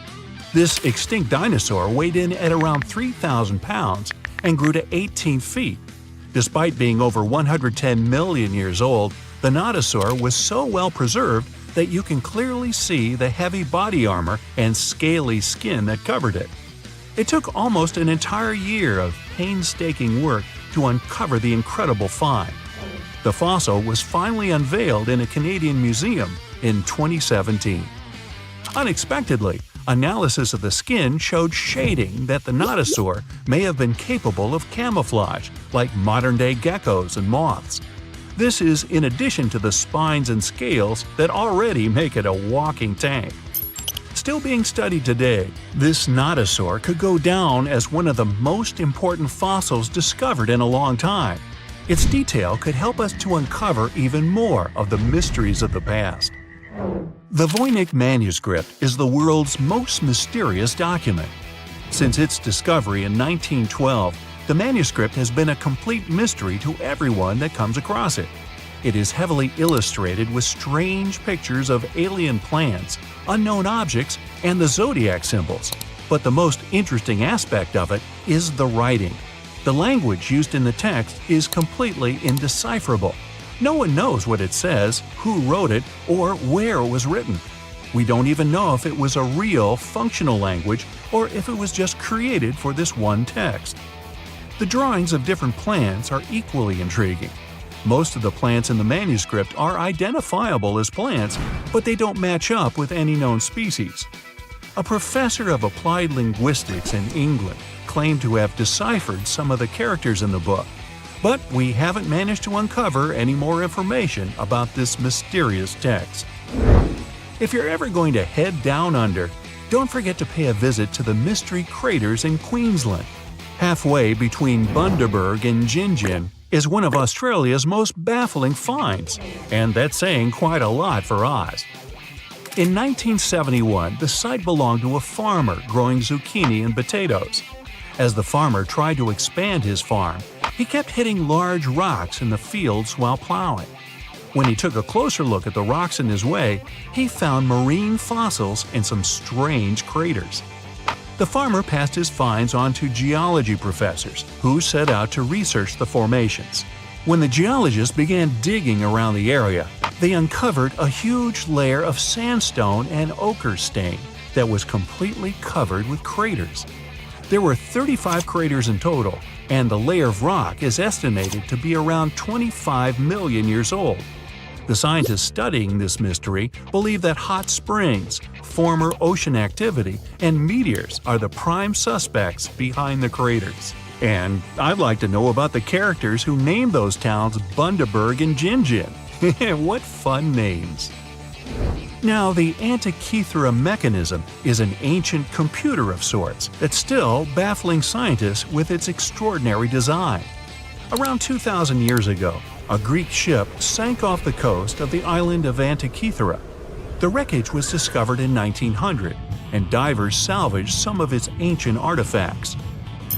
This extinct dinosaur weighed in at around 3,000 pounds and grew to 18 feet. Despite being over 110 million years old, the nodosaur was so well preserved that you can clearly see the heavy body armor and scaly skin that covered it. It took almost an entire year of painstaking work to uncover the incredible find. The fossil was finally unveiled in a Canadian museum in 2017. Unexpectedly, analysis of the skin showed shading that the nodosaur may have been capable of camouflage, like modern-day geckos and moths. This is in addition to the spines and scales that already make it a walking tank. Still being studied today, this nodosaur could go down as one of the most important fossils discovered in a long time. Its detail could help us to uncover even more of the mysteries of the past. The Voynich manuscript is the world's most mysterious document. Since its discovery in 1912, the manuscript has been a complete mystery to everyone that comes across it. It is heavily illustrated with strange pictures of alien plants, unknown objects, and the zodiac symbols. But the most interesting aspect of it is the writing. The language used in the text is completely indecipherable. No one knows what it says, who wrote it, or where it was written. We don't even know if it was a real, functional language or if it was just created for this one text. The drawings of different plants are equally intriguing. Most of the plants in the manuscript are identifiable as plants, but they don't match up with any known species. A professor of applied linguistics in England claimed to have deciphered some of the characters in the book, but we haven't managed to uncover any more information about this mysterious text. If you're ever going to head down under, don't forget to pay a visit to the mystery craters in Queensland. Halfway between Bundaberg and Gingin is one of Australia's most baffling finds, and that's saying quite a lot for Oz. In 1971, the site belonged to a farmer growing zucchini and potatoes. As the farmer tried to expand his farm, he kept hitting large rocks in the fields while plowing. When he took a closer look at the rocks in his way, he found marine fossils and some strange craters. The farmer passed his finds on to geology professors, who set out to research the formations. When the geologists began digging around the area, they uncovered a huge layer of sandstone and ochre stain that was completely covered with craters. There were 35 craters in total, and the layer of rock is estimated to be around 25 million years old. The scientists studying this mystery believe that hot springs, former ocean activity, and meteors are the prime suspects behind the craters. And I'd like to know about the characters who named those towns Bundaberg and Gingin. What fun names! Now, the Antikythera mechanism is an ancient computer of sorts that's still baffling scientists with its extraordinary design. Around 2,000 years ago, a Greek ship sank off the coast of the island of Antikythera. The wreckage was discovered in 1900, and divers salvaged some of its ancient artifacts.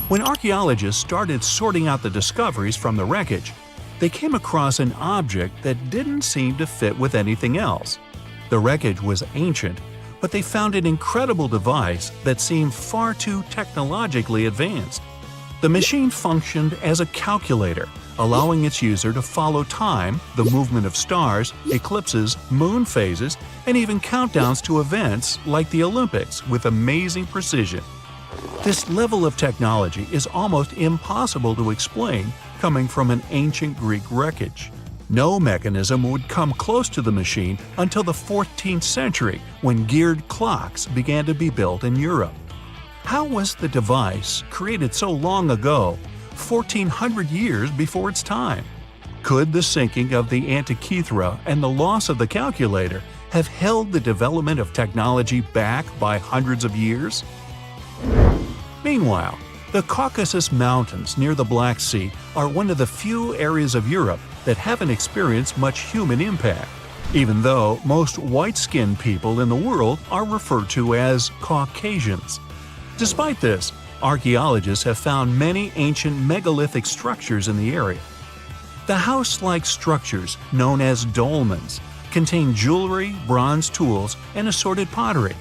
When archaeologists started sorting out the discoveries from the wreckage, they came across an object that didn't seem to fit with anything else. The wreckage was ancient, but they found an incredible device that seemed far too technologically advanced. The machine functioned as a calculator, allowing its user to follow time, the movement of stars, eclipses, moon phases, and even countdowns to events like the Olympics with amazing precision. This level of technology is almost impossible to explain coming from an ancient Greek wreckage. No mechanism would come close to the machine until the 14th century, when geared clocks began to be built in Europe. How was the device, created so long ago, 1,400 years before its time? Could the sinking of the Antikythera and the loss of the calculator have held the development of technology back by hundreds of years? Meanwhile, the Caucasus Mountains near the Black Sea are one of the few areas of Europe that haven't experienced much human impact, even though most white-skinned people in the world are referred to as Caucasians. Despite this, archaeologists have found many ancient megalithic structures in the area. The house-like structures, known as dolmens, contain jewelry, bronze tools, and assorted pottery.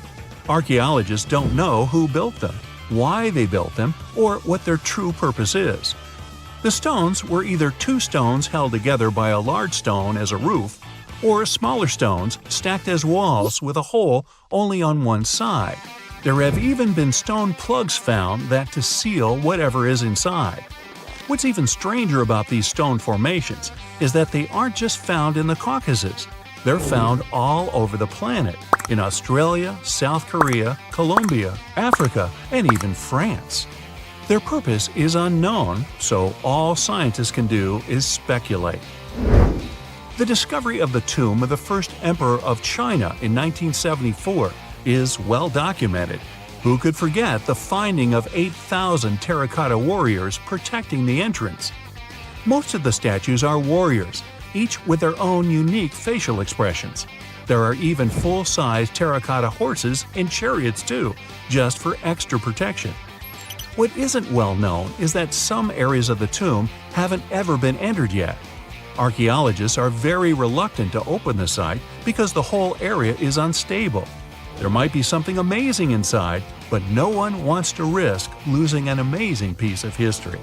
Archaeologists don't know who built them, why they built them, or what their true purpose is. The stones were either two stones held together by a large stone as a roof, or smaller stones stacked as walls with a hole only on one side. There have even been stone plugs found that to seal whatever is inside. What's even stranger about these stone formations is that they aren't just found in the Caucasus. They're found all over the planet, in Australia, South Korea, Colombia, Africa, and even France. Their purpose is unknown, so all scientists can do is speculate. The discovery of the tomb of the first emperor of China in 1974 is well documented. Who could forget the finding of 8,000 terracotta warriors protecting the entrance? Most of the statues are warriors, each with their own unique facial expressions. There are even full-size terracotta horses and chariots too, just for extra protection. What isn't well known is that some areas of the tomb haven't ever been entered yet. Archaeologists are very reluctant to open the site because the whole area is unstable. There might be something amazing inside, but no one wants to risk losing an amazing piece of history.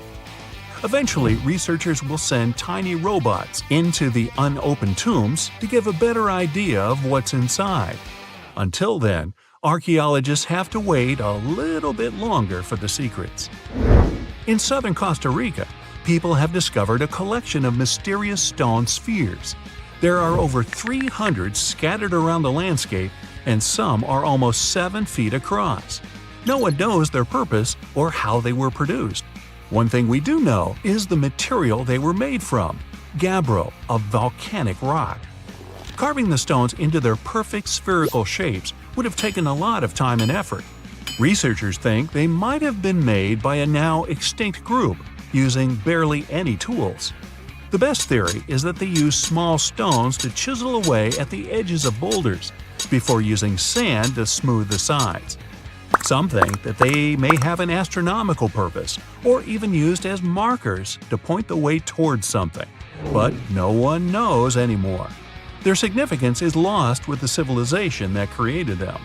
Eventually, researchers will send tiny robots into the unopened tombs to give a better idea of what's inside. Until then, archaeologists have to wait a little bit longer for the secrets. In southern Costa Rica, people have discovered a collection of mysterious stone spheres. There are over 300 scattered around the landscape, and some are almost 7 feet across. No one knows their purpose or how they were produced. One thing we do know is the material they were made from: gabbro, a volcanic rock. Carving the stones into their perfect spherical shapes would have taken a lot of time and effort. Researchers think they might have been made by a now extinct group using barely any tools. The best theory is that they used small stones to chisel away at the edges of boulders before using sand to smooth the sides. Some think that they may have an astronomical purpose, or even used as markers to point the way towards something, but no one knows anymore. Their significance is lost with the civilization that created them.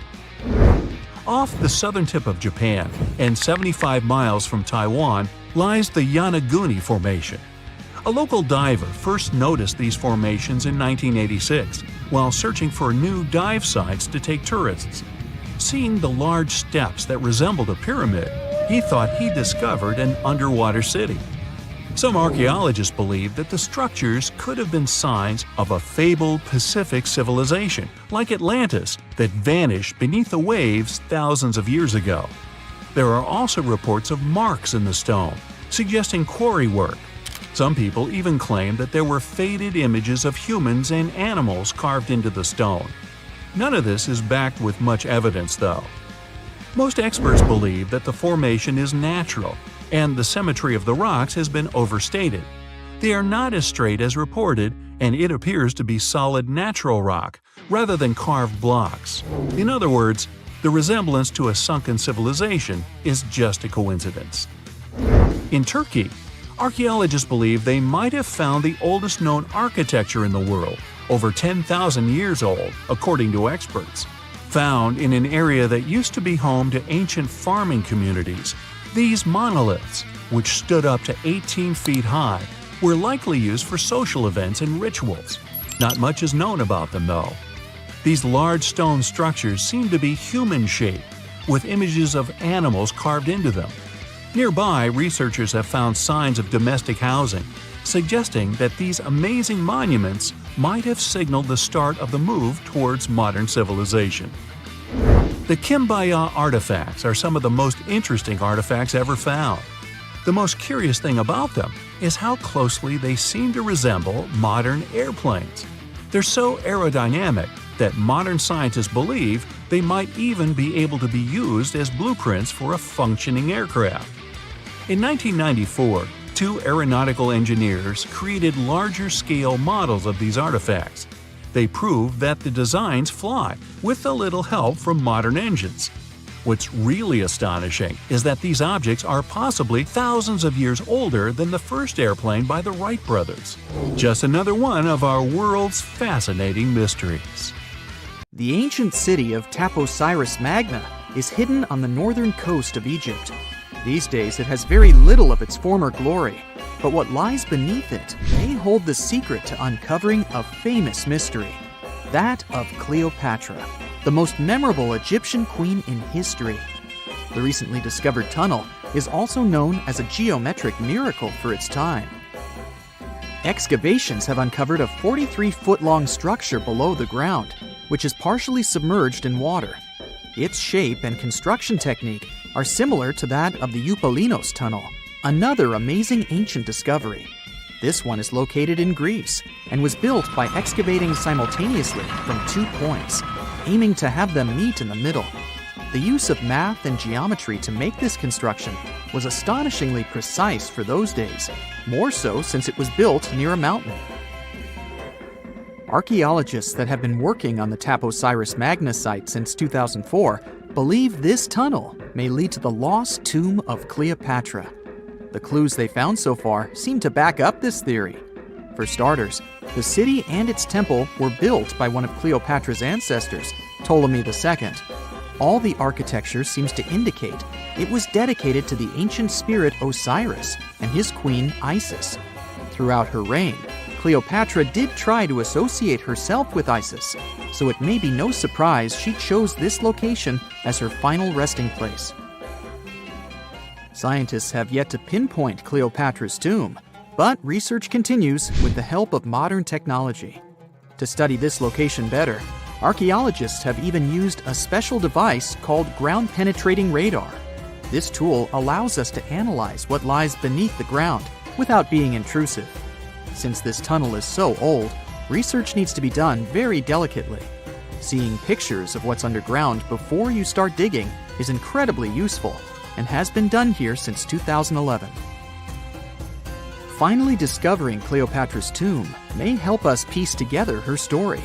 Off the southern tip of Japan, and 75 miles from Taiwan, lies the Yonaguni Formation. A local diver first noticed these formations in 1986 while searching for new dive sites to take tourists. Seeing the large steps that resembled a pyramid, he thought he discovered an underwater city. Some archaeologists believe that the structures could have been signs of a fabled Pacific civilization, like Atlantis, that vanished beneath the waves thousands of years ago. There are also reports of marks in the stone, suggesting quarry work. Some people even claim that there were faded images of humans and animals carved into the stone. None of this is backed with much evidence, though. Most experts believe that the formation is natural, and the symmetry of the rocks has been overstated. They are not as straight as reported, and it appears to be solid natural rock, rather than carved blocks. In other words, the resemblance to a sunken civilization is just a coincidence. In Turkey, archaeologists believe they might have found the oldest known architecture in the world, over 10,000 years old, according to experts. Found in an area that used to be home to ancient farming communities, these monoliths, which stood up to 18 feet high, were likely used for social events and rituals. Not much is known about them, though. These large stone structures seem to be human-shaped, with images of animals carved into them. Nearby, researchers have found signs of domestic housing, suggesting that these amazing monuments might have signaled the start of the move towards modern civilization. The Kimbaya artifacts are some of the most interesting artifacts ever found. The most curious thing about them is how closely they seem to resemble modern airplanes. They're so aerodynamic that modern scientists believe they might even be able to be used as blueprints for a functioning aircraft. In 1994, 2 aeronautical engineers created larger-scale models of these artifacts. They proved that the designs fly, with a little help from modern engines. What's really astonishing is that these objects are possibly thousands of years older than the first airplane by the Wright brothers. Just another one of our world's fascinating mysteries. The ancient city of Taposiris Magna is hidden on the northern coast of Egypt. These days it has very little of its former glory, but what lies beneath it may hold the secret to uncovering a famous mystery, that of Cleopatra, the most memorable Egyptian queen in history. The recently discovered tunnel is also known as a geometric miracle for its time. Excavations have uncovered a 43-foot-long structure below the ground, which is partially submerged in water. Its shape and construction technique are similar to that of the Eupalinos tunnel, another amazing ancient discovery. This one is located in Greece and was built by excavating simultaneously from 2 points, aiming to have them meet in the middle. The use of math and geometry to make this construction was astonishingly precise for those days, more so since it was built near a mountain. Archaeologists that have been working on the Taposiris Magna site since 2004 believe this tunnel may lead to the lost tomb of Cleopatra. The clues they found so far seem to back up this theory. For starters, the city and its temple were built by one of Cleopatra's ancestors, Ptolemy II. All the architecture seems to indicate it was dedicated to the ancient spirit Osiris and his queen Isis. Throughout her reign, Cleopatra did try to associate herself with Isis, so it may be no surprise she chose this location as her final resting place. Scientists have yet to pinpoint Cleopatra's tomb, but research continues with the help of modern technology. To study this location better, archaeologists have even used a special device called ground-penetrating radar. This tool allows us to analyze what lies beneath the ground without being intrusive. Since this tunnel is so old, research needs to be done very delicately. Seeing pictures of what's underground before you start digging is incredibly useful and has been done here since 2011. Finally discovering Cleopatra's tomb may help us piece together her story,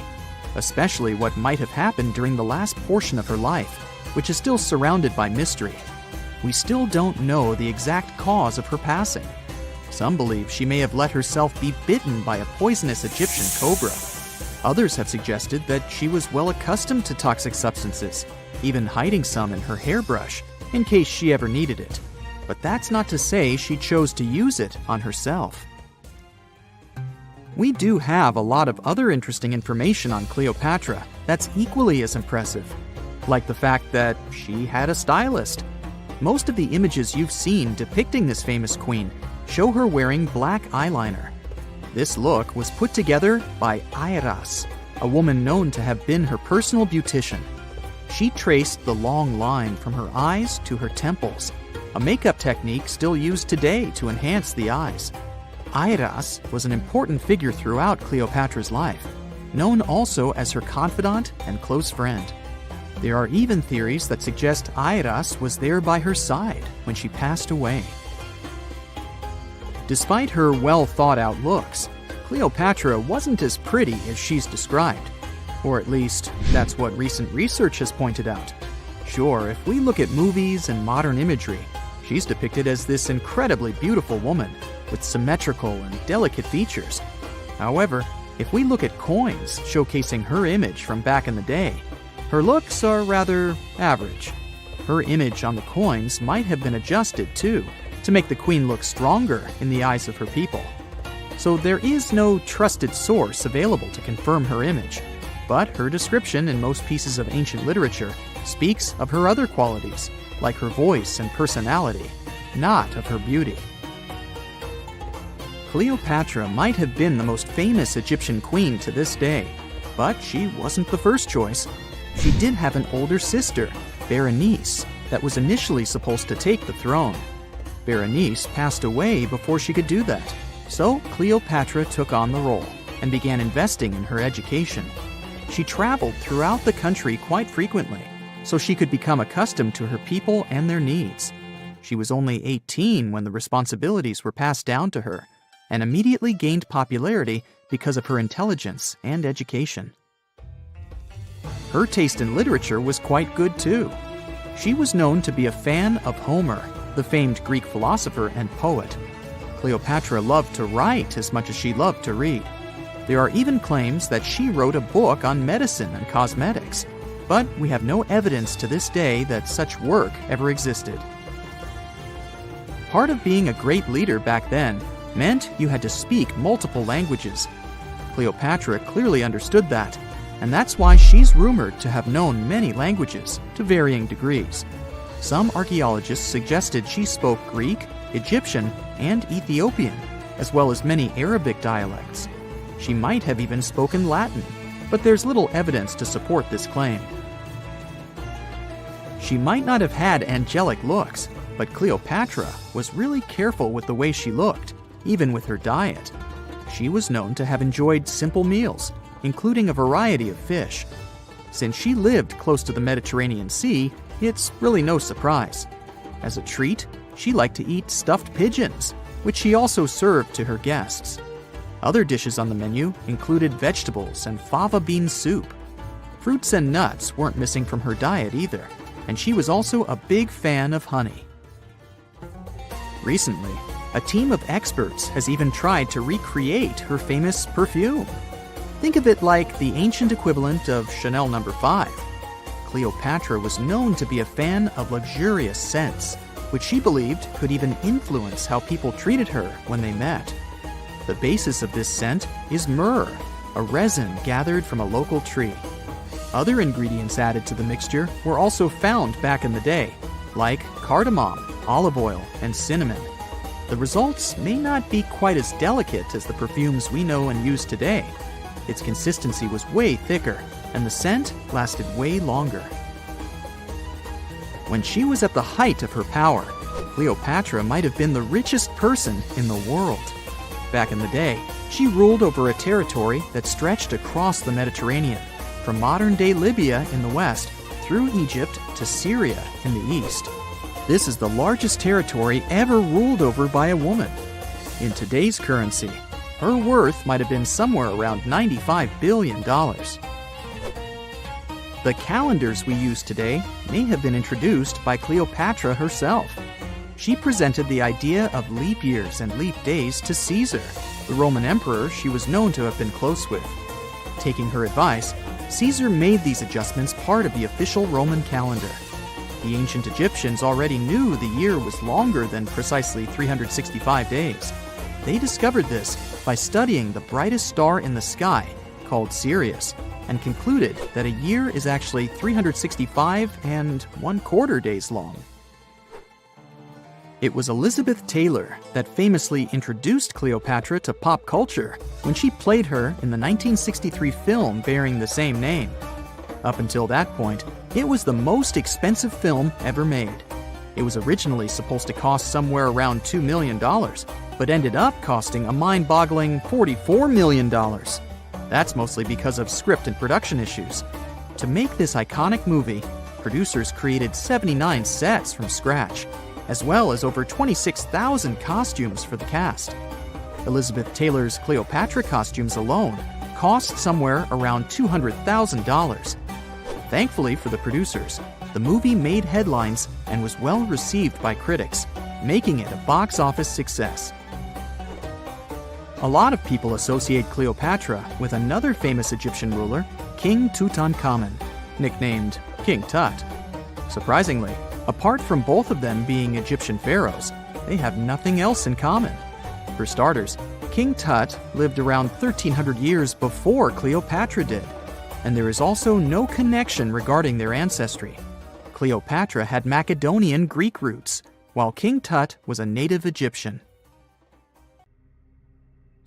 especially what might have happened during the last portion of her life, which is still surrounded by mystery. We still don't know the exact cause of her passing. Some believe she may have let herself be bitten by a poisonous Egyptian cobra. Others have suggested that she was well accustomed to toxic substances, even hiding some in her hairbrush in case she ever needed it. But that's not to say she chose to use it on herself. We do have a lot of other interesting information on Cleopatra that's equally as impressive, like the fact that she had a stylist. Most of the images you've seen depicting this famous queen show her wearing black eyeliner. This look was put together by Airas, a woman known to have been her personal beautician. She traced the long line from her eyes to her temples, a makeup technique still used today to enhance the eyes. Airas was an important figure throughout Cleopatra's life, known also as her confidant and close friend. There are even theories that suggest Airas was there by her side when she passed away. Despite her well-thought-out looks, Cleopatra wasn't as pretty as she's described. Or at least, that's what recent research has pointed out. Sure, if we look at movies and modern imagery, she's depicted as this incredibly beautiful woman with symmetrical and delicate features. However, if we look at coins showcasing her image from back in the day, her looks are rather average. Her image on the coins might have been adjusted, too, to make the queen look stronger in the eyes of her people. So there is no trusted source available to confirm her image, but her description in most pieces of ancient literature speaks of her other qualities, like her voice and personality, not of her beauty. Cleopatra might have been the most famous Egyptian queen to this day, but she wasn't the first choice. She did have an older sister, Berenice, that was initially supposed to take the throne. Berenice passed away before she could do that, so Cleopatra took on the role and began investing in her education. She traveled throughout the country quite frequently, so she could become accustomed to her people and their needs. She was only 18 when the responsibilities were passed down to her, and immediately gained popularity because of her intelligence and education. Her taste in literature was quite good too. She was known to be a fan of Homer, the famed Greek philosopher and poet. Cleopatra loved to write as much as she loved to read. There are even claims that she wrote a book on medicine and cosmetics, but we have no evidence to this day that such work ever existed. Part of being a great leader back then meant you had to speak multiple languages. Cleopatra clearly understood that, and that's why she's rumored to have known many languages to varying degrees. Some archaeologists suggested she spoke Greek, Egyptian, and Ethiopian, as well as many Arabic dialects. She might have even spoken Latin, but there's little evidence to support this claim. She might not have had angelic looks, but Cleopatra was really careful with the way she looked, even with her diet. She was known to have enjoyed simple meals, including a variety of fish. Since she lived close to the Mediterranean Sea, it's really no surprise. As a treat, she liked to eat stuffed pigeons, which she also served to her guests. Other dishes on the menu included vegetables and fava bean soup. Fruits and nuts weren't missing from her diet either, and she was also a big fan of honey. Recently, a team of experts has even tried to recreate her famous perfume. Think of it like the ancient equivalent of Chanel No. 5. Cleopatra was known to be a fan of luxurious scents, which she believed could even influence how people treated her when they met. The basis of this scent is myrrh, a resin gathered from a local tree. Other ingredients added to the mixture were also found back in the day, like cardamom, olive oil, and cinnamon. The results may not be quite as delicate as the perfumes we know and use today. Its consistency was way thicker, and the scent lasted way longer. When she was at the height of her power, Cleopatra might have been the richest person in the world. Back in the day, she ruled over a territory that stretched across the Mediterranean, from modern-day Libya in the west through Egypt to Syria in the east. This is the largest territory ever ruled over by a woman. In today's currency, her worth might have been somewhere around $95 billion. The calendars we use today may have been introduced by Cleopatra herself. She presented the idea of leap years and leap days to Caesar, the Roman emperor she was known to have been close with. Taking her advice, Caesar made these adjustments part of the official Roman calendar. The ancient Egyptians already knew the year was longer than precisely 365 days. They discovered this by studying the brightest star in the sky, called Sirius, and concluded that a year is actually 365 and 1/4 days long. It was Elizabeth Taylor that famously introduced Cleopatra to pop culture when she played her in the 1963 film bearing the same name. Up until that point, it was the most expensive film ever made. It was originally supposed to cost somewhere around $2 million, but ended up costing a mind-boggling $44 million. That's mostly because of script and production issues. To make this iconic movie, producers created 79 sets from scratch, as well as over 26,000 costumes for the cast. Elizabeth Taylor's Cleopatra costumes alone cost somewhere around $200,000. Thankfully for the producers, the movie made headlines and was well received by critics, making it a box office success. A lot of people associate Cleopatra with another famous Egyptian ruler, King Tutankhamun, nicknamed King Tut. Surprisingly, apart from both of them being Egyptian pharaohs, they have nothing else in common. For starters, King Tut lived around 1,300 years before Cleopatra did, and there is also no connection regarding their ancestry. Cleopatra had Macedonian Greek roots, while King Tut was a native Egyptian.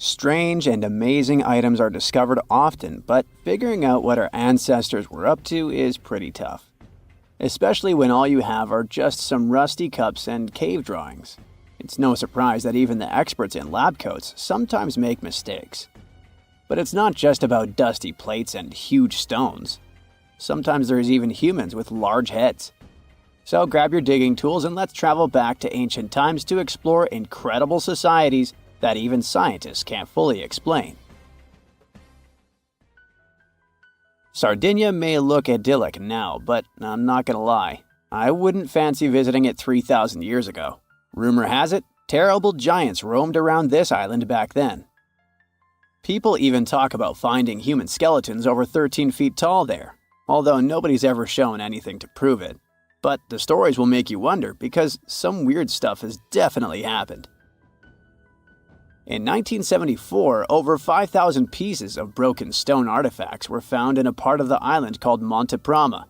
Strange and amazing items are discovered often, but figuring out what our ancestors were up to is pretty tough. Especially when all you have are just some rusty cups and cave drawings. It's no surprise that even the experts in lab coats sometimes make mistakes. But it's not just about dusty plates and huge stones. Sometimes there's even humans with large heads. So grab your digging tools and let's travel back to ancient times to explore incredible societies that even scientists can't fully explain. Sardinia may look idyllic now, but I'm not gonna lie, I wouldn't fancy visiting it 3,000 years ago. Rumor has it, terrible giants roamed around this island back then. People even talk about finding human skeletons over 13 feet tall there, although nobody's ever shown anything to prove it. But the stories will make you wonder because some weird stuff has definitely happened. In 1974, over 5,000 pieces of broken stone artifacts were found in a part of the island called Monte Prama,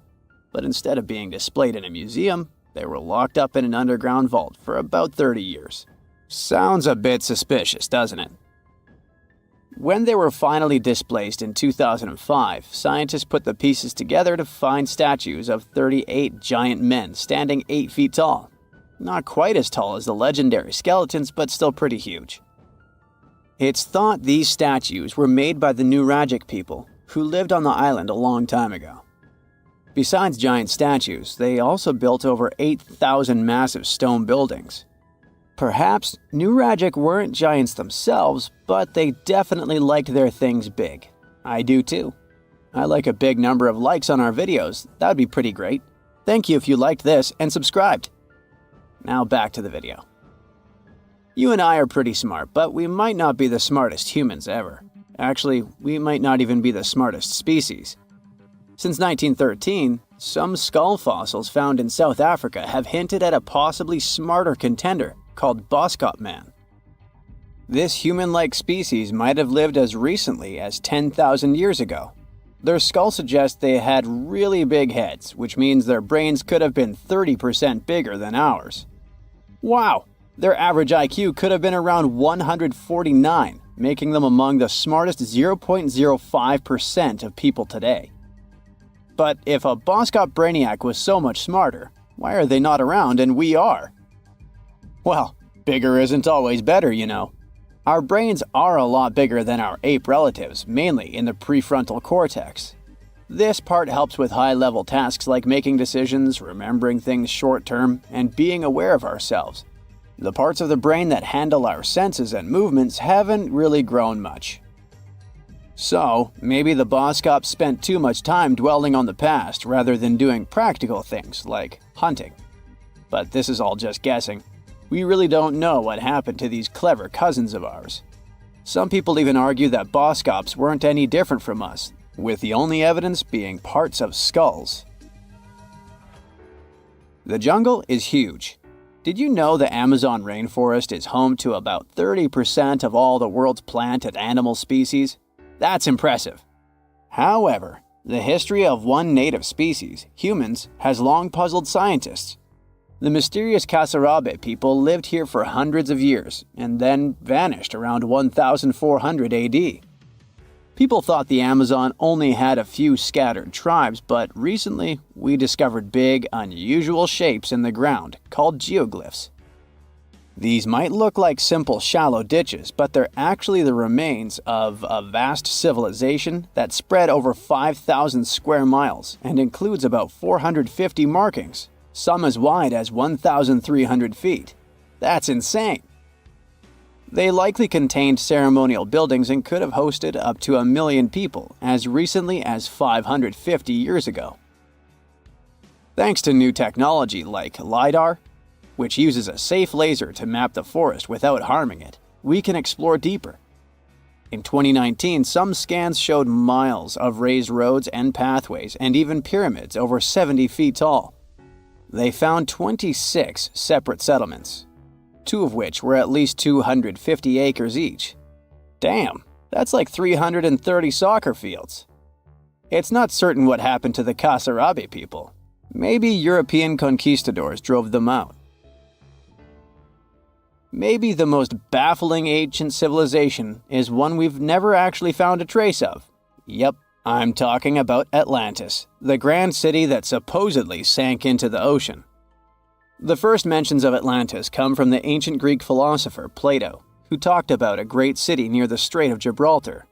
but instead of being displayed in a museum, they were locked up in an underground vault for about 30 years. Sounds a bit suspicious, doesn't it? When they were finally displaced in 2005, scientists put the pieces together to find statues of 38 giant men standing 8 feet tall. Not quite as tall as the legendary skeletons, but still pretty huge. It's thought these statues were made by the Nuragic people, who lived on the island a long time ago. Besides giant statues, they also built over 8,000 massive stone buildings. Perhaps Nuragic weren't giants themselves, but they definitely liked their things big. I do too. I like a big number of likes on our videos. That would be pretty great. Thank you if you liked this and subscribed. Now back to the video. You and I are pretty smart, but we might not be the smartest humans ever. Actually, we might not even be the smartest species. Since 1913, some skull fossils found in South Africa have hinted at a possibly smarter contender called Boskop Man. This human-like species might have lived as recently as 10,000 years ago. Their skull suggests they had really big heads, which means their brains could have been 30% bigger than ours. Wow! Their average IQ could have been around 149, making them among the smartest 0.05% of people today. But if a Boskop brainiac was so much smarter, why are they not around and we are? Well, bigger isn't always better, you know. Our brains are a lot bigger than our ape relatives, mainly in the prefrontal cortex. This part helps with high-level tasks like making decisions, remembering things short-term, and being aware of ourselves. The parts of the brain that handle our senses and movements haven't really grown much. So, maybe the Boskops spent too much time dwelling on the past rather than doing practical things like hunting. But this is all just guessing. We really don't know what happened to these clever cousins of ours. Some people even argue that Boskops weren't any different from us, with the only evidence being parts of skulls. The jungle is huge. Did you know the Amazon rainforest is home to about 30% of all the world's plant and animal species? That's impressive. However, the history of one native species, humans, has long puzzled scientists. The mysterious Kasarabe people lived here for hundreds of years and then vanished around 1400 AD. People thought the Amazon only had a few scattered tribes, but recently we discovered big, unusual shapes in the ground called geoglyphs. These might look like simple shallow ditches, but they're actually the remains of a vast civilization that spread over 5,000 square miles and includes about 450 markings, some as wide as 1,300 feet. That's insane! They likely contained ceremonial buildings and could have hosted up to 1 million people as recently as 550 years ago. Thanks to new technology like LiDAR, which uses a safe laser to map the forest without harming it, we can explore deeper. In 2019, some scans showed miles of raised roads and pathways and even pyramids over 70 feet tall. They found 26 separate settlements, 2 of which were at least 250 acres each. Damn, that's like 330 soccer fields. It's not certain what happened to the Kasarabe people. Maybe European conquistadors drove them out. Maybe the most baffling ancient civilization is one we've never actually found a trace of. Yep, I'm talking about Atlantis, the grand city that supposedly sank into the ocean. The first mentions of Atlantis come from the ancient Greek philosopher Plato, who talked about a great city near the Strait of Gibraltar.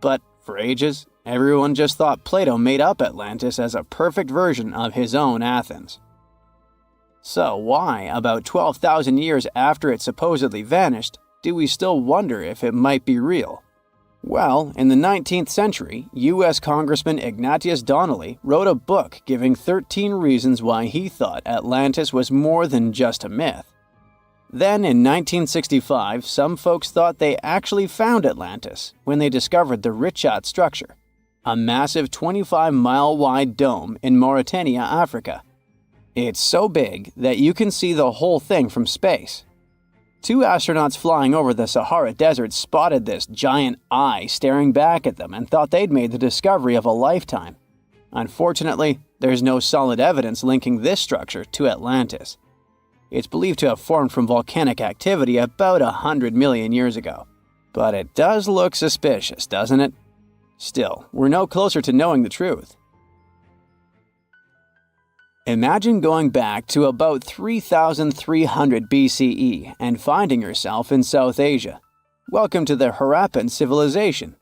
But for ages, everyone just thought Plato made up Atlantis as a perfect version of his own Athens. So why, about 12,000 years after it supposedly vanished, do we still wonder if it might be real? Well, in the 19th century, U.S. Congressman Ignatius Donnelly wrote a book giving 13 reasons why he thought Atlantis was more than just a myth. Then, in 1965, some folks thought they actually found Atlantis when they discovered the Richat structure, a massive 25-mile-wide dome in Mauritania, Africa. It's so big that you can see the whole thing from space. Two astronauts flying over the Sahara Desert spotted this giant eye staring back at them and thought they'd made the discovery of a lifetime. Unfortunately, there's no solid evidence linking this structure to Atlantis. It's believed to have formed from volcanic activity about 100 million years ago. But it does look suspicious, doesn't it? Still, we're no closer to knowing the truth. Imagine going back to about 3300 BCE and finding yourself in South Asia. Welcome to the Harappan civilization.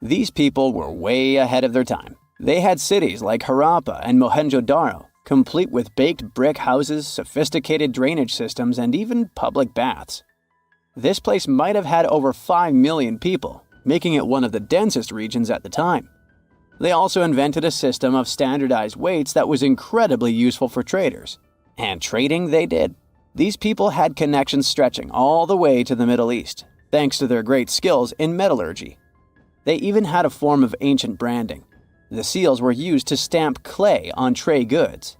These people were way ahead of their time. They had cities like Harappa and Mohenjo-Daro, complete with baked brick houses, sophisticated drainage systems, and even public baths. This place might have had over 5 million people, making it one of the densest regions at the time. They also invented a system of standardized weights that was incredibly useful for traders. And trading they did. These people had connections stretching all the way to the Middle East, thanks to their great skills in metallurgy. They even had a form of ancient branding. The seals were used to stamp clay on trade goods.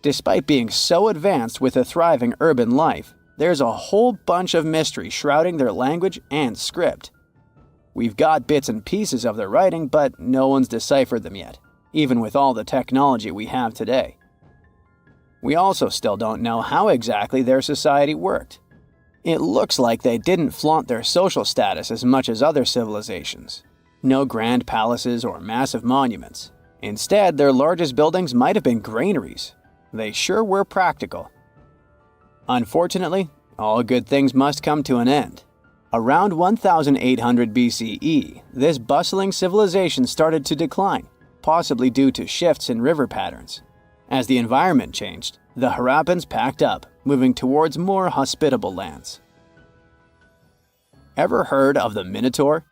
Despite being so advanced with a thriving urban life, there's a whole bunch of mystery shrouding their language and script. We've got bits and pieces of their writing, but no one's deciphered them yet, even with all the technology we have today. We also still don't know how exactly their society worked. It looks like they didn't flaunt their social status as much as other civilizations. No grand palaces or massive monuments. Instead, their largest buildings might have been granaries. They sure were practical. Unfortunately, all good things must come to an end. Around 1800 BCE, this bustling civilization started to decline, possibly due to shifts in river patterns. As the environment changed, the Harappans packed up, moving towards more hospitable lands. Ever heard of the Minotaur?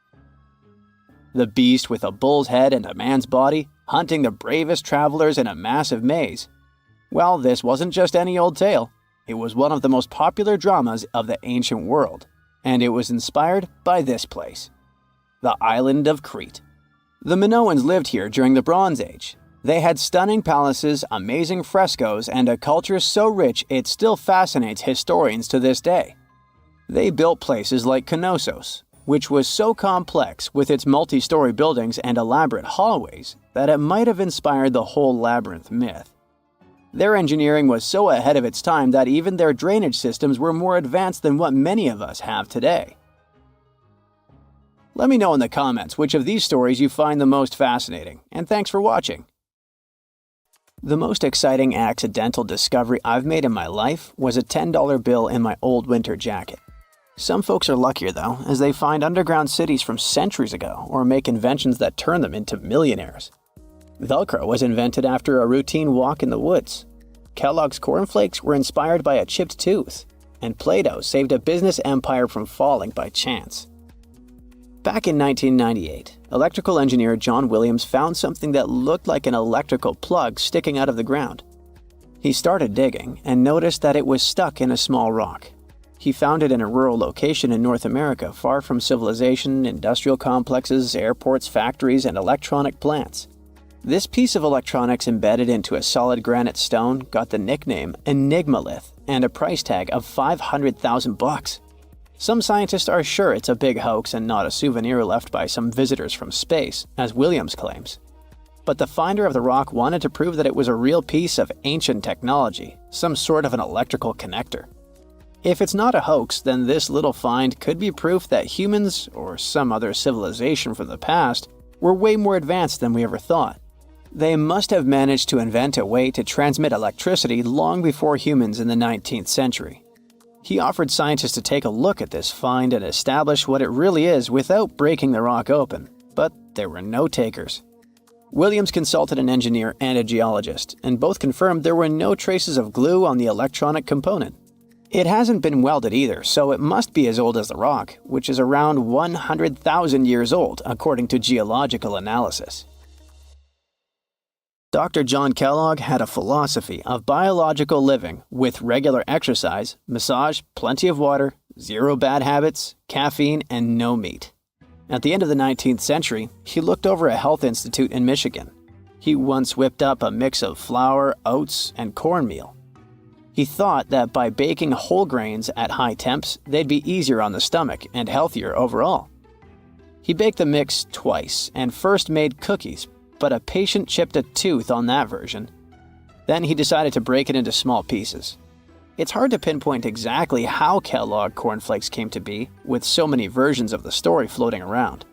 The beast with a bull's head and a man's body, hunting the bravest travelers in a massive maze. Well, this wasn't just any old tale. It was one of the most popular dramas of the ancient world. And it was inspired by this place, the island of Crete. The Minoans lived here during the Bronze Age. They had stunning palaces, amazing frescoes, and a culture so rich it still fascinates historians to this day. They built places like Knossos, which was so complex with its multi-story buildings and elaborate hallways that it might have inspired the whole labyrinth myth. Their engineering was so ahead of its time that even their drainage systems were more advanced than what many of us have today. Let me know in the comments which of these stories you find the most fascinating, and thanks for watching. The most exciting accidental discovery I've made in my life was a $10 bill in my old winter jacket. Some folks are luckier though, as they find underground cities from centuries ago or make inventions that turn them into millionaires. Velcro was invented after a routine walk in the woods. Kellogg's cornflakes were inspired by a chipped tooth, and Play-Doh saved a business empire from falling by chance. Back in 1998, electrical engineer John Williams found something that looked like an electrical plug sticking out of the ground. He started digging and noticed that it was stuck in a small rock. He found it in a rural location in North America, far from civilization, industrial complexes, airports, factories, and electronic plants. This piece of electronics embedded into a solid granite stone got the nickname Enigmalith and a price tag of $500,000. Some scientists are sure it's a big hoax and not a souvenir left by some visitors from space, as Williams claims. But the finder of the rock wanted to prove that it was a real piece of ancient technology, some sort of an electrical connector. If it's not a hoax, then this little find could be proof that humans, or some other civilization from the past, were way more advanced than we ever thought. They must have managed to invent a way to transmit electricity long before humans in the 19th century. He offered scientists to take a look at this find and establish what it really is without breaking the rock open, but there were no takers. Williams consulted an engineer and a geologist, and both confirmed there were no traces of glue on the electronic component. It hasn't been welded either, so it must be as old as the rock, which is around 100,000 years old according to geological analysis. Dr. John Kellogg had a philosophy of biological living with regular exercise, massage, plenty of water, zero bad habits, caffeine, and no meat. At the end of the 19th century, he looked over a health institute in Michigan. He once whipped up a mix of flour, oats, and cornmeal. He thought that by baking whole grains at high temps, they'd be easier on the stomach and healthier overall. He baked the mix twice and first made cookies, but a patient chipped a tooth on that version. Then he decided to break it into small pieces. It's hard to pinpoint exactly how Kellogg cornflakes came to be, with so many versions of the story floating around.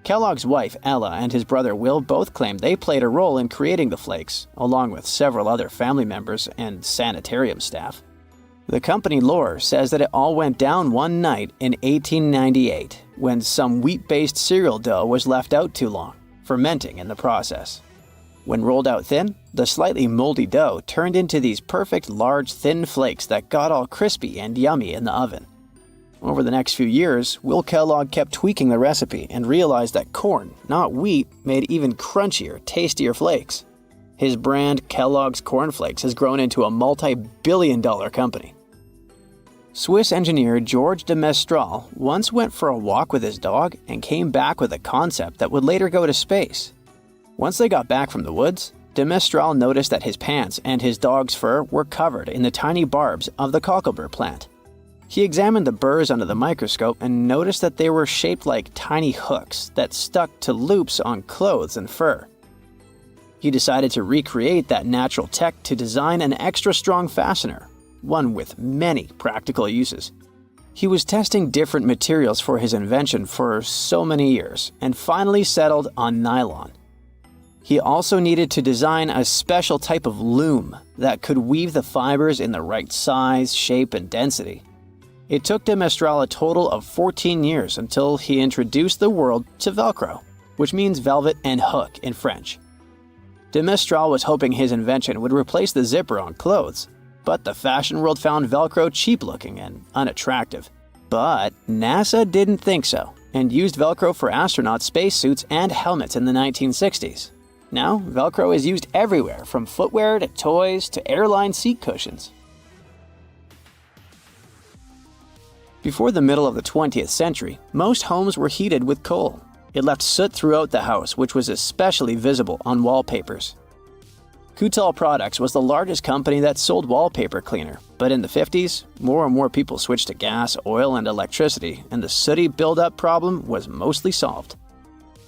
Kellogg's wife, Ella, and his brother Will both claimed they played a role in creating the flakes, along with several other family members and sanitarium staff. The company lore says that it all went down one night in 1898, when some wheat-based cereal dough was left out too long, fermenting in the process. When rolled out thin, the slightly moldy dough turned into these perfect large thin flakes that got all crispy and yummy in the oven. Over the next few years, Will Kellogg kept tweaking the recipe and realized that corn, not wheat, made even crunchier, tastier flakes. His brand, Kellogg's Corn Flakes, has grown into a multi-billion-dollar company. Swiss engineer George de Mestral once went for a walk with his dog and came back with a concept that would later go to space. Once they got back from the woods, de Mestral noticed that his pants and his dog's fur were covered in the tiny barbs of the cocklebur plant. He examined the burrs under the microscope and noticed that they were shaped like tiny hooks that stuck to loops on clothes and fur. He decided to recreate that natural tech to design an extra strong fastener, one with many practical uses. He was testing different materials for his invention for so many years and finally settled on nylon. He also needed to design a special type of loom that could weave the fibers in the right size, shape, and density. It took de Mestral a total of 14 years until he introduced the world to Velcro, which means velvet and hook in French. De Mestral was hoping his invention would replace the zipper on clothes, but the fashion world found Velcro cheap-looking and unattractive. But NASA didn't think so, and used Velcro for astronaut spacesuits and helmets in the 1960s. Now, Velcro is used everywhere, from footwear to toys to airline seat cushions. Before the middle of the 20th century, most homes were heated with coal. It left soot throughout the house, which was especially visible on wallpapers. Keyhole Products was the largest company that sold wallpaper cleaner, but in the 50s, more and more people switched to gas, oil, and electricity, and the sooty buildup problem was mostly solved.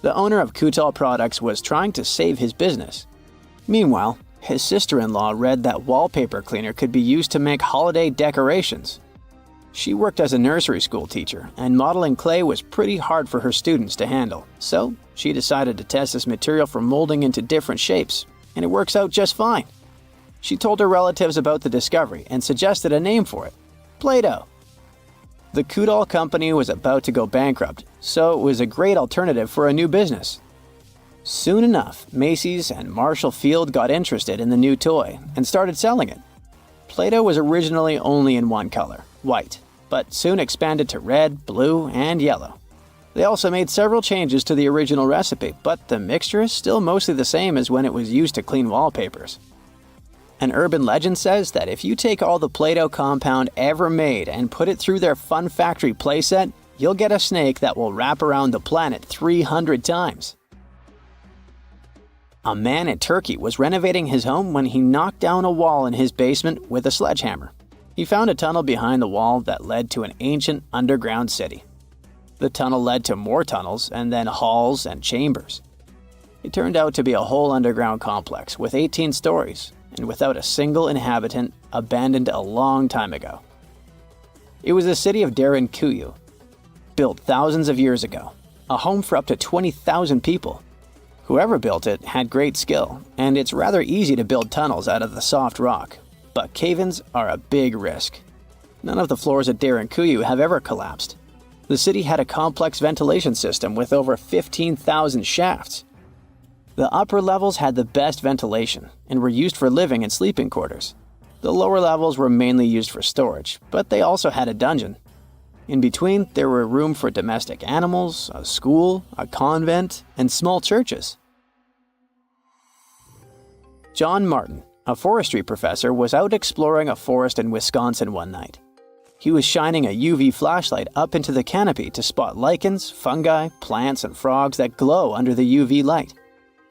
The owner of Keyhole Products was trying to save his business. Meanwhile, his sister-in-law read that wallpaper cleaner could be used to make holiday decorations. She worked as a nursery school teacher, and modeling clay was pretty hard for her students to handle, so she decided to test this material for molding into different shapes, and it works out just fine. She told her relatives about the discovery and suggested a name for it: Play-Doh. The Keyhole company was about to go bankrupt, so it was a great alternative for a new business. Soon enough, Macy's and Marshall Field got interested in the new toy and started selling it. Play-Doh was originally only in one color, white, but soon expanded to red, blue, and yellow. They also made several changes to the original recipe, but the mixture is still mostly the same as when it was used to clean wallpapers. An urban legend says that if you take all the Play-Doh compound ever made and put it through their Fun Factory playset, you'll get a snake that will wrap around the planet 300 times. A man in Turkey was renovating his home when he knocked down a wall in his basement with a sledgehammer. He found a tunnel behind the wall that led to an ancient underground city. The tunnel led to more tunnels and then halls and chambers. It turned out to be a whole underground complex with 18 stories and without a single inhabitant, abandoned a long time ago. It was the city of Derinkuyu, built thousands of years ago, a home for up to 20,000 people. Whoever built it had great skill, and it's rather easy to build tunnels out of the soft rock, but cave-ins are a big risk. None of the floors at Derinkuyu have ever collapsed. The city had a complex ventilation system with over 15,000 shafts. The upper levels had the best ventilation and were used for living and sleeping quarters. The lower levels were mainly used for storage, but they also had a dungeon. In between, there were room for domestic animals, a school, a convent, and small churches. John Martin, a forestry professor, was out exploring a forest in Wisconsin one night. He was shining a UV flashlight up into the canopy to spot lichens, fungi, plants, and frogs that glow under the UV light.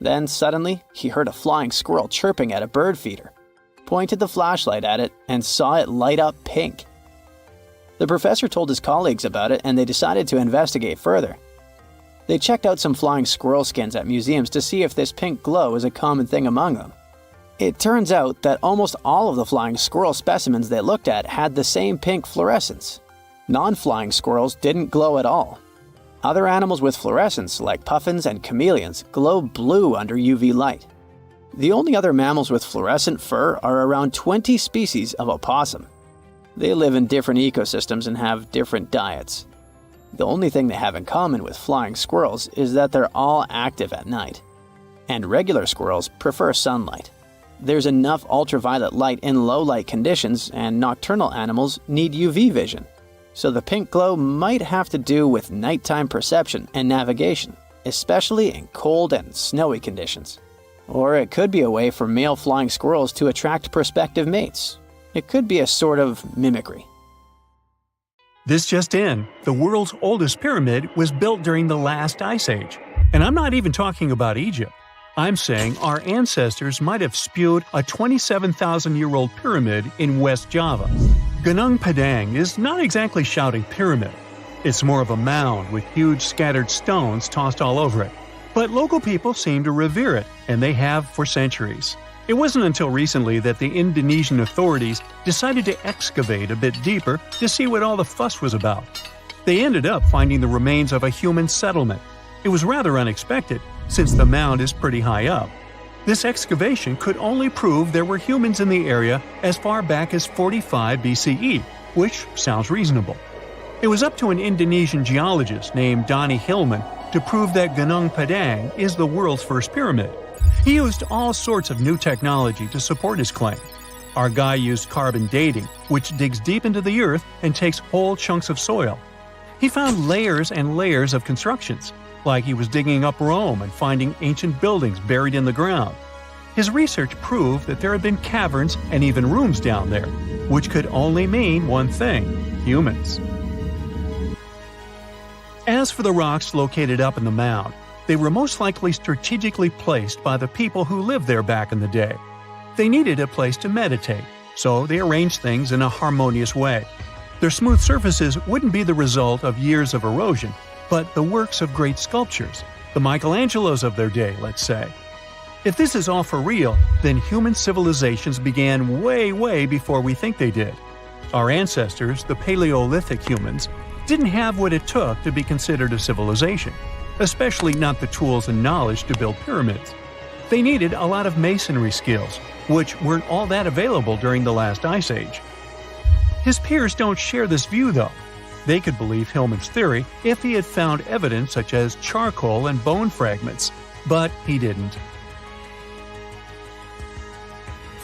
Then, suddenly, he heard a flying squirrel chirping at a bird feeder. pointed the flashlight at it, and saw it light up pink. The professor told his colleagues about it, and they decided to investigate further. They checked out some flying squirrel skins at museums to see if this pink glow is a common thing among them. It turns out that almost all of the flying squirrel specimens they looked at had the same pink fluorescence. Non-flying squirrels didn't glow at all. Other animals with fluorescence, like puffins and chameleons, glow blue under UV light. The only other mammals with fluorescent fur are around 20 species of opossum. They live in different ecosystems and have different diets. The only thing they have in common with flying squirrels is that they're all active at night. And regular squirrels prefer sunlight. There's enough ultraviolet light in low light conditions, and nocturnal animals need UV vision. So the pink glow might have to do with nighttime perception and navigation, especially in cold and snowy conditions. Or it could be a way for male flying squirrels to attract prospective mates. It could be a sort of mimicry. This just in, the world's oldest pyramid was built during the last ice age. And I'm not even talking about Egypt. I'm saying our ancestors might have spewed a 27,000-year-old pyramid in West Java. Gunung Padang is not exactly shouting pyramid. It's more of a mound with huge scattered stones tossed all over it. But local people seem to revere it, and they have for centuries. It wasn't until recently that the Indonesian authorities decided to excavate a bit deeper to see what all the fuss was about. They ended up finding the remains of a human settlement. It was rather unexpected, since the mound is pretty high up. This excavation could only prove there were humans in the area as far back as 45 BCE, which sounds reasonable. It was up to an Indonesian geologist named Donny Hillman to prove that Gunung Padang is the world's first pyramid. He used all sorts of new technology to support his claim. Our guy used carbon dating, which digs deep into the earth and takes whole chunks of soil. He found layers and layers of constructions, like he was digging up Rome and finding ancient buildings buried in the ground. His research proved that there had been caverns and even rooms down there, which could only mean one thing: humans. As for the rocks located up in the mound, they were most likely strategically placed by the people who lived there back in the day. They needed a place to meditate, so they arranged things in a harmonious way. Their smooth surfaces wouldn't be the result of years of erosion, but the works of great sculptures, the Michelangelos of their day, let's say. If this is all for real, then human civilizations began way before we think they did. Our ancestors, the Paleolithic humans, didn't have what it took to be considered a civilization, especially not the tools and knowledge to build pyramids. They needed a lot of masonry skills, which weren't all that available during the last ice age. His peers don't share this view, though. They could believe Hillman's theory if he had found evidence such as charcoal and bone fragments, but he didn't.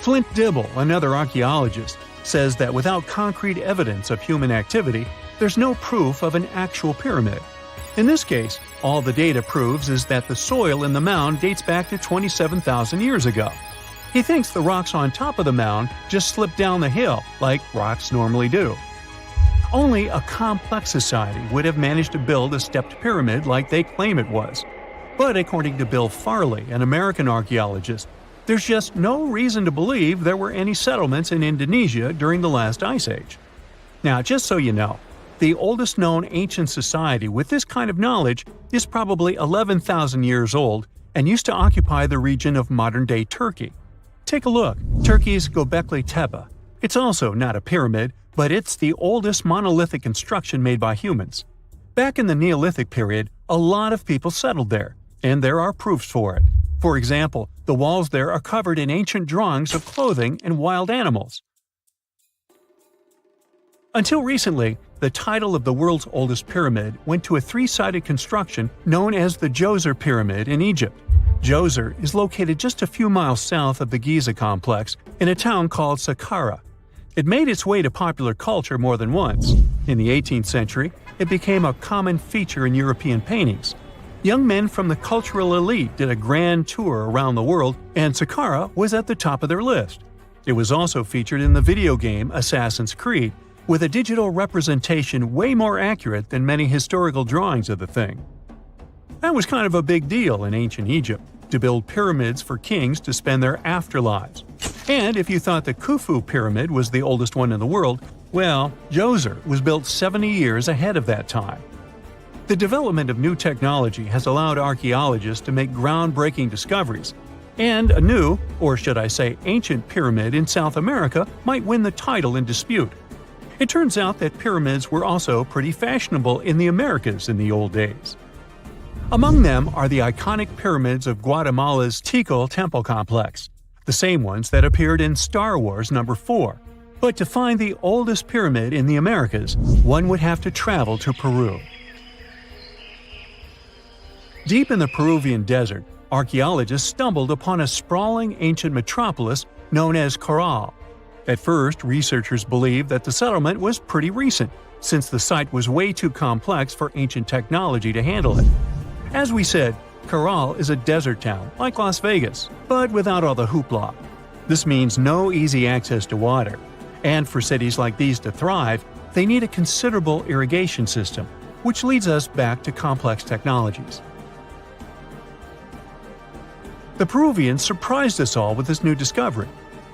Flint Dibble, another archaeologist, says that without concrete evidence of human activity, there's no proof of an actual pyramid. In this case, all the data proves is that the soil in the mound dates back to 27,000 years ago. He thinks the rocks on top of the mound just slipped down the hill, like rocks normally do. Only a complex society would have managed to build a stepped pyramid like they claim it was. But according to Bill Farley, an American archaeologist, there's just no reason to believe there were any settlements in Indonesia during the last ice age. Now, just so you know, the oldest known ancient society with this kind of knowledge is probably 11,000 years old and used to occupy the region of modern-day Turkey. Take a look, Turkey's Göbekli Tepe. It's also not a pyramid, but it's the oldest monolithic construction made by humans. Back in the Neolithic period, a lot of people settled there, and there are proofs for it. For example, the walls there are covered in ancient drawings of clothing and wild animals. Until recently, the title of the world's oldest pyramid went to a three-sided construction known as the Djoser Pyramid in Egypt. Djoser is located just a few miles south of the Giza complex in a town called Sahara. It made its way to popular culture more than once. In the 18th century, it became a common feature in European paintings. Young men from the cultural elite did a grand tour around the world, and Sahara was at the top of their list. It was also featured in the video game Assassin's Creed, with a digital representation way more accurate than many historical drawings of the thing. That was kind of a big deal in ancient Egypt. to build pyramids for kings to spend their afterlives. And if you thought the Khufu pyramid was the oldest one in the world, well, Djoser was built 70 years ahead of that time. The development of new technology has allowed archaeologists to make groundbreaking discoveries, and a new, or should I say ancient pyramid in South America might win the title in dispute. It turns out that pyramids were also pretty fashionable in the Americas in the old days. Among them are the iconic pyramids of Guatemala's Tikal temple complex, the same ones that appeared in Star Wars No. 4. But to find the oldest pyramid in the Americas, one would have to travel to Peru. Deep in the Peruvian desert, archaeologists stumbled upon a sprawling ancient metropolis known as Caral. At first, researchers believed that the settlement was pretty recent, since the site was way too complex for ancient technology to handle it. As we said, Caral is a desert town, like Las Vegas, but without all the hoopla. This means no easy access to water. And for cities like these to thrive, they need a considerable irrigation system, which leads us back to complex technologies. The Peruvians surprised us all with this new discovery.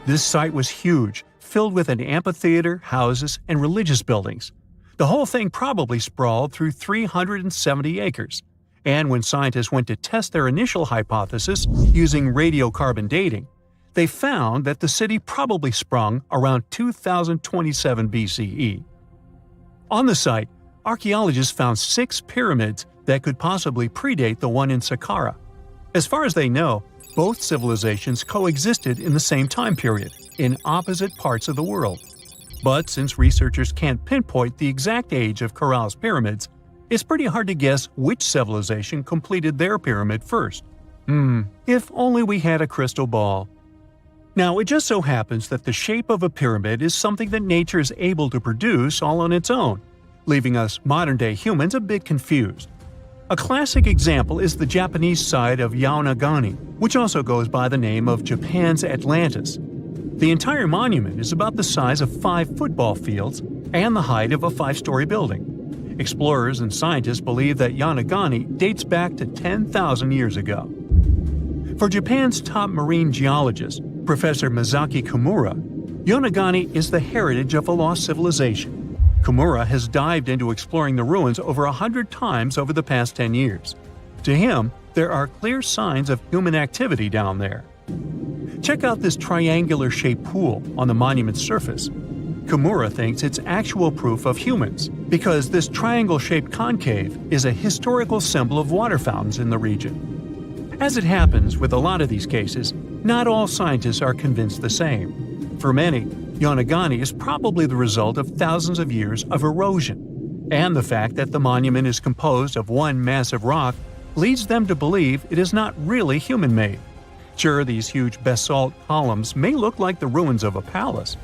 This site was huge, filled with an amphitheater, houses, and religious buildings. The whole thing probably sprawled through 370 acres. And when scientists went to test their initial hypothesis using radiocarbon dating, they found that the city probably sprung around 2027 BCE. On the site, archaeologists found 6 pyramids that could possibly predate the one in Saqqara. As far as they know, both civilizations coexisted in the same time period, in opposite parts of the world. But since researchers can't pinpoint the exact age of Caral's pyramids, it's pretty hard to guess which civilization completed their pyramid first. If only we had a crystal ball. Now, it just so happens that the shape of a pyramid is something that nature is able to produce all on its own, leaving us modern-day humans a bit confused. A classic example is the Japanese side of Yaonagani, which also goes by the name of Japan's Atlantis. The entire monument is about the size of 5 football fields and the height of a 5-story building. Explorers and scientists believe that Yaonagani dates back to 10,000 years ago. For Japan's top marine geologist, Professor Masaki Kimura, Yaonagani is the heritage of a lost civilization. Kimura has dived into exploring the ruins over 100 times over the past 10 years. To him, there are clear signs of human activity down there. Check out this triangular-shaped pool on the monument's surface. Kimura thinks it's actual proof of humans, because this triangle-shaped concave is a historical symbol of water fountains in the region. As it happens with a lot of these cases, not all scientists are convinced the same. For many, Yaonagani is probably the result of thousands of years of erosion, and the fact that the monument is composed of one massive rock leads them to believe it is not really human-made. Sure, these huge basalt columns may look like the ruins of a palace,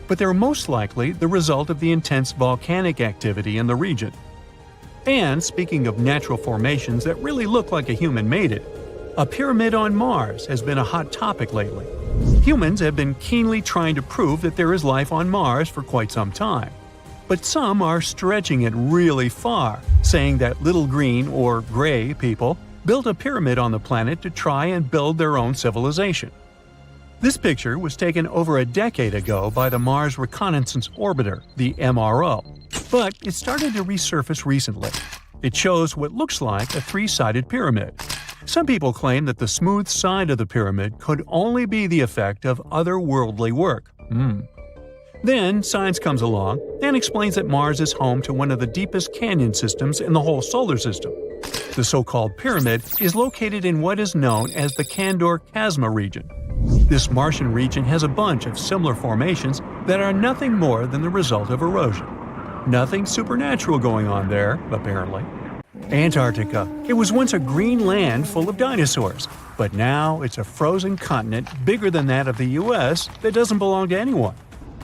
but they're most likely the result of the intense volcanic activity in the region. And speaking of natural formations that really look like a human made it, a pyramid on Mars has been a hot topic lately. Humans have been keenly trying to prove that there is life on Mars for quite some time. But some are stretching it really far, saying that little green or gray people built a pyramid on the planet to try and build their own civilization. This picture was taken over a decade ago by the Mars Reconnaissance Orbiter, the MRO, but it started to resurface recently. It shows what looks like a 3-sided pyramid. Some people claim that the smooth side of the pyramid could only be the effect of otherworldly work. Then science comes along and explains that Mars is home to one of the deepest canyon systems in the whole solar system. The so-called pyramid is located in what is known as the Kandor-Chasma region. This Martian region has a bunch of similar formations that are nothing more than the result of erosion. Nothing supernatural going on there, apparently. Antarctica. It was once a green land full of dinosaurs, but now it's a frozen continent bigger than that of the US that doesn't belong to anyone.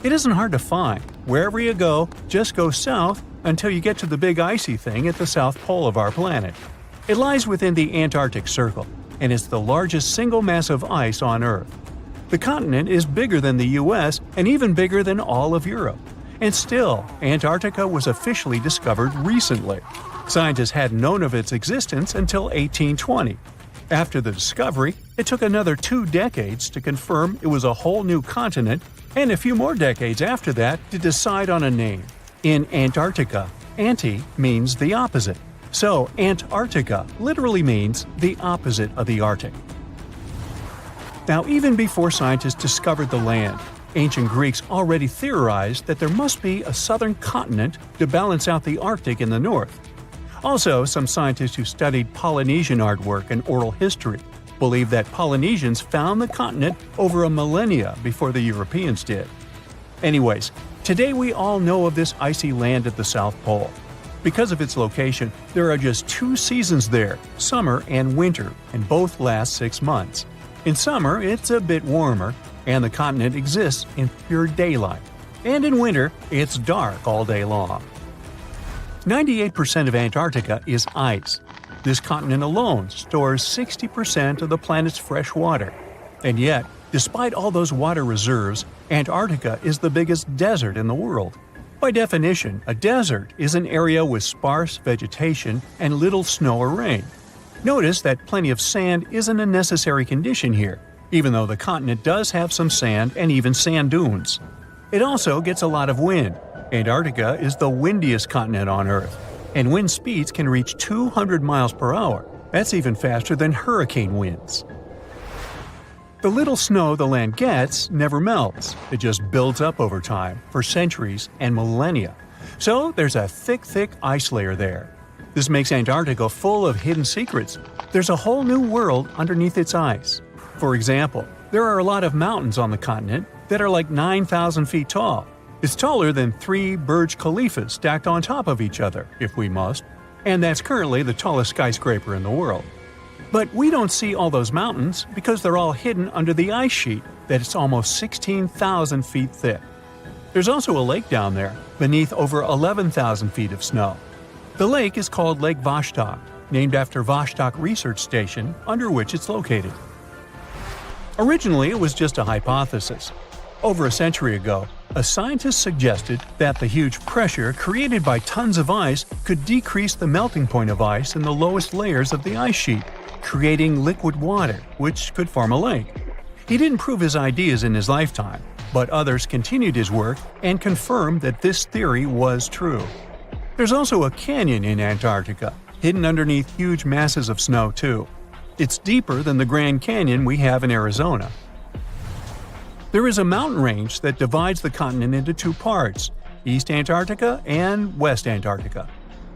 It isn't hard to find. Wherever you go, just go south until you get to the big icy thing at the south pole of our planet. It lies within the Antarctic Circle, and it's the largest single mass of ice on Earth. The continent is bigger than the US and even bigger than all of Europe. And still, Antarctica was officially discovered recently. Scientists hadn't known of its existence until 1820. After the discovery, it took another 2 decades to confirm it was a whole new continent, and a few more decades after that to decide on a name. In Antarctica, anti means the opposite, so Antarctica literally means the opposite of the Arctic. Now, even before scientists discovered the land, ancient Greeks already theorized that there must be a southern continent to balance out the Arctic in the north. Also, some scientists who studied Polynesian artwork and oral history believe that Polynesians found the continent over a millennia before the Europeans did. Anyways, today we all know of this icy land at the South Pole. Because of its location, there are just 2 seasons there, summer and winter, and both last 6 months. In summer, it's a bit warmer, and the continent exists in pure daylight. And in winter, it's dark all day long. 98% of Antarctica is ice. This continent alone stores 60% of the planet's fresh water. And yet, despite all those water reserves, Antarctica is the biggest desert in the world. By definition, a desert is an area with sparse vegetation and little snow or rain. Notice that plenty of sand isn't a necessary condition here, even though the continent does have some sand and even sand dunes. It also gets a lot of wind. Antarctica is the windiest continent on Earth, and wind speeds can reach 200 miles per hour. That's even faster than hurricane winds. The little snow the land gets never melts. It just builds up over time, for centuries and millennia. So there's a thick ice layer there. This makes Antarctica full of hidden secrets. There's a whole new world underneath its ice. For example, there are a lot of mountains on the continent that are like 9,000 feet tall. It's taller than 3 Burj Khalifas stacked on top of each other, if we must, and that's currently the tallest skyscraper in the world. But we don't see all those mountains because they're all hidden under the ice sheet that's almost 16,000 feet thick. There's also a lake down there, beneath over 11,000 feet of snow. The lake is called Lake Vostok, named after Vostok Research Station, under which it's located. Originally, it was just a hypothesis. Over a century ago, a scientist suggested that the huge pressure created by tons of ice could decrease the melting point of ice in the lowest layers of the ice sheet, creating liquid water, which could form a lake. He didn't prove his ideas in his lifetime, but others continued his work and confirmed that this theory was true. There's also a canyon in Antarctica, hidden underneath huge masses of snow too. It's deeper than the Grand Canyon we have in Arizona. There is a mountain range that divides the continent into 2 parts, East Antarctica and West Antarctica.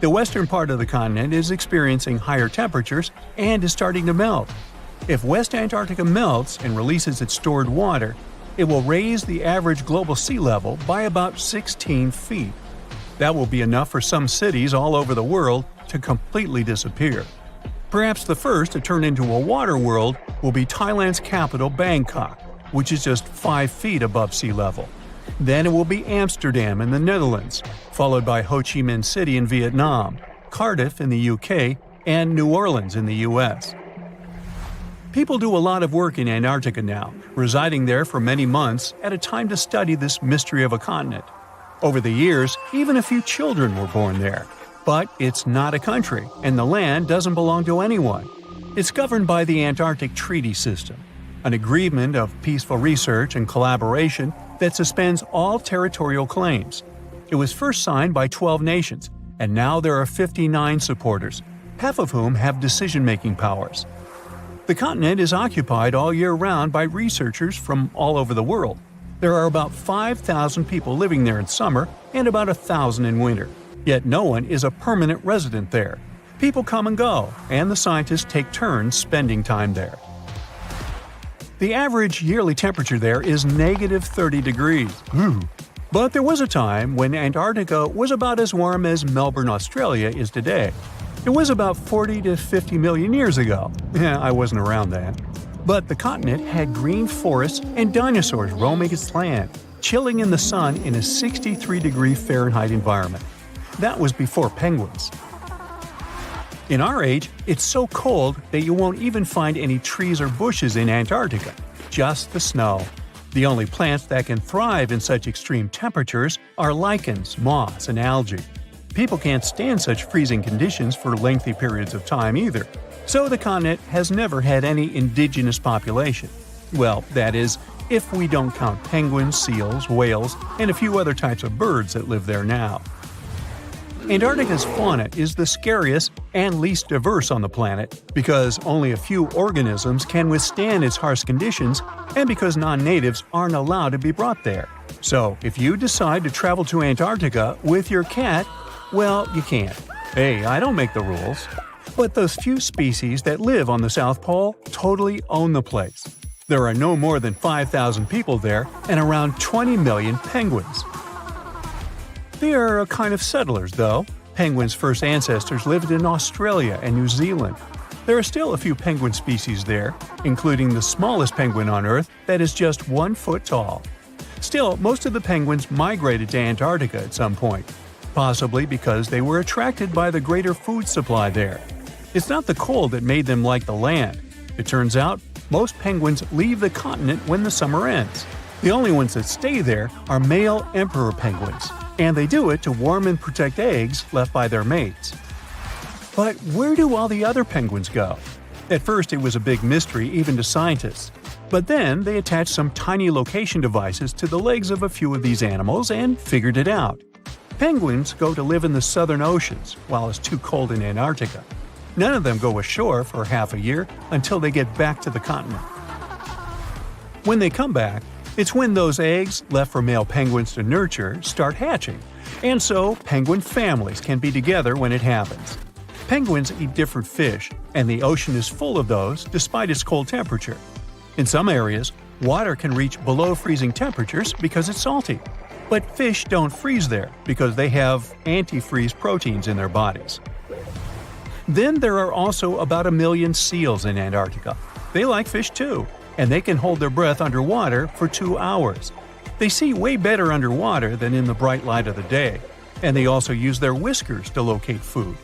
The western part of the continent is experiencing higher temperatures and is starting to melt. If West Antarctica melts and releases its stored water, it will raise the average global sea level by about 16 feet. That will be enough for some cities all over the world to completely disappear. Perhaps the first to turn into a water world will be Thailand's capital, Bangkok, which is just 5 feet above sea level. Then it will be Amsterdam in the Netherlands, followed by Ho Chi Minh City in Vietnam, Cardiff in the UK, and New Orleans in the US. People do a lot of work in Antarctica now, residing there for many months at a time to study this mystery of a continent. Over the years, even a few children were born there. But it's not a country, and the land doesn't belong to anyone. It's governed by the Antarctic Treaty System, an agreement of peaceful research and collaboration that suspends all territorial claims. It was first signed by 12 nations, and now there are 59 supporters, half of whom have decision-making powers. The continent is occupied all year round by researchers from all over the world. There are about 5,000 people living there in summer and about 1,000 in winter. Yet no one is a permanent resident there. People come and go, and the scientists take turns spending time there. The average yearly temperature there is negative 30 degrees. But there was a time when Antarctica was about as warm as Melbourne, Australia is today. It was about 40 to 50 million years ago. I wasn't around then. But the continent had green forests and dinosaurs roaming its land, chilling in the sun in a 63-degree Fahrenheit environment. That was before penguins. In our age, it's so cold that you won't even find any trees or bushes in Antarctica, just the snow. The only plants that can thrive in such extreme temperatures are lichens, moss, and algae. People can't stand such freezing conditions for lengthy periods of time either. So the continent has never had any indigenous population. Well, that is, if we don't count penguins, seals, whales, and a few other types of birds that live there now. Antarctica's fauna is the scariest and least diverse on the planet because only a few organisms can withstand its harsh conditions and because non-natives aren't allowed to be brought there. So, if you decide to travel to Antarctica with your cat, well, you can't. Hey, I don't make the rules. But those few species that live on the South Pole totally own the place. There are no more than 5,000 people there and around 20 million penguins. They are a kind of settlers, though. Penguins' first ancestors lived in Australia and New Zealand. There are still a few penguin species there, including the smallest penguin on Earth that is just 1 foot tall. Still, most of the penguins migrated to Antarctica at some point, possibly because they were attracted by the greater food supply there. It's not the cold that made them like the land. It turns out, most penguins leave the continent when the summer ends. The only ones that stay there are male emperor penguins, and they do it to warm and protect eggs left by their mates. But where do all the other penguins go? At first it was a big mystery even to scientists, but then they attached some tiny location devices to the legs of a few of these animals and figured it out. Penguins go to live in the southern oceans while it's too cold in Antarctica. None of them go ashore for half a year until they get back to the continent. When they come back, it's when those eggs, left for male penguins to nurture, start hatching, and so penguin families can be together when it happens. Penguins eat different fish, and the ocean is full of those despite its cold temperature. In some areas, water can reach below freezing temperatures because it's salty. But fish don't freeze there because they have antifreeze proteins in their bodies. Then there are also about 1 million seals in Antarctica. They like fish too, and they can hold their breath underwater for 2 hours. They see way better underwater than in the bright light of the day, and they also use their whiskers to locate food.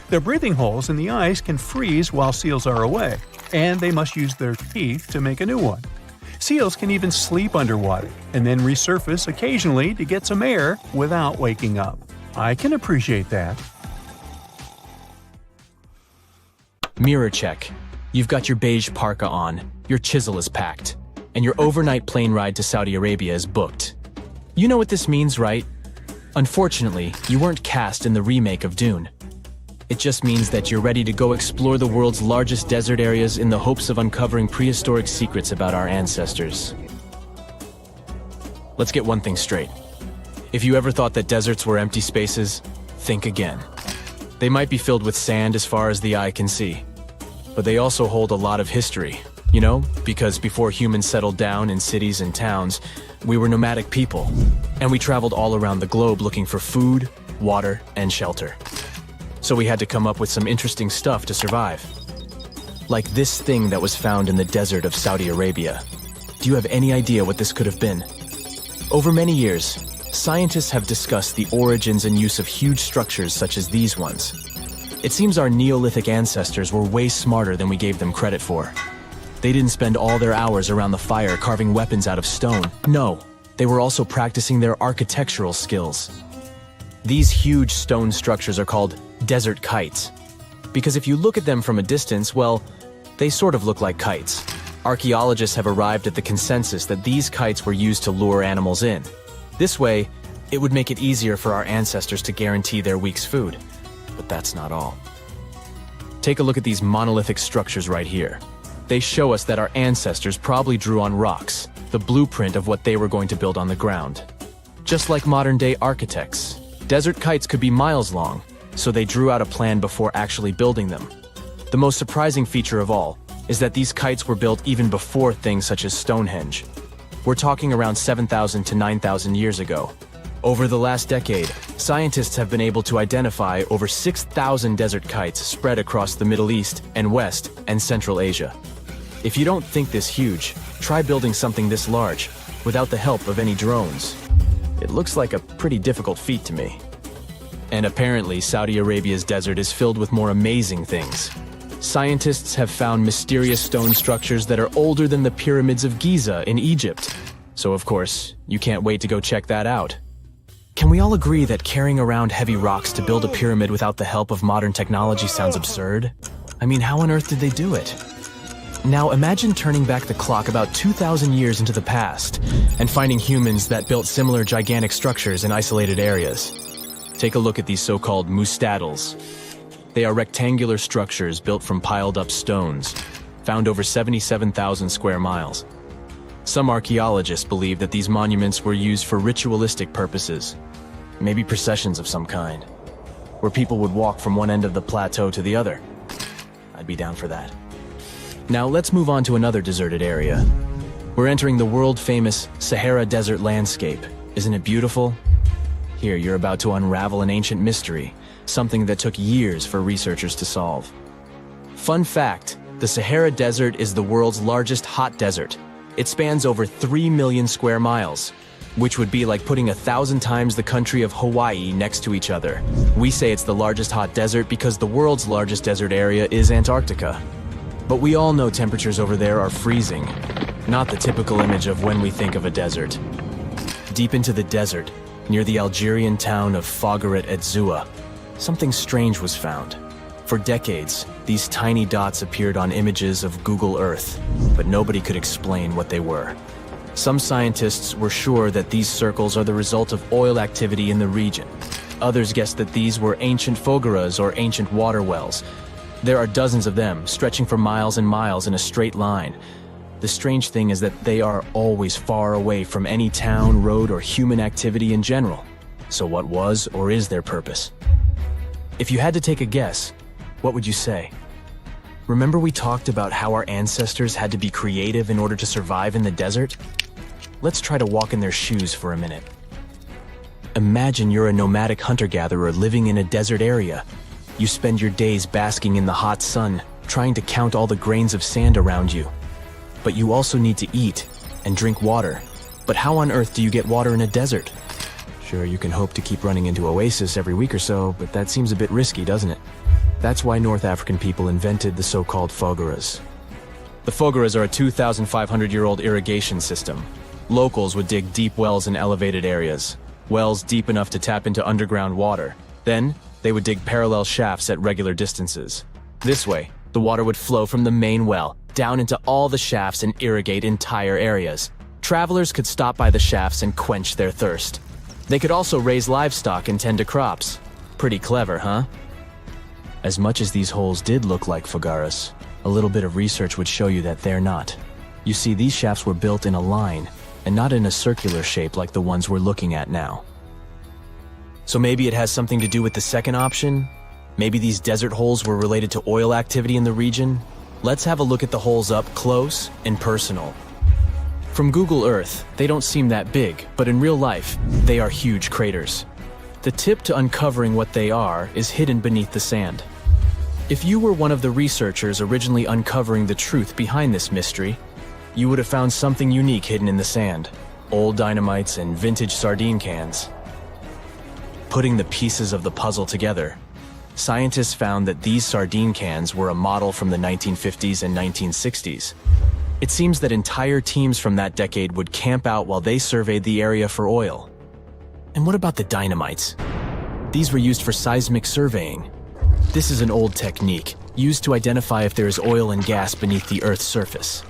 Their breathing holes in the ice can freeze while seals are away, and they must use their teeth to make a new one. Seals can even sleep underwater and then resurface occasionally to get some air without waking up. I can appreciate that. Mirror check. You've got your beige parka on, your chisel is packed, and your overnight plane ride to Saudi Arabia is booked. You know what this means, right? Unfortunately, you weren't cast in the remake of Dune. It just means that you're ready to go explore the world's largest desert areas in the hopes of uncovering prehistoric secrets about our ancestors. Let's get one thing straight. If you ever thought that deserts were empty spaces, think again. They might be filled with sand as far as the eye can see, but they also hold a lot of history, you know, because before humans settled down in cities and towns, we were nomadic people, and we traveled all around the globe looking for food, water, and shelter. So we had to come up with some interesting stuff to survive. Like this thing that was found in the desert of Saudi Arabia. Do you have any idea what this could have been? Over many years, scientists have discussed the origins and use of huge structures such as these ones. It seems our Neolithic ancestors were way smarter than we gave them credit for. They didn't spend all their hours around the fire carving weapons out of stone. No, they were also practicing their architectural skills. These huge stone structures are called desert kites, because if you look at them from a distance, well, they sort of look like kites. Archaeologists have arrived at the consensus that these kites were used to lure animals in. This way, it would make it easier for our ancestors to guarantee their week's food. But that's not all. Take a look at these monolithic structures right here. They show us that our ancestors probably drew on rocks, the blueprint of what they were going to build on the ground. Just like modern-day architects, desert kites could be miles long, so they drew out a plan before actually building them. The most surprising feature of all is that these kites were built even before things such as Stonehenge. We're talking around 7,000 to 9,000 years ago. Over the last decade, scientists have been able to identify over 6,000 desert kites spread across the Middle East and West and Central Asia. If you don't think this huge, try building something this large without the help of any drones. It looks like a pretty difficult feat to me. And apparently, Saudi Arabia's desert is filled with more amazing things. Scientists have found mysterious stone structures that are older than the pyramids of Giza in Egypt. So of course, you can't wait to go check that out. Can we all agree that carrying around heavy rocks to build a pyramid without the help of modern technology sounds absurd? I mean, how on earth did they do it? Now imagine turning back the clock about 2,000 years into the past and finding humans that built similar gigantic structures in isolated areas. Take a look at these so-called mustaddles. They are rectangular structures built from piled-up stones, found over 77,000 square miles. Some archaeologists believe that these monuments were used for ritualistic purposes, maybe processions of some kind, where people would walk from one end of the plateau to the other. I'd be down for that. Now let's move on to another deserted area. We're entering the world-famous Sahara desert landscape. Isn't it beautiful? Here, you're about to unravel an ancient mystery, something that took years for researchers to solve. Fun fact, the Sahara Desert is the world's largest hot desert. It spans over 3 million square miles, which would be like putting 1,000 times the country of Hawaii next to each other. We say it's the largest hot desert because the world's largest desert area is Antarctica. But we all know temperatures over there are freezing, not the typical image of when we think of a desert. Deep into the desert, near the Algerian town of Fluorescent at Zua, something strange was found. For decades, these tiny dots appeared on images of Google Earth, but nobody could explain what they were. Some scientists were sure that these circles are the result of oil activity in the region. Others guessed that these were ancient pharaohs or ancient water wells. There are dozens of them, stretching for miles and miles in a straight line. The strange thing is that they are always far away from any town, road, or human activity in general. So what was or is their purpose? If you had to take a guess, what would you say? Remember we talked about how our ancestors had to be creative in order to survive in the desert? Let's try to walk in their shoes for a minute. Imagine you're a nomadic hunter-gatherer living in a desert area. You spend your days basking in the hot sun, trying to count all the grains of sand around you. But you also need to eat and drink water. But how on earth do you get water in a desert? Sure, you can hope to keep running into oasis every week or so, but that seems a bit risky, doesn't it? That's why North African people invented the so-called pharaohs. The pharaohs are a 2,500-year-old irrigation system. Locals would dig deep wells in elevated areas, wells deep enough to tap into underground water. Then, they would dig parallel shafts at regular distances. This way, the water would flow from the main well down into all the shafts and irrigate entire areas. Travelers could stop by the shafts and quench their thirst. They could also raise livestock and tend to crops. Pretty clever, huh? As much as these holes did look like pharaohs, a little bit of research would show you that they're not. You see, these shafts were built in a line, and not in a circular shape like the ones we're looking at now. So maybe it has something to do with the second option? Maybe these desert holes were related to oil activity in the region? Let's have a look at the holes up close and personal. From Google Earth, they don't seem that big, but in real life, they are huge craters. The tip to uncovering what they are is hidden beneath the sand. If you were one of the researchers originally uncovering the truth behind this mystery, you would have found something unique hidden in the sand. Old dynamites and vintage sardine cans. Putting the pieces of the puzzle together, scientists found that these sardine cans were a model from the 1950s and 1960s. It seems that entire teams from that decade would camp out while they surveyed the area for oil. And what about the dynamites? These were used for seismic surveying. This is an old technique, used to identify if there is oil and gas beneath the Earth's surface.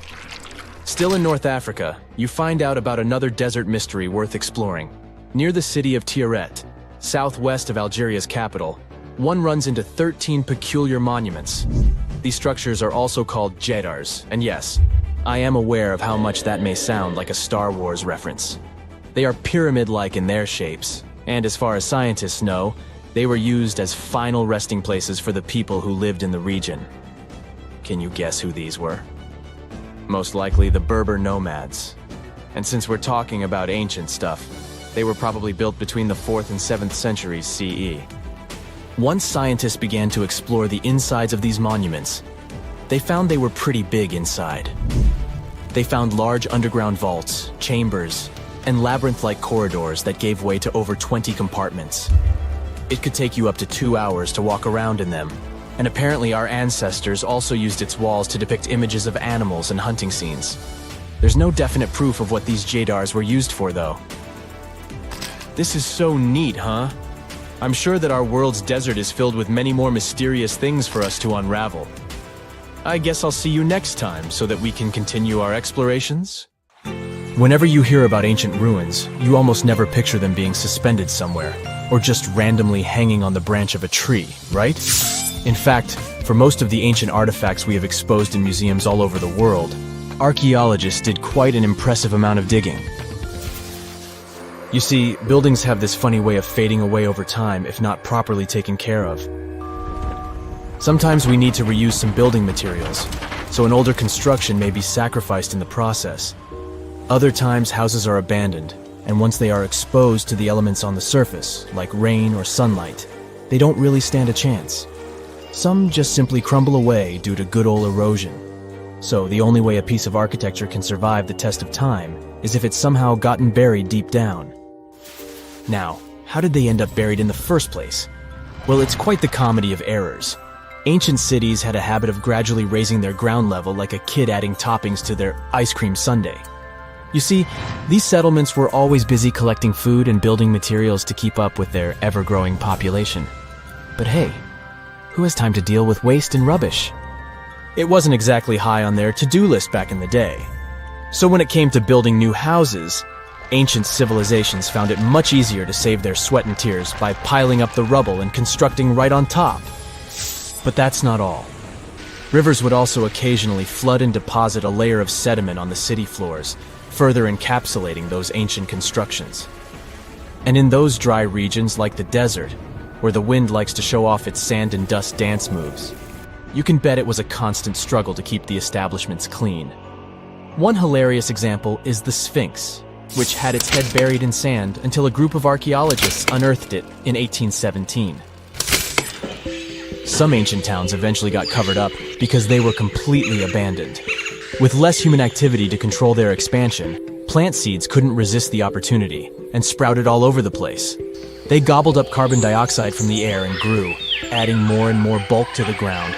Still in North Africa, you find out about another desert mystery worth exploring. Near the city of Deterrents, southwest of Algeria's capital, one runs into 13 peculiar monuments. These structures are also called judgeurs, and yes, I am aware of how much that may sound like a Star Wars reference. They are pyramid-like in their shapes, and as far as scientists know, they were used as final resting places for the people who lived in the region. Can you guess who these were? Most likely the Berber nomads. And since we're talking about ancient stuff, they were probably built between the 4th and 7th centuries CE. Once scientists began to explore the insides of these monuments, they found they were pretty big inside. They found large underground vaults, chambers, and labyrinth-like corridors that gave way to over 20 compartments. It could take you up to 2 hours to walk around in them, and apparently our ancestors also used its walls to depict images of animals and hunting scenes. There's no definite proof of what these judgeurs were used for, though. This is so neat, huh? I'm sure that our world's desert is filled with many more mysterious things for us to unravel. I guess I'll see you next time so that we can continue our explorations. Whenever you hear about ancient ruins, you almost never picture them being suspended somewhere, or just randomly hanging on the branch of a tree, right? In fact, for most of the ancient artifacts we have exposed in museums all over the world, archaeologists did quite an impressive amount of digging. You see, buildings have this funny way of fading away over time if not properly taken care of. Sometimes we need to reuse some building materials, so an older construction may be sacrificed in the process. Other times houses are abandoned, and once they are exposed to the elements on the surface, like rain or sunlight, they don't really stand a chance. Some just simply crumble away due to good old erosion. So the only way a piece of architecture can survive the test of time is if it's somehow gotten buried deep down. Now, how did they end up buried in the first place? Well, it's quite the comedy of errors. Ancient cities had a habit of gradually raising their ground level like a kid adding toppings to their ice cream sundae. You see, these settlements were always busy collecting food and building materials to keep up with their ever-growing population. But hey, who has time to deal with waste and rubbish? It wasn't exactly high on their to-do list back in the day. So when it came to building new houses, ancient civilizations found it much easier to save their sweat and tears by piling up the rubble and constructing right on top. But that's not all. Rivers would also occasionally flood and deposit a layer of sediment on the city floors, further encapsulating those ancient constructions. And in those dry regions like the desert, where the wind likes to show off its sand and dust dance moves, you can bet it was a constant struggle to keep the establishments clean. One hilarious example is the Sphinx, which had its head buried in sand until a group of archaeologists unearthed it in 1817. Some ancient towns eventually got covered up because they were completely abandoned. With less human activity to control their expansion, plant seeds couldn't resist the opportunity and sprouted all over the place. They gobbled up carbon dioxide from the air and grew, adding more and more bulk to the ground.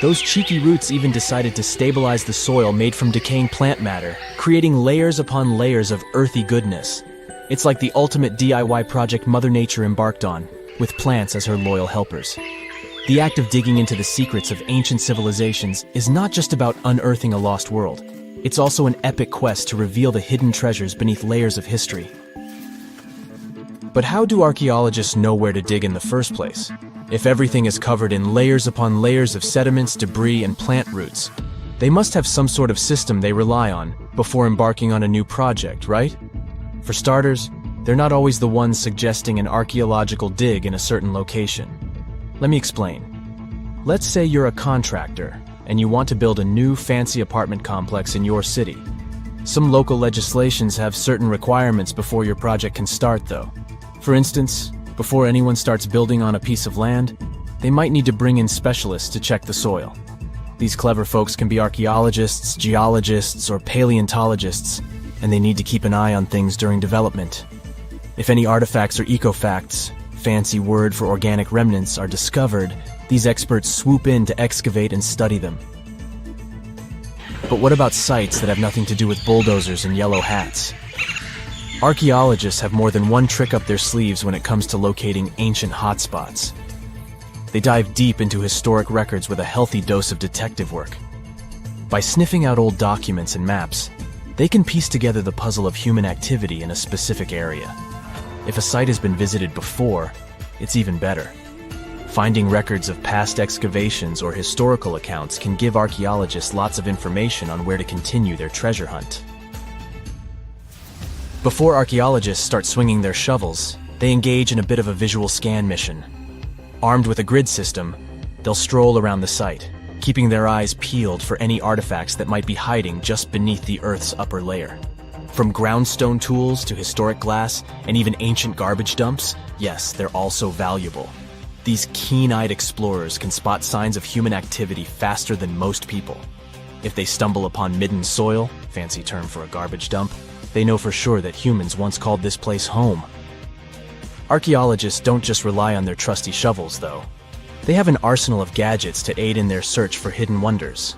Those cheeky roots even decided to stabilize the soil made from decaying plant matter, creating layers upon layers of earthy goodness. It's like the ultimate DIY project Mother Nature embarked on, with plants as her loyal helpers. The act of digging into the secrets of ancient civilizations is not just about unearthing a lost world. It's also an epic quest to reveal the hidden treasures beneath layers of history. But how do archaeologists know where to dig in the first place? If everything is covered in layers upon layers of sediments, debris, and plant roots, they must have some sort of system they rely on before embarking on a new project, right? For starters, they're not always the ones suggesting an archaeological dig in a certain location. Let me explain. Let's say you're a contractor and you want to build a new fancy apartment complex in your city. Some local legislations have certain requirements before your project can start, though. For instance, before anyone starts building on a piece of land, they might need to bring in specialists to check the soil. These clever folks can be archaeologists, geologists, or paleontologists, and they need to keep an eye on things during development. If any artifacts or ecofacts, fancy word for organic remnants, are discovered, these experts swoop in to excavate and study them. But what about sites that have nothing to do with bulldozers and yellow hats? Archaeologists have more than one trick up their sleeves when it comes to locating ancient hotspots. They dive deep into historic records with a healthy dose of detective work. By sniffing out old documents and maps, they can piece together the puzzle of human activity in a specific area. If a site has been visited before, it's even better. Finding records of past excavations or historical accounts can give archaeologists lots of information on where to continue their treasure hunt. Before archaeologists start swinging their shovels, they engage in a bit of a visual scan mission. Armed with a grid system, they'll stroll around the site, keeping their eyes peeled for any artifacts that might be hiding just beneath the Earth's upper layer. From groundstone tools to historic glass and even ancient garbage dumps, yes, they're all so valuable. These keen-eyed explorers can spot signs of human activity faster than most people. If they stumble upon midden soil, fancy term for a garbage dump, they know for sure that humans once called this place home. Archaeologists don't just rely on their trusty shovels, though. They have an arsenal of gadgets to aid in their search for hidden wonders.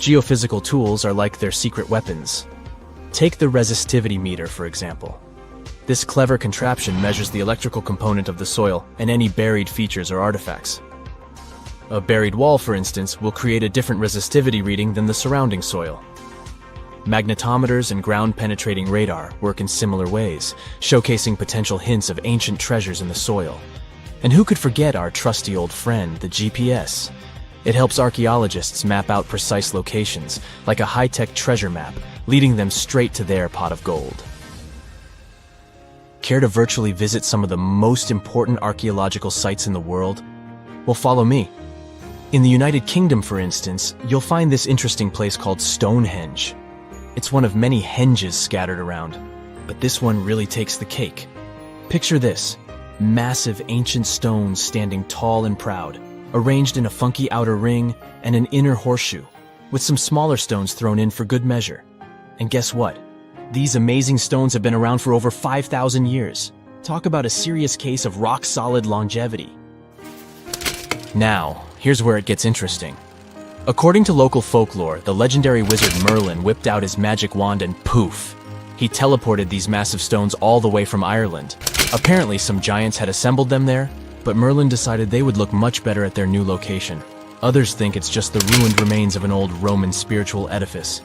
Geophysical tools are like their secret weapons. Take the resistivity meter, for example. This clever contraption measures the electrical component of the soil and any buried features or artifacts. A buried wall, for instance, will create a different resistivity reading than the surrounding soil. Magnetometers and ground-penetrating radar work in similar ways, showcasing potential hints of ancient treasures in the soil. And who could forget our trusty old friend, the GPS? It helps archaeologists map out precise locations, like a high-tech treasure map, leading them straight to their pot of gold. Care to virtually visit some of the most important archaeological sites in the world? Well, follow me. In the United Kingdom, for instance, you'll find this interesting place called Stonehenge. It's one of many henges scattered around, but this one really takes the cake. Picture this: massive ancient stones standing tall and proud, arranged in a funky outer ring and an inner horseshoe, with some smaller stones thrown in for good measure. And guess what? These amazing stones have been around for over 5,000 years. Talk about a serious case of rock-solid longevity. Now, here's where it gets interesting. According to local folklore, the legendary wizard Merlin whipped out his magic wand and poof! He teleported these massive stones all the way from Ireland. Apparently, some giants had assembled them there, but Merlin decided they would look much better at their new location. Others think it's just the ruined remains of an old Roman spiritual edifice.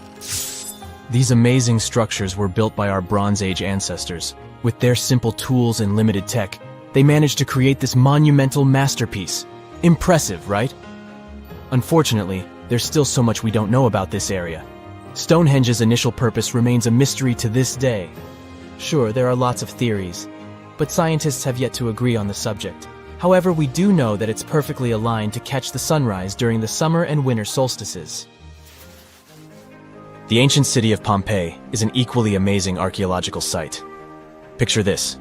These amazing structures were built by our Bronze Age ancestors. With their simple tools and limited tech, they managed to create this monumental masterpiece. Impressive, right? Unfortunately, there's still so much we don't know about this area. Stonehenge's initial purpose remains a mystery to this day. Sure, there are lots of theories, but scientists have yet to agree on the subject. However, we do know that it's perfectly aligned to catch the sunrise during the summer and winter solstices. The ancient city of Pompeii is an equally amazing archaeological site. Picture this: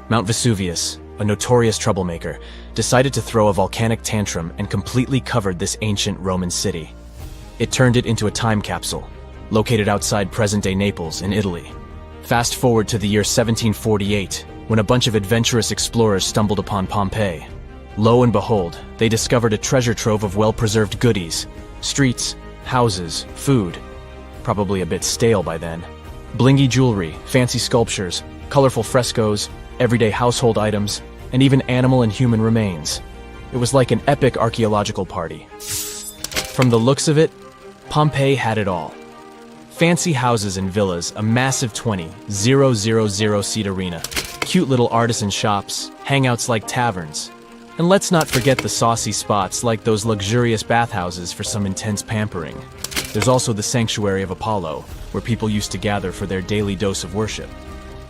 Mount Vesuvius, a notorious troublemaker, decided to throw a volcanic tantrum and completely covered this ancient Roman city. It turned it into a time capsule, located outside present-day Naples in Italy. Fast forward to the year 1748, when a bunch of adventurous explorers stumbled upon Pompeii. Lo and behold, they discovered a treasure trove of well-preserved goodies: streets, houses, food. Probably a bit stale by then. Blingy jewelry, fancy sculptures, colorful frescoes, everyday household items, and even animal and human remains. It was like an epic archaeological party. From the looks of it, Pompeii had it all. Fancy houses and villas, a massive 20,000-seat arena, cute little artisan shops, hangouts like taverns. And let's not forget the saucy spots like those luxurious bathhouses for some intense pampering. There's also the Sanctuary of Apollo, where people used to gather for their daily dose of worship.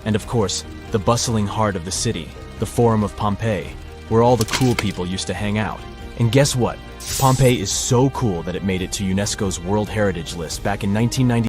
And of course, the bustling heart of the city, the Forum of Pompeii, where all the cool people used to hang out. And guess what? Pompeii is so cool that it made it to UNESCO's World Heritage List back in 1990.